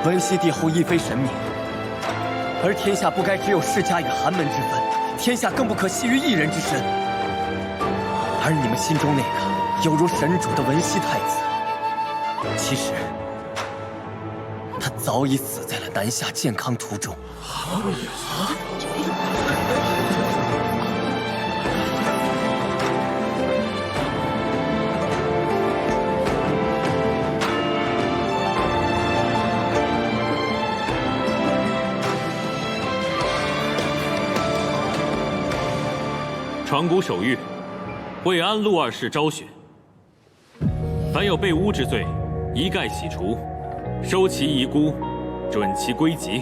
文熙帝后亦非神明，而天下不该只有世家与寒门之分，天下更不可系于一人之身。而你们心中那个犹如神主的文熙太子，其实他早已死在了南下健康途中。传古守谕，为安陆二世昭雪。凡有被诬之罪，一概洗除，收其遗孤，准其归籍，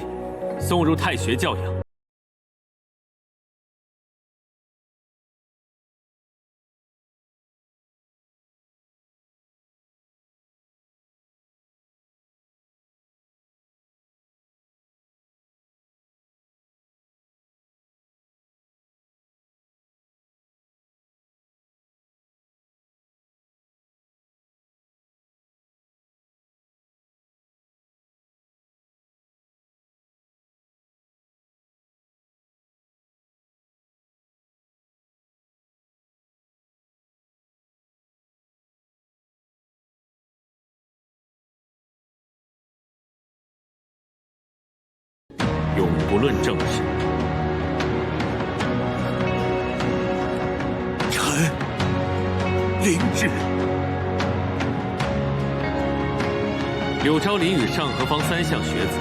送入太学教养。永不论政事。臣领旨。柳昭林与上河坊3项学子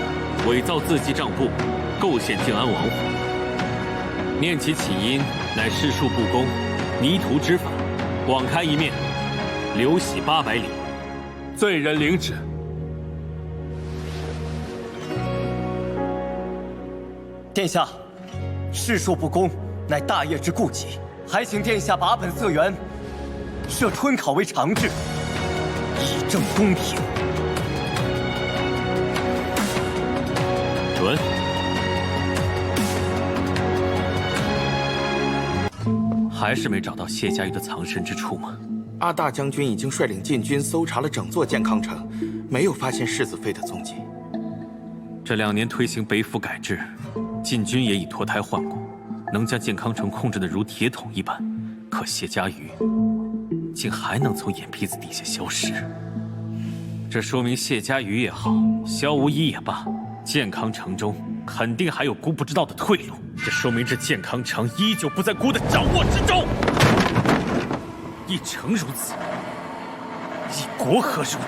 伪造字迹账簿，构陷靖安王府。念其起因，乃世庶不公，泥涂之法，网开一面，流徙800里。罪人领旨。殿下，世庶不公，乃大业之痼疾，还请殿下把本色源，设春考为常制，以正公平。准。还是没找到谢家峪的藏身之处吗？阿大将军已经率领禁军搜查了整座健康城，没有发现世子妃的踪迹。这2年推行北府改制，禁军也已脱胎换骨，能将健康城控制得如铁桶一般。可谢家峪竟还能从眼皮子底下消失，这说明谢家峪也好，萧无一也罢，健康城中肯定还有姑不知道的退路。这说明这健康城依旧不在姑的掌握之中。一城如此，一国何如？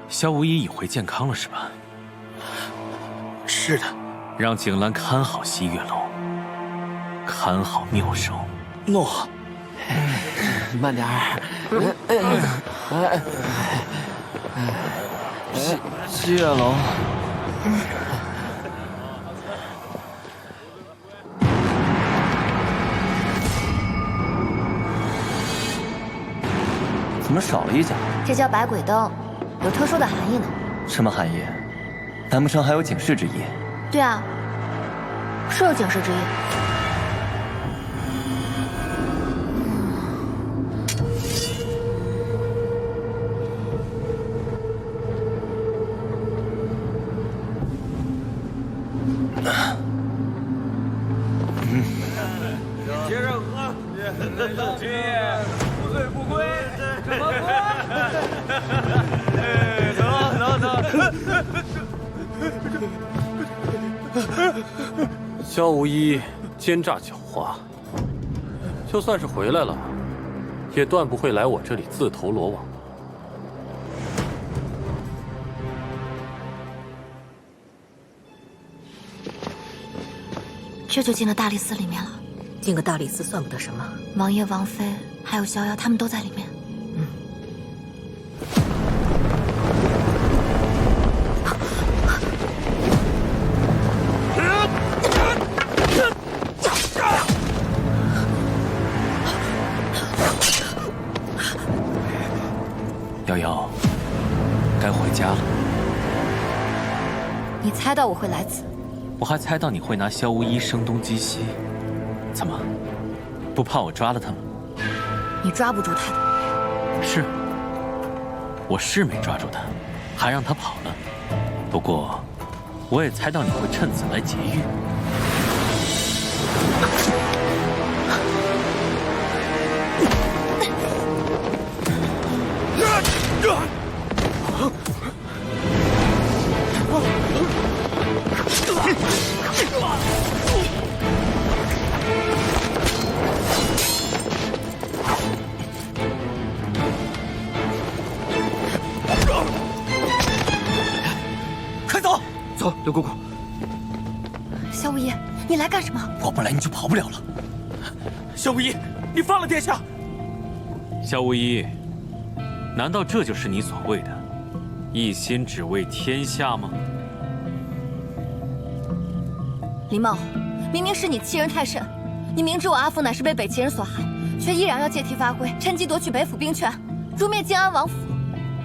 萧无一已回健康了，是吧？是的。让景兰看好西月楼，看好妙手。诺。慢点儿。西月楼。怎么少了一角？这叫百鬼灯，有特殊的含义呢。什么含义？难不成还有警示之意？对啊，是有警示之意。接着喝，今夜不醉不归，什么走。萧无一奸诈狡猾，就算是回来了，也断不会来我这里自投罗网。这就进了大理寺里面了。进个大理寺算不得什么。王爷、王妃还有逍遥，他们都在里面。瑶瑶，该回家了。你猜到我会来此？我还猜到你会拿萧无一声东击西，怎么，不怕我抓了他吗？你抓不住他的。是，我是没抓住他，还让他跑了。不过，我也猜到你会趁此来劫狱。快走！走，刘姑姑。萧无一，你来干什么？我不来你就跑不了了。萧无一，你放了殿下！萧无一，难道这就是你所谓的一心只为天下吗？林茂，明明是你欺人太甚，你明知我阿父乃是被北齐人所害，却依然要借题发挥，趁机夺取北府兵权，诛灭靖安王府，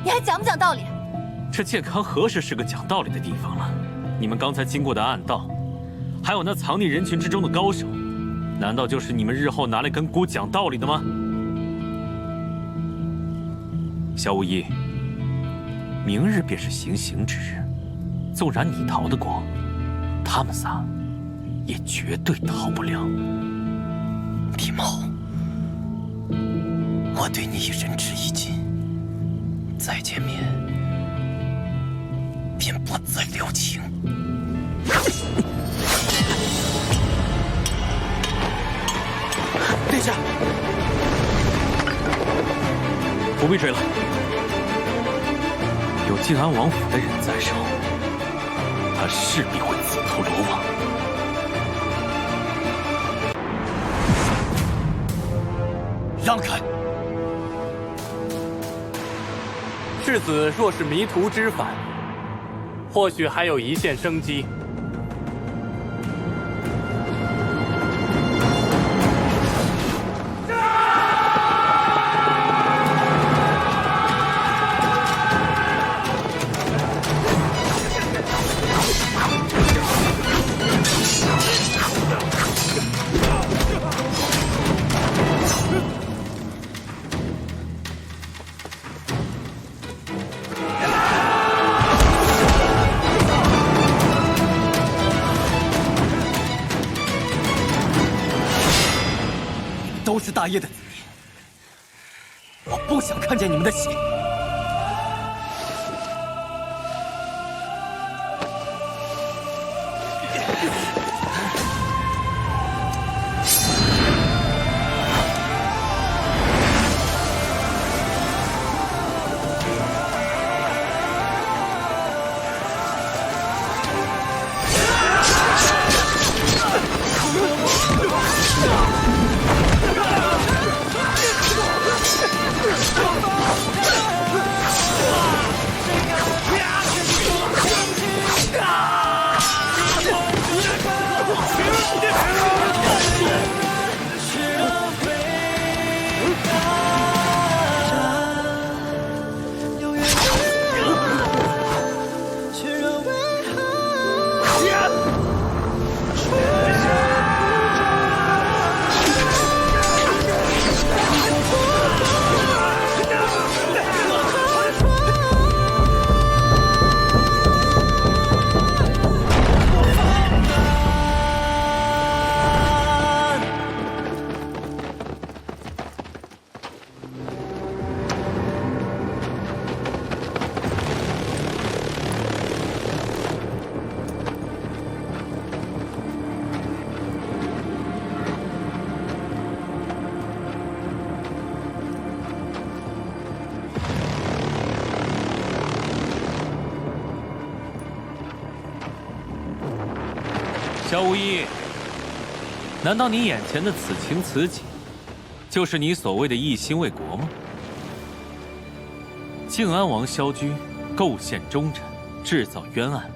你还讲不讲道理？这健康何时是个讲道理的地方了？你们刚才经过的暗道，还有那藏匿人群之中的高手，难道就是你们日后拿来跟孤讲道理的吗？萧无一，明日便是行刑之日，纵然你逃得过，他们仨也绝对逃不了。李茂，我对你已仁至义尽，再见面便不再留情。殿下，不必追了，有靖安王府的人在手，他势必会自投罗网。让开！世子若是迷途知返，或许还有一线生机。都是大业的子民，我不想看见你们的血。萧无一，难道你眼前的此情此景，就是你所谓的一心为国吗？靖安王萧居构陷忠臣，制造冤案，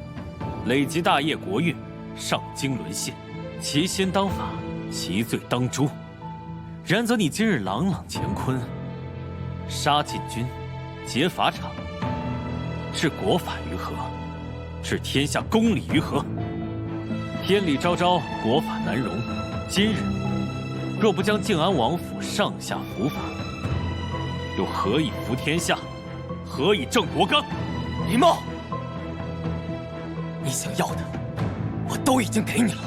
累及大业国运，上京沦陷，其心当法，其罪当诛。然则你今日朗朗乾坤，杀禁军，劫法场，置国法于何？置天下公理于何？天理昭昭，国法难容。今日若不将靖安王府上下伏法，又何以服天下？何以正国纲？林茂，你想要的，我都已经给你了，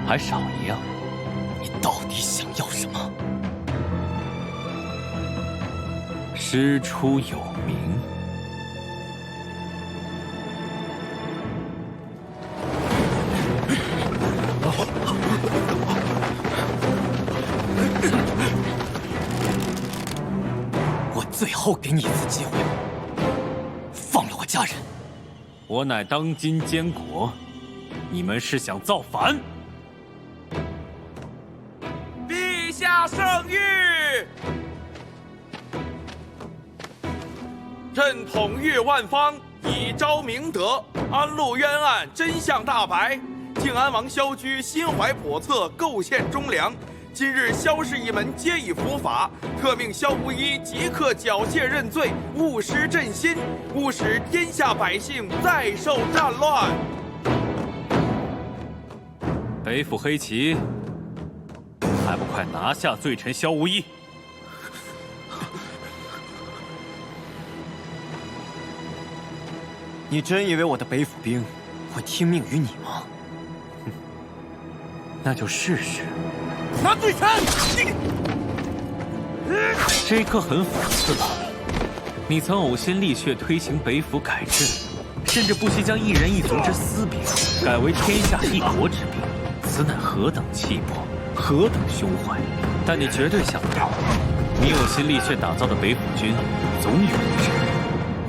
还少一样。你到底想要什么？师出有名。我最后给你一次机会，放了我家人。我乃当今监国，你们是想造反？陛下圣谕，朕统御万方，以昭明德，安陆冤案真相大白。靖安王萧居心怀叵测，构陷忠良。今日萧氏一门皆已伏法，特命萧无一即刻缴械认罪，勿失朕心，勿使天下百姓再受战乱。北府黑旗，还不快拿下罪臣萧无一！你真以为我的北府兵会听命于你吗？那就试试。拿罪臣！这一刻很讽刺吧？你曾呕心沥血推行北府改制，甚至不惜将一人一族之私兵改为天下一国之兵，此乃何等气魄，何等胸怀！但你绝对想不到，你有心沥血打造的北府军，总有一日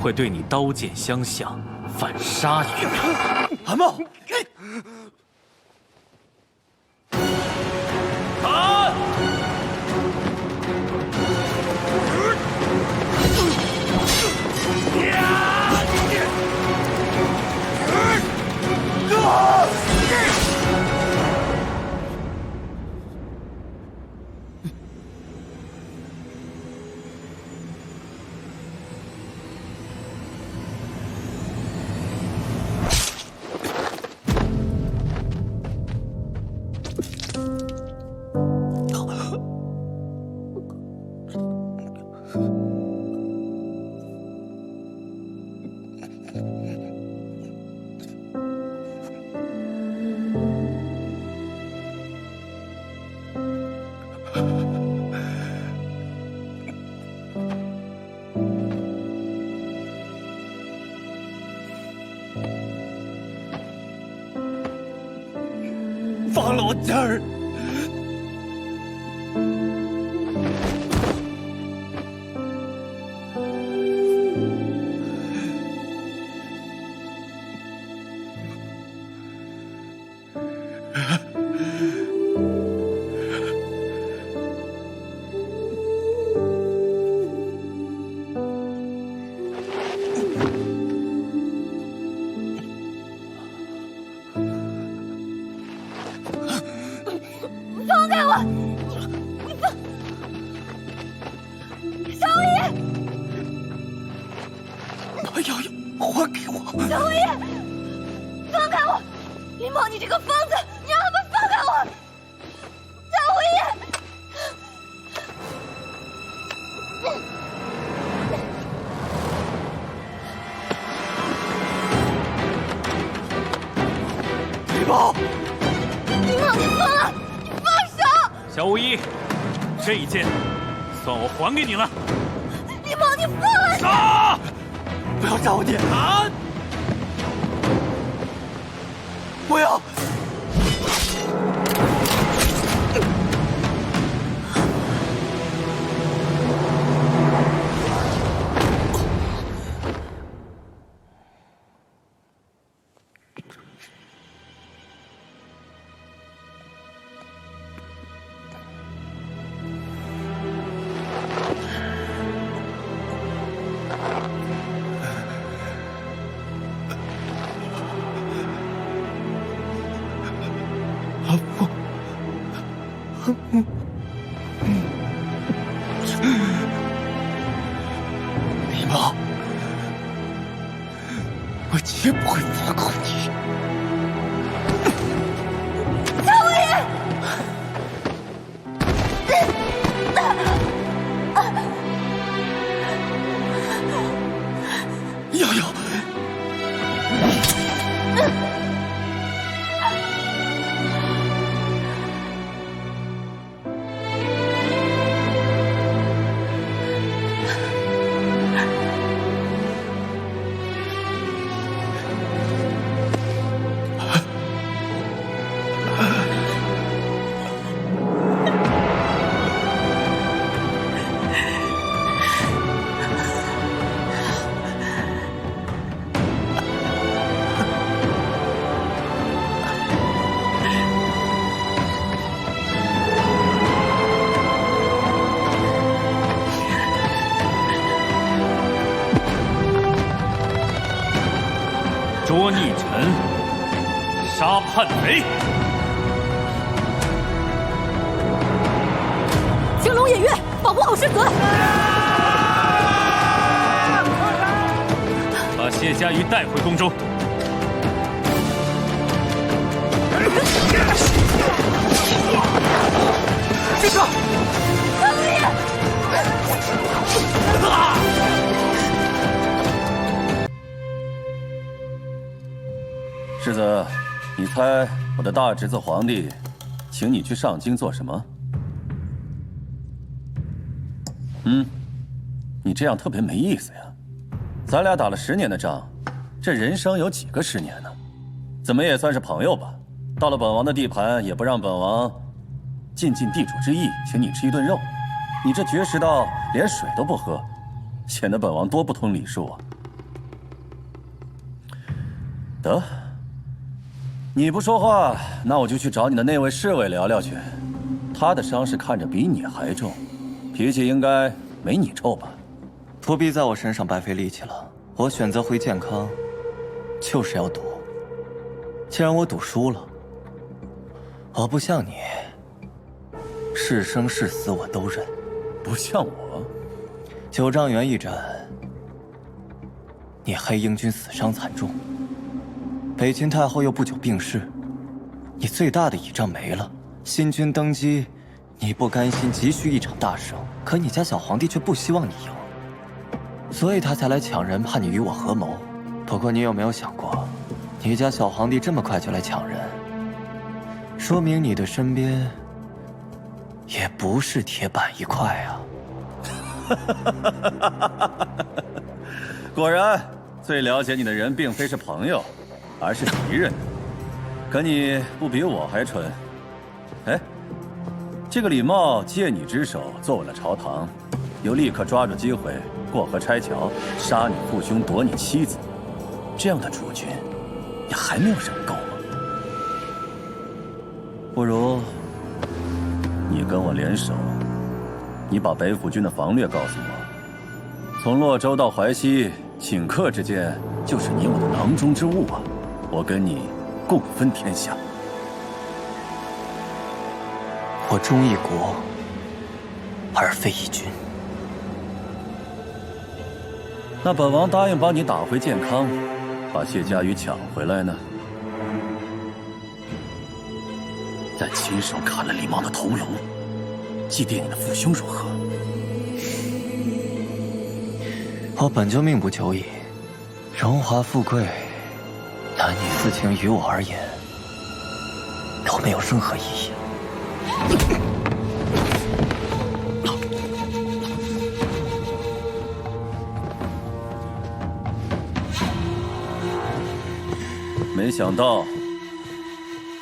会对你刀剑相向，反杀于民。韩茂，放了我家人！放开我！你放！萧无一！把瑶瑶还给我！萧无一，放开我！林茂，你这个疯子，你让他们放开我！萧无一！林茂，林茂，你疯了！你放手！萧无一，这一剑算我还给你了。林茂，你放了！杀！不要杀我爹！打！不要！我绝不会放过你。夏无义！瑶瑶，捉逆臣，杀叛贼。青龙偃月，保护好世子。把谢家瑜带回宫中。军长，夏无义！世子，你猜我的大侄子皇帝请你去上京做什么？你这样特别没意思呀。咱俩打了10年的仗，这人生有几个10年呢？怎么也算是朋友吧。到了本王的地盘，也不让本王尽地主之谊，请你吃一顿肉。你这绝食到连水都不喝，显得本王多不通礼数啊。得。你不说话，那我就去找你的那位侍卫聊聊去。他的伤势看着比你还重，脾气应该没你臭吧？不必在我身上白费力气了。我选择回健康，就是要赌。既然我赌输了，我不像你，是生是死我都认。不像我，9丈原一战，你黑鹰军死伤惨重。北秦太后又不久病逝，你最大的倚仗没了。新君登基，你不甘心，急需一场大胜，可你家小皇帝却不希望你赢，所以他才来抢人，怕你与我合谋。不过你有没有想过，你家小皇帝这么快就来抢人，说明你的身边也不是铁板一块啊！果然，最了解你的人并非是朋友，而是敌人。可你不比我还蠢。哎，这个李茂借你之手坐稳了朝堂，又立刻抓住机会过河拆桥，杀你父兄，夺你妻子，这样的主君，你还没有忍够吗？不如你跟我联手，你把北府军的防略告诉我，从洛州到淮西，顷刻之间就是你我的囊中之物啊！我跟你共分天下。我忠一国，而非一君。那本王答应帮你打回健康，把谢家瑜抢回来呢。再亲手砍了李茂的头颅，祭奠你的父兄如何？我本就命不久矣，荣华富贵，男女私情于我而言都没有任何意义。没想到，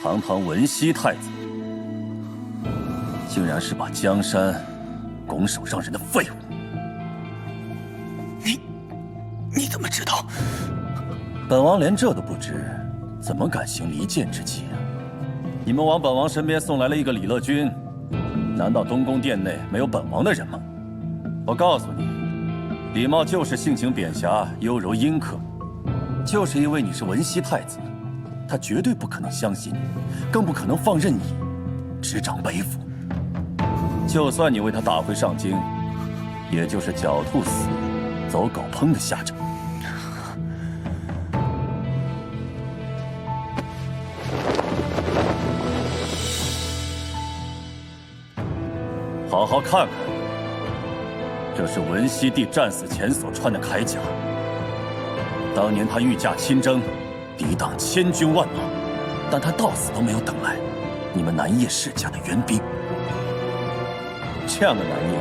堂堂文熙太子，竟然是把江山拱手让人的废物。你怎么知道？本王连这都不知，怎么敢行离间之计啊？你们往本王身边送来了一个李乐君，难道东宫殿内没有本王的人吗？我告诉你，李茂就是性情扁狭、优柔阴刻，就是因为你是文熙太子，他绝对不可能相信你，更不可能放任你执掌北府。就算你为他打回上京，也就是狡兔死，走狗烹的下场。好好看看，这是文熙帝战死前所穿的铠甲。当年他御驾亲征，抵挡千军万马，但他到死都没有等来你们南叶世家的援兵。这样的南叶，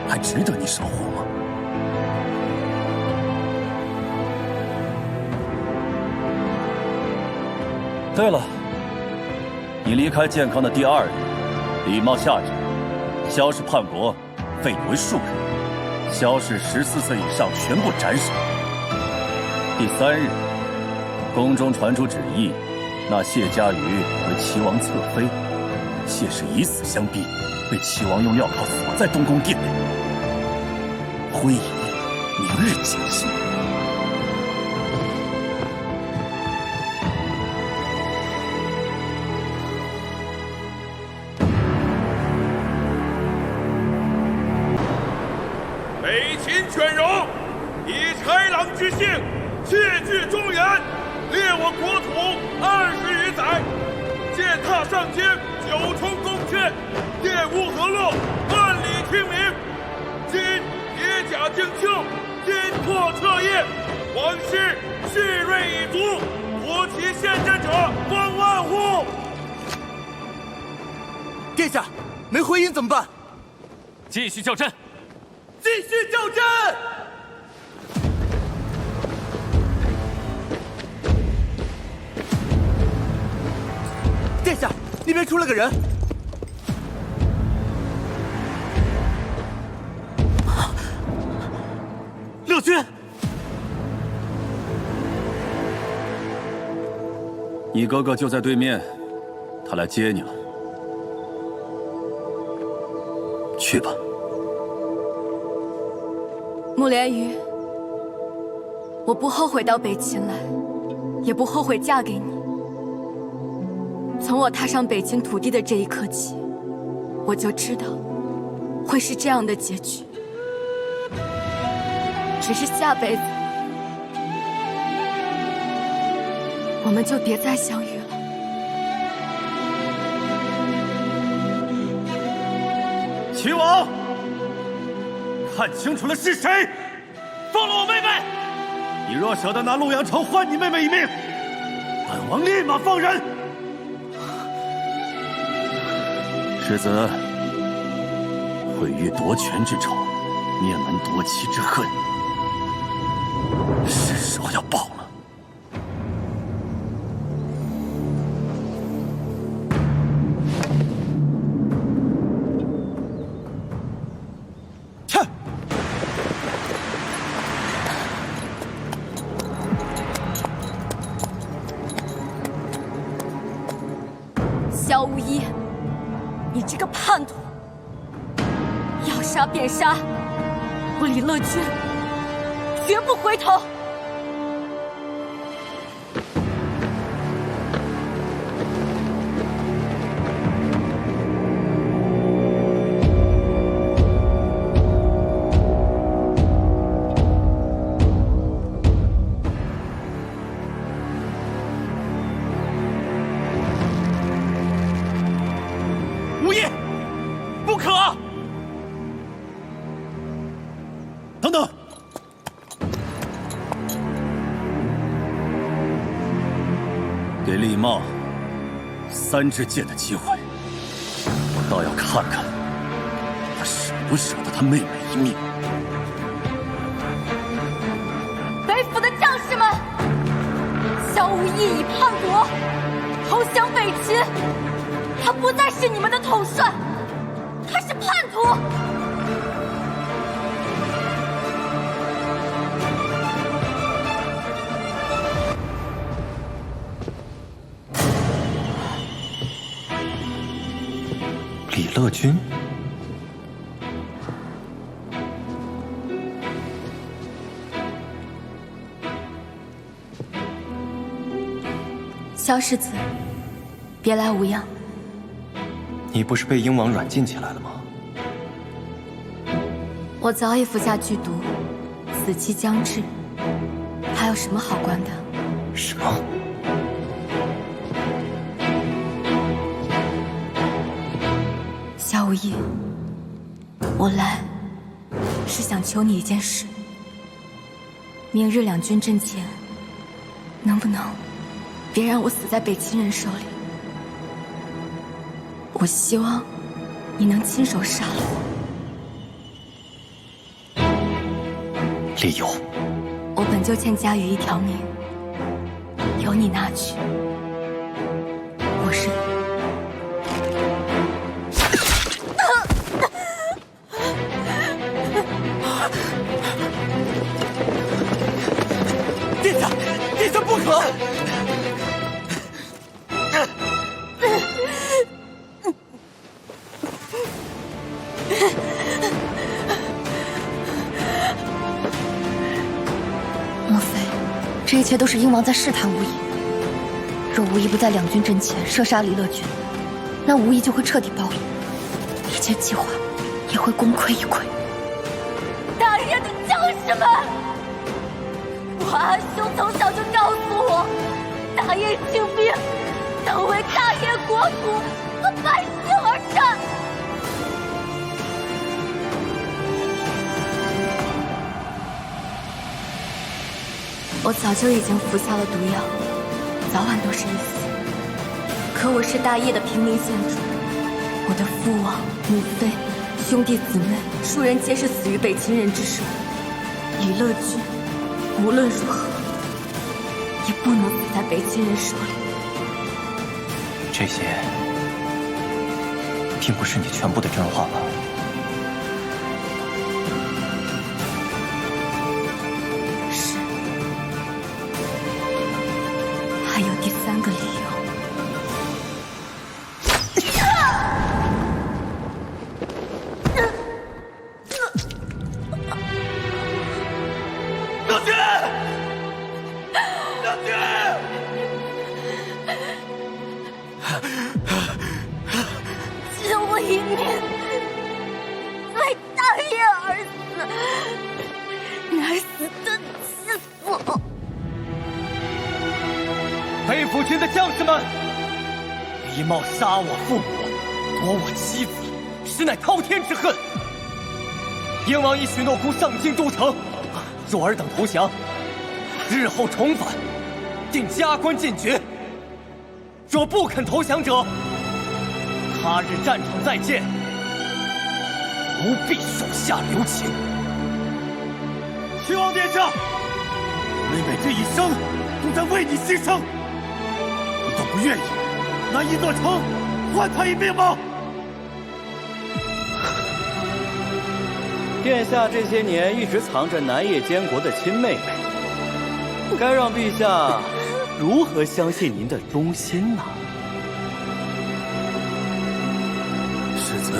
还值得你守护吗？对了，你离开健康的第2日，礼貌下旨，萧氏叛国，废你为庶人，萧氏14岁以上全部斩首。第3日，宫中传出旨意，纳谢家瑜为齐王侧妃。谢氏以死相逼，被齐王用镣铐锁在东宫殿内。婚仪明日进行。北秦犬戎以豺狼之性，窃据中原，掠我国土20余载，践踏上京，9重宫阙，玷污河洛，万里听民。今铁甲精秋，金破彻夜，王师蓄锐已足，夺其先阵者方万户。殿下，没回音怎么办？继续叫阵。继续叫阵！殿下，那边出了个人。乐君，你哥哥就在对面，他来接你了。去吧。穆连瑜，我不后悔到北秦来，也不后悔嫁给你。从我踏上北秦土地的这一刻起，我就知道会是这样的结局。只是下辈子，我们就别再相遇了。齐王，看清楚了是谁！放了我妹妹！你若舍得拿洛阳城换你妹妹一命，本王立马放人。世子，毁誉夺权之仇，灭门夺妻之恨，是时候要报了。萧无一，你这个叛徒！要杀便杀，我李乐君绝不回头。无义，不可！等等，给厉茂3支箭的机会，我倒要看看他舍不舍得他妹妹一命。北府的将士们，萧无义已叛国，投降北秦。他不再是你们的统帅，他是叛徒。李乐君，萧世子，别来无恙。你不是被鹰王软禁起来了吗？我早已服下剧毒，死期将至，还有什么好关的？什么？萧无义，我来是想求你一件事，明日两军阵前，能不能别让我死在北齐人手里？我希望你能亲手杀了我。理由？我本就欠佳瑜一条命，由你拿去。我是。殿下，殿下不可！莫非这一切都是鹰王在试探无疑？若无疑不在两军阵前射杀离乐军，那无疑就会彻底暴露，一切计划也会功亏一篑。大爷的将士们，我阿兄从小就告诉我，大业兴兵都为大业国土和百姓而战。我早就已经服下了毒药，早晚都是一死。可我是大业的平民县主，我的父王、母妃、兄弟姊妹，数人皆是死于北秦人之手。李乐军无论如何也不能死在北秦人手里。这些并不是你全部的真话吧？是，还有第三个理由。救我一命，为大业而死，乃死的其所。北府军的将士们，李茂杀我父母，夺我妻子，实乃滔天之恨。燕王已许诺孤上京都城，若尔等投降，日后重返，定加官进爵。若不肯投降者，他日战场再见，不必手下留情。齐王殿下，妹妹这一生都在为你牺牲，你都不愿意拿一座城换她一命吗？殿下这些年一直藏着南叶监国的亲妹妹，该让陛下如何相信您的忠心呢？世子，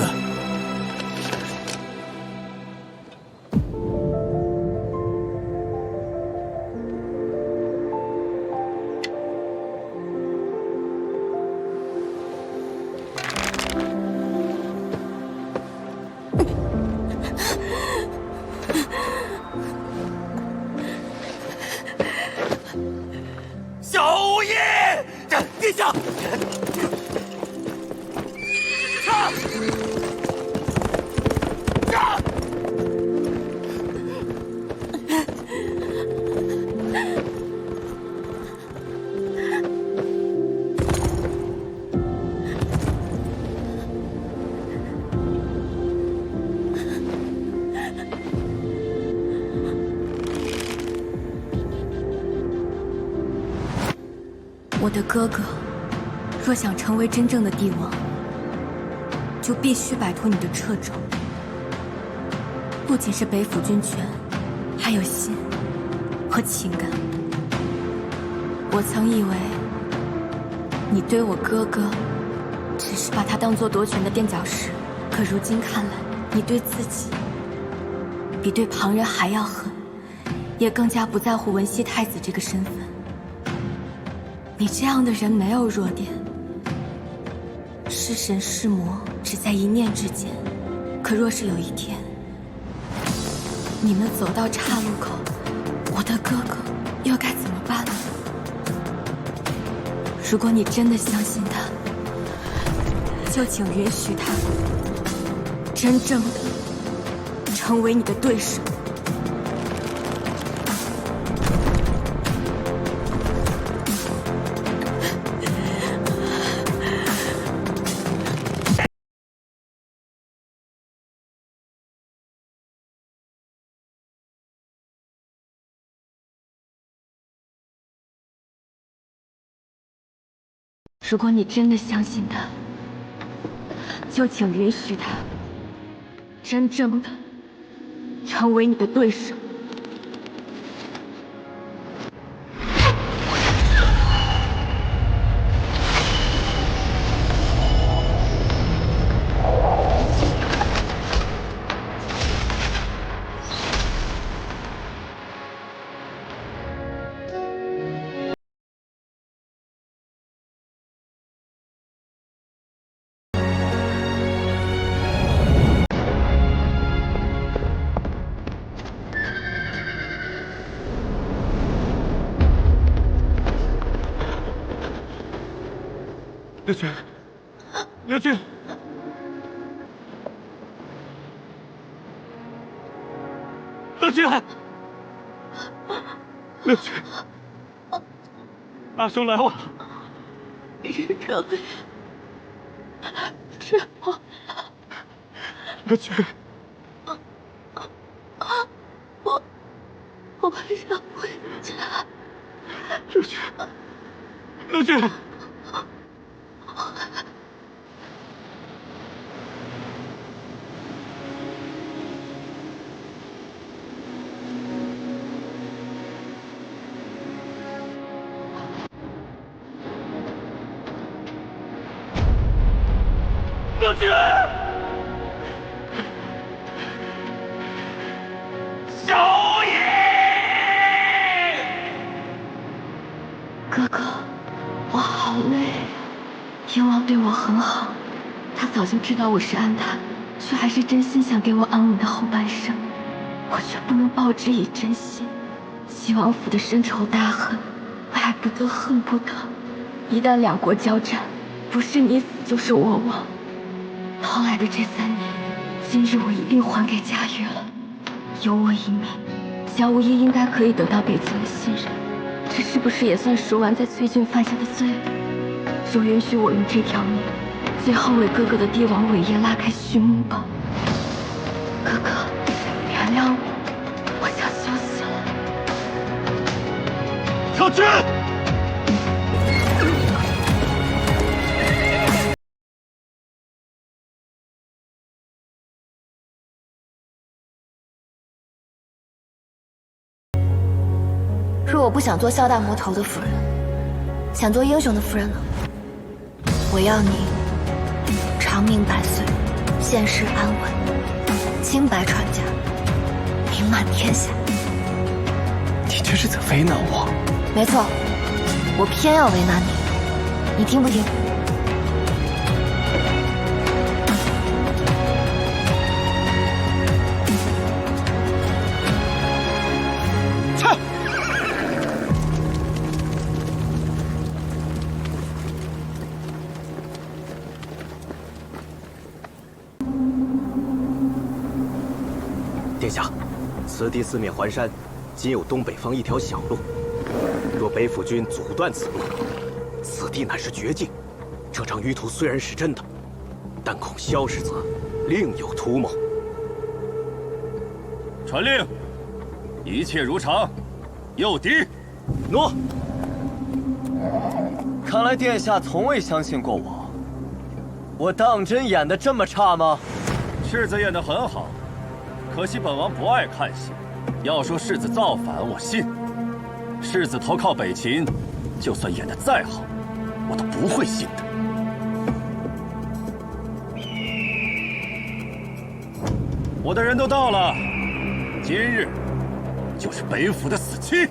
小无义，殿下，我的哥哥，若想成为真正的帝王，就必须摆脱你的掣肘。不仅是北府军权，还有心和情感。我曾以为你对我哥哥只是把他当作夺权的垫脚石，可如今看来，你对自己比对旁人还要狠，也更加不在乎文熙太子这个身份。你这样的人没有弱点，是神是魔只在一念之间。可若是有一天，你们走到岔路口，我的哥哥又该怎么办呢？如果你真的相信他，就请允许他真正的成为你的对手。如果你真的相信他，就请允许他真正的成为你的对手。刘军，刘军，刘军，刘军，阿兄来晚了。是这里，是我。刘军，我想回家。刘军，刘军。刘军，小野，哥哥，我好累。天王对我很好，他早就知道我是安踏，却还是真心想给我安稳的后半生，我却不能报之以真心。西王府的深仇大恨，爱不得恨不得，一旦两国交战，不是你死就是我亡。逃来的这3年，今日我一定还给家玉了。有我一命，萧无意应该可以得到北村的信任。这是不是也算赎完在崔俊犯下的罪？就允许我用这条命，最后为哥哥的帝王伟业拉开序幕吧。哥哥，原谅我，我想休息了。小军。若我不想做萧大魔头的夫人，想做英雄的夫人呢？我要你长命百岁，现世安稳，清白传家，名满天下。你这是在为难我？没错，我偏要为难你，你听不听？殿下，此地四面环山，仅有东北方一条小路。若北府军阻断此路，此地乃是绝境。这张舆图虽然是真的，但恐萧世子另有图谋。传令，一切如常。诱敌。诺。看来殿下从未相信过我。我当真演得这么差吗？世子演得很好。可惜本王不爱看戏，要说世子造反，我信。世子投靠北秦，就算演得再好，我都不会信的。我的人都到了，今日就是北府的死期。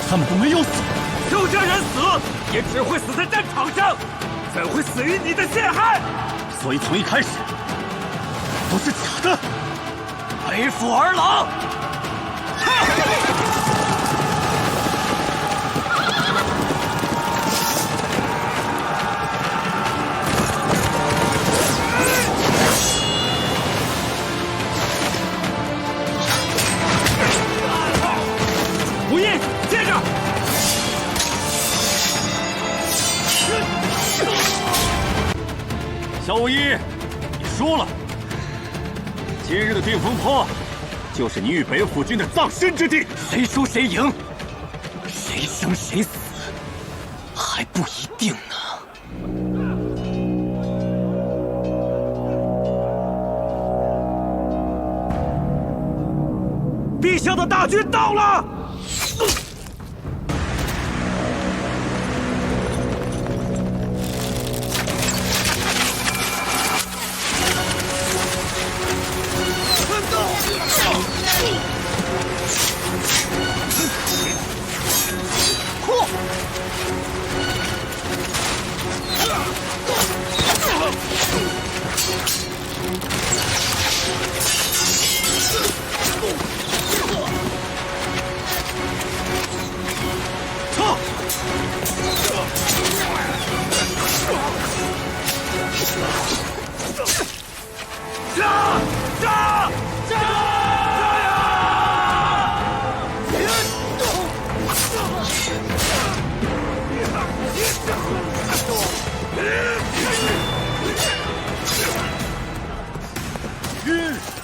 他们都没有死，就这人死，也只会死在战场上，怎会死于你的陷害？所以从一开始都是假的。北府儿郎，无印，接着。萧无一，你输了。今日的定风坡，就是你与北府军的葬身之地。谁输谁赢，谁生谁死，还不一定呢。陛下的大军到了。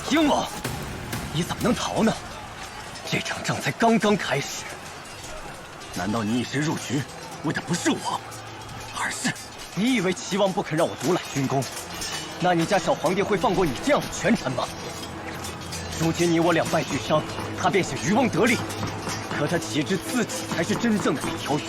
鹰王，你怎么能逃呢？这场仗才刚刚开始。难道你一时入局，为的不是我，而是……你以为齐王不肯让我独揽军功，那你家小皇帝会放过你这样的权臣吗？如今你我两败俱伤，他便是渔翁得利，可他岂知自己才是真正的那条鱼？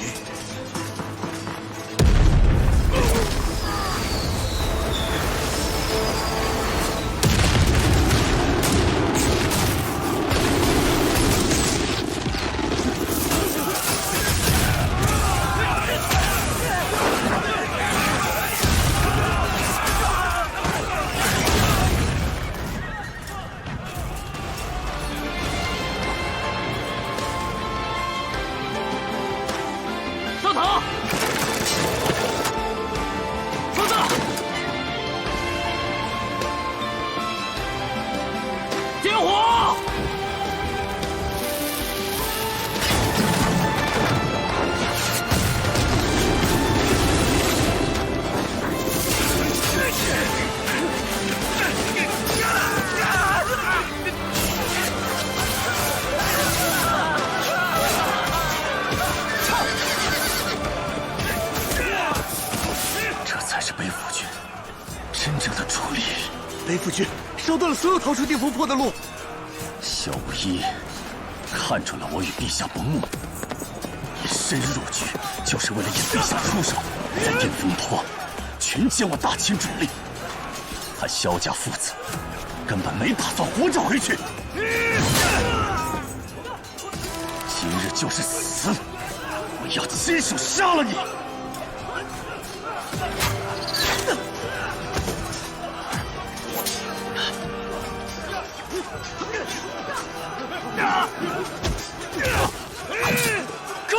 北府军烧断了所有逃出定风坡的路。萧无一看准了我与陛下不睦，你深入局就是为了引陛下出手，在定风坡群歼我大秦主力。他萧家父子根本没打算活着回去。今日就是死，我要亲手杀了你！哥！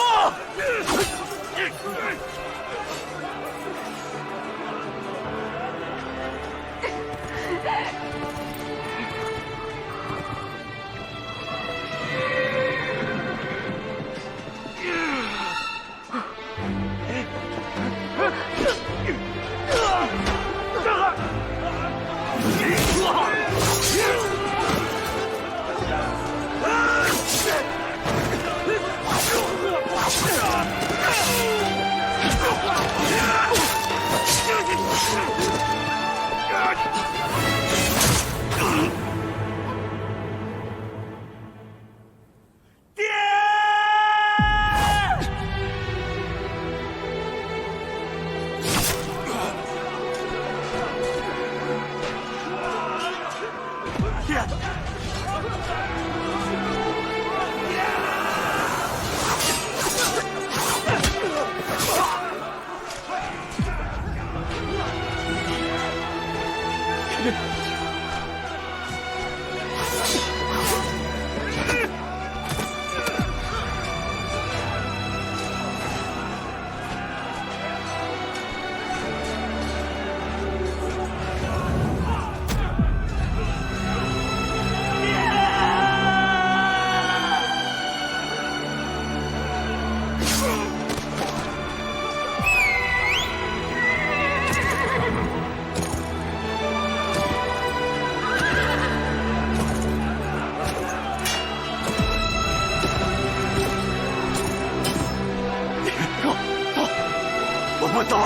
我走。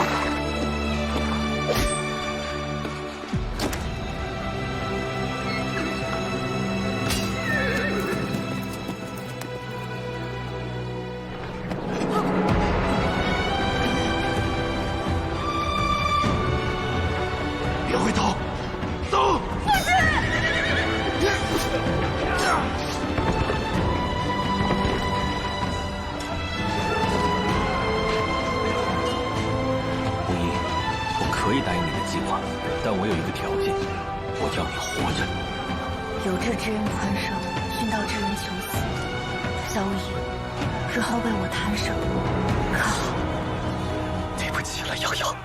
别回头，走！父亲！可以答应你的计划，但我有一个条件，我要你活着。有志之人宽生，殉道之人求死。萧无影，日后为我弹手，可好？对不起了，瑶瑶。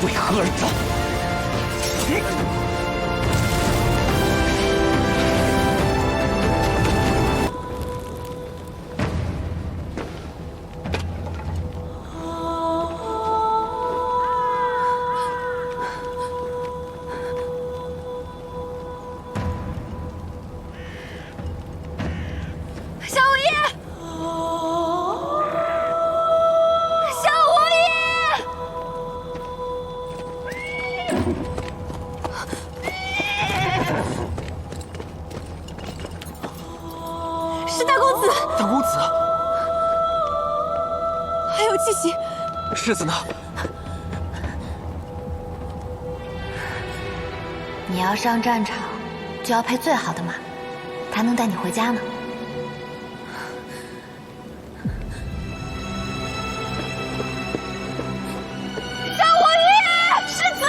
为何而战？世子呢？你要上战场，就要配最好的马，他能带你回家呢。萧无影，世子，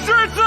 世子。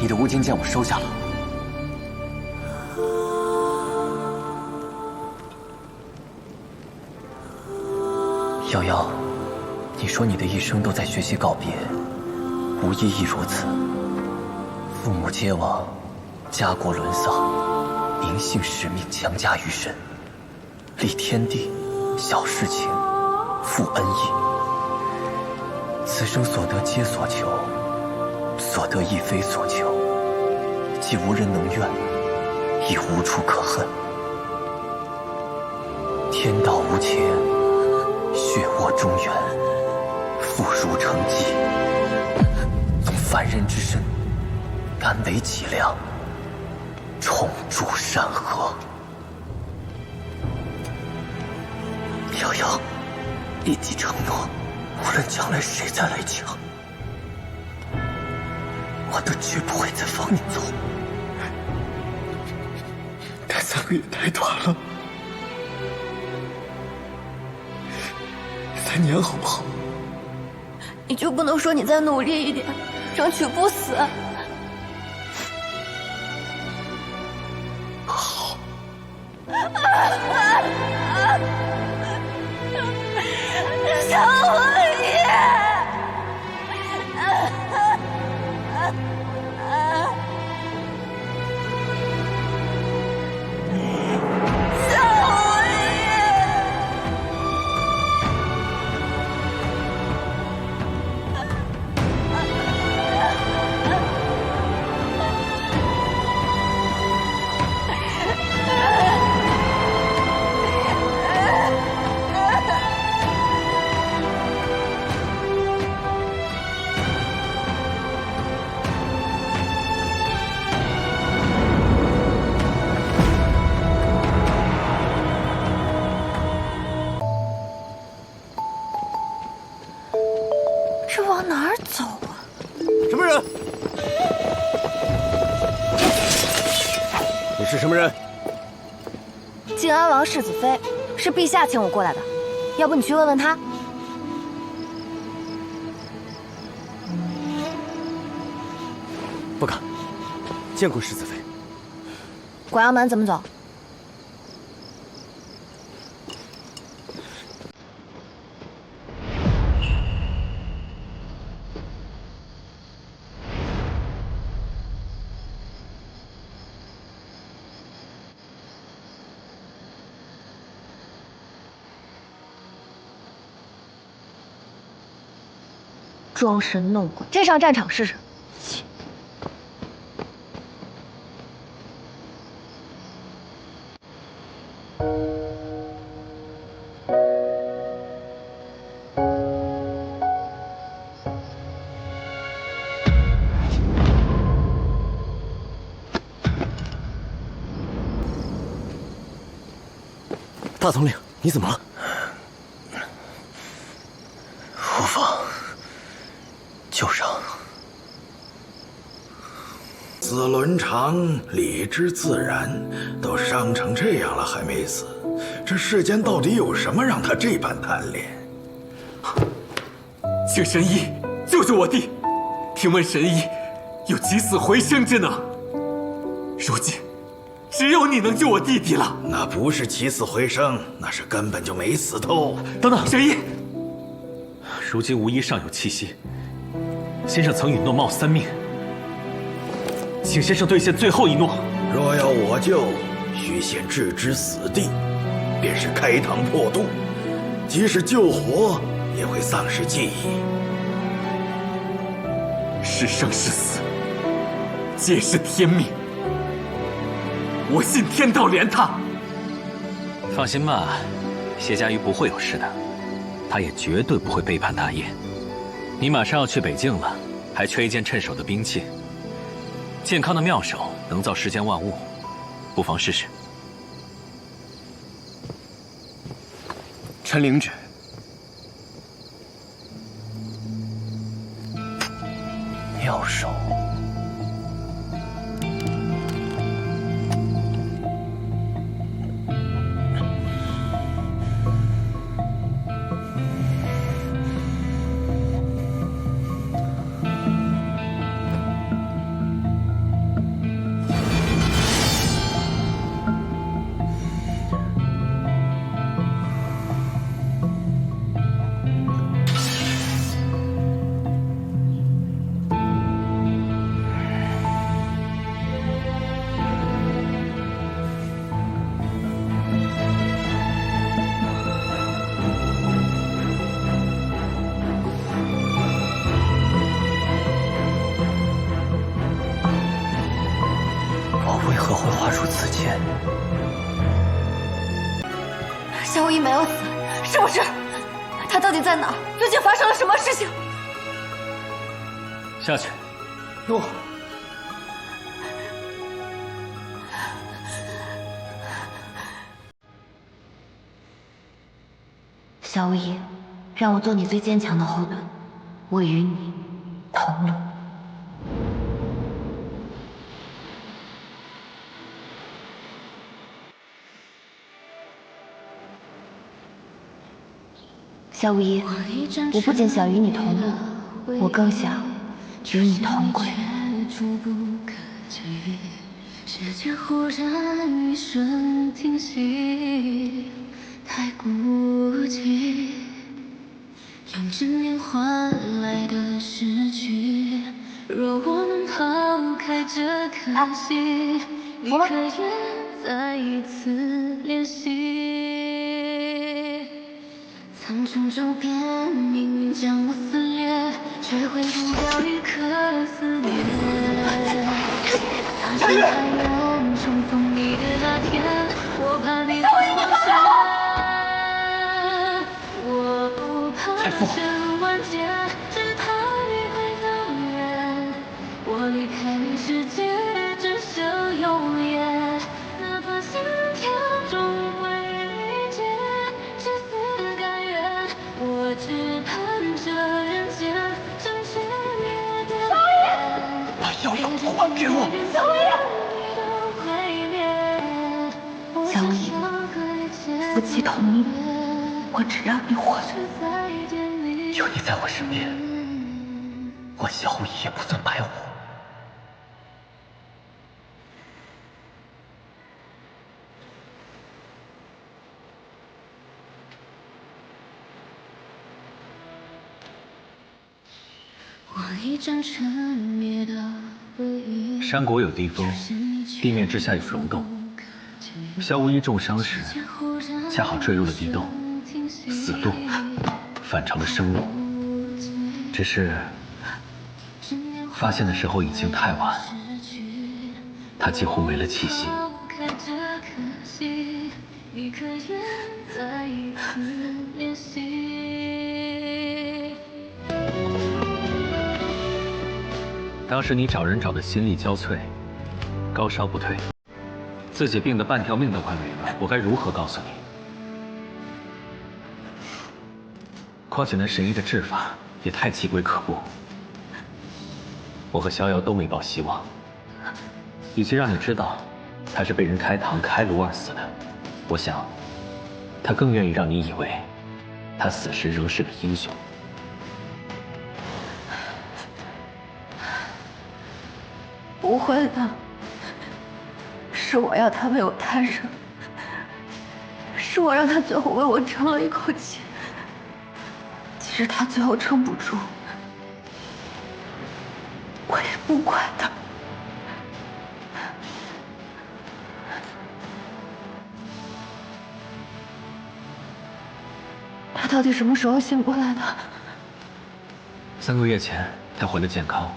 你的无尽剑我收下了。瑶瑶，你说你的一生都在学习告别，无意亦如此。父母皆亡，家国沦丧，民幸使命强加于身，立天地，晓世情，负恩义。此生所得皆所求，所得亦非所求，既无人能怨，亦无处可恨。天道无情，血握中原，妇孺成疾。纵凡人之身，敢为己量，重铸山河。瑶瑶，立即承诺，无论将来谁再来抢，我都绝不会再放你走。3个月太短了，3年好不好？你就不能说你再努力一点，争取不死？好。小五爷。这往哪儿走啊？什么人？你是什么人？靖安王世子妃，是陛下请我过来的，要不你去问问他。不敢，见过世子妃。广阳门怎么走？装神弄鬼，真上战场试试。大统领，你怎么了？无妨，旧伤。死伦常，理之自然，都伤成这样了还没死，这世间到底有什么让他这般贪恋？请神医救救我弟！听闻神医有起死回生之能，如今只有你能救我弟弟了。那不是起死回生，那是根本就没死透。等等，神医，如今无疑尚有气息。先生曾允诺冒3命，请先生兑现最后一诺。若要我救，须先置之死地，便是开膛破肚，即使救活，也会丧失记忆。是生是死，皆是天命。我信天道怜他。放心吧，谢家瑜不会有事的，他也绝对不会背叛大业。你马上要去北境了，还缺一件趁手的兵器。健康的妙手能造世间万物，不妨试试。臣领旨。妙手。为何会画出此剑？小五一没有死，是不是？他到底在哪儿？究竟发生了什么事情？下去。诺。小五一，让我做你最坚强的后盾，我与你同路。萧无一，我不仅想与你同路，我更想与你同归。世界忽然一瞬停息，太孤寂，用执念换来的失去。若我能抛开这可惜，你可愿再一次练习？苍穹骤变，命运将我撕裂，却毁不掉一颗思念。大山太远，重逢你的那天，我怕你会忘记。我不怕这万劫，只怕你会走远。我离开你世界，只想永远。哪怕心跳终会理解，至死甘愿。我只盼这人间真切灭点点。把逍遥还给我！萧无一，夫妻同命，我只让你活。有你在我身边，我萧无一也不算白活。山国有地峰，地面之下有溶洞。萧无一重伤时，恰好坠入了地洞，死路反成了生路。只是发现的时候已经太晚，他几乎没了气息。当时你找人找的心力交瘁，高烧不退，自己病得半条命都快没了，我该如何告诉你？况且那神医的治法也太奇诡可怖，我和逍遥都没抱希望。与其让你知道他是被人开膛开颅而死的，我想他更愿意让你以为他死时仍是个英雄。不会的，是我要他为我摊上，是我让他最后为我撑了一口气。即使他最后撑不住，我也不管他。他到底什么时候醒过来的？3个月前，他回了健康，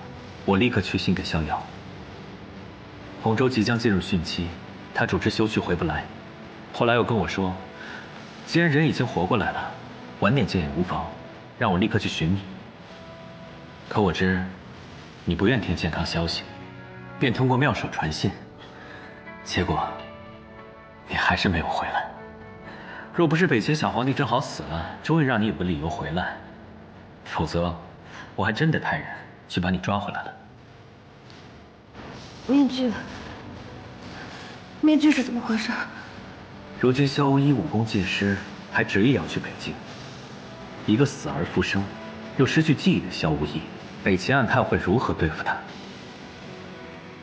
我立刻去信给逍遥。洪州即将进入汛期，他主治休去回不来。后来又跟我说，既然人已经活过来了，晚点见也无妨，让我立刻去寻你。可我知你不愿听健康消息，便通过妙手传信。结果你还是没有回来。若不是北齐小皇帝正好死了，终于让你有个理由回来，否则我还真得派人去把你抓回来了。面具是怎么回事？如今萧无一武功尽失，还执意要去北境。一个死而复生，又失去记忆的萧无一，北齐暗探会如何对付他？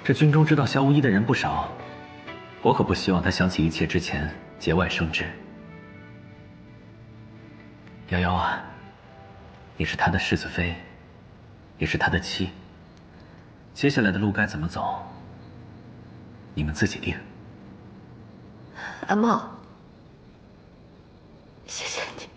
这军中知道萧无一的人不少，我可不希望他想起一切之前节外生枝。瑶瑶啊，你是他的世子妃，也是他的妻。接下来的路该怎么走，你们自己定。安茂，谢谢你。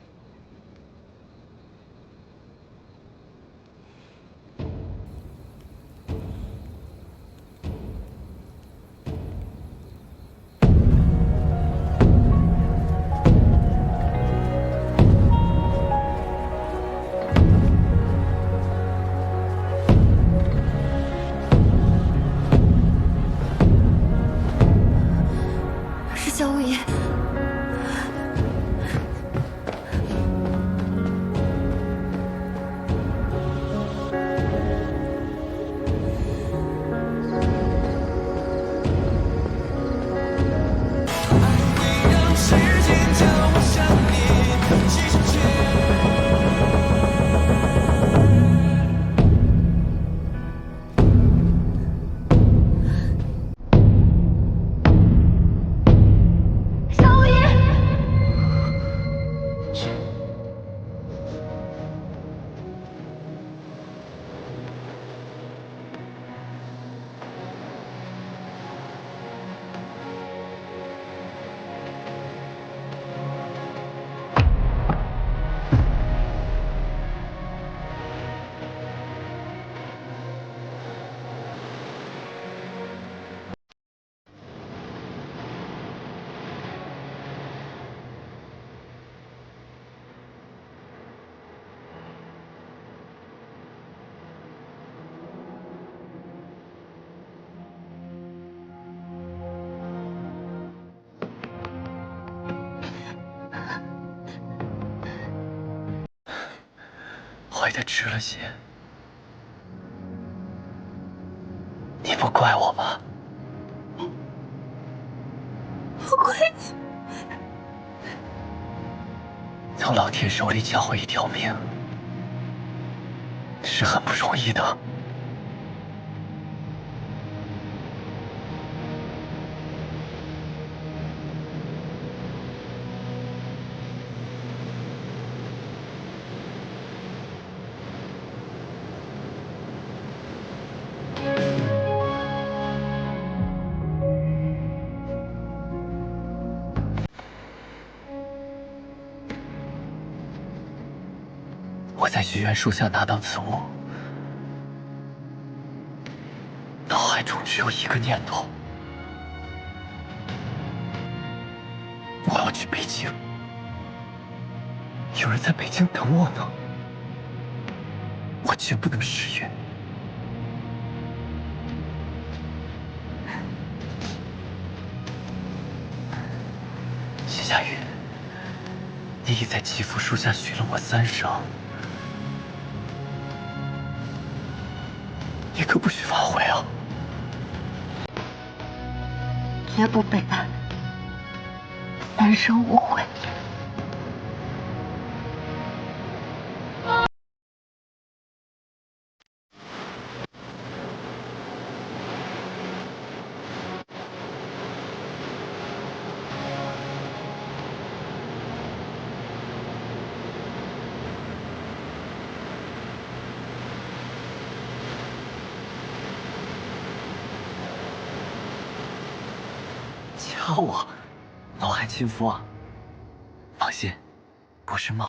回的迟了些，你不怪我吧？不怪你。从老天手里抢回一条命，是很不容易的。我在许愿树下拿到此物，脑海中只有一个念头：我要去北京。有人在北京等我呢，我绝不能失约。徐佳玉，你已在祈福树下许了我3声。你可不许反悔啊！绝不背叛，3生无悔。掐我，老害亲夫啊！放心，不是梦。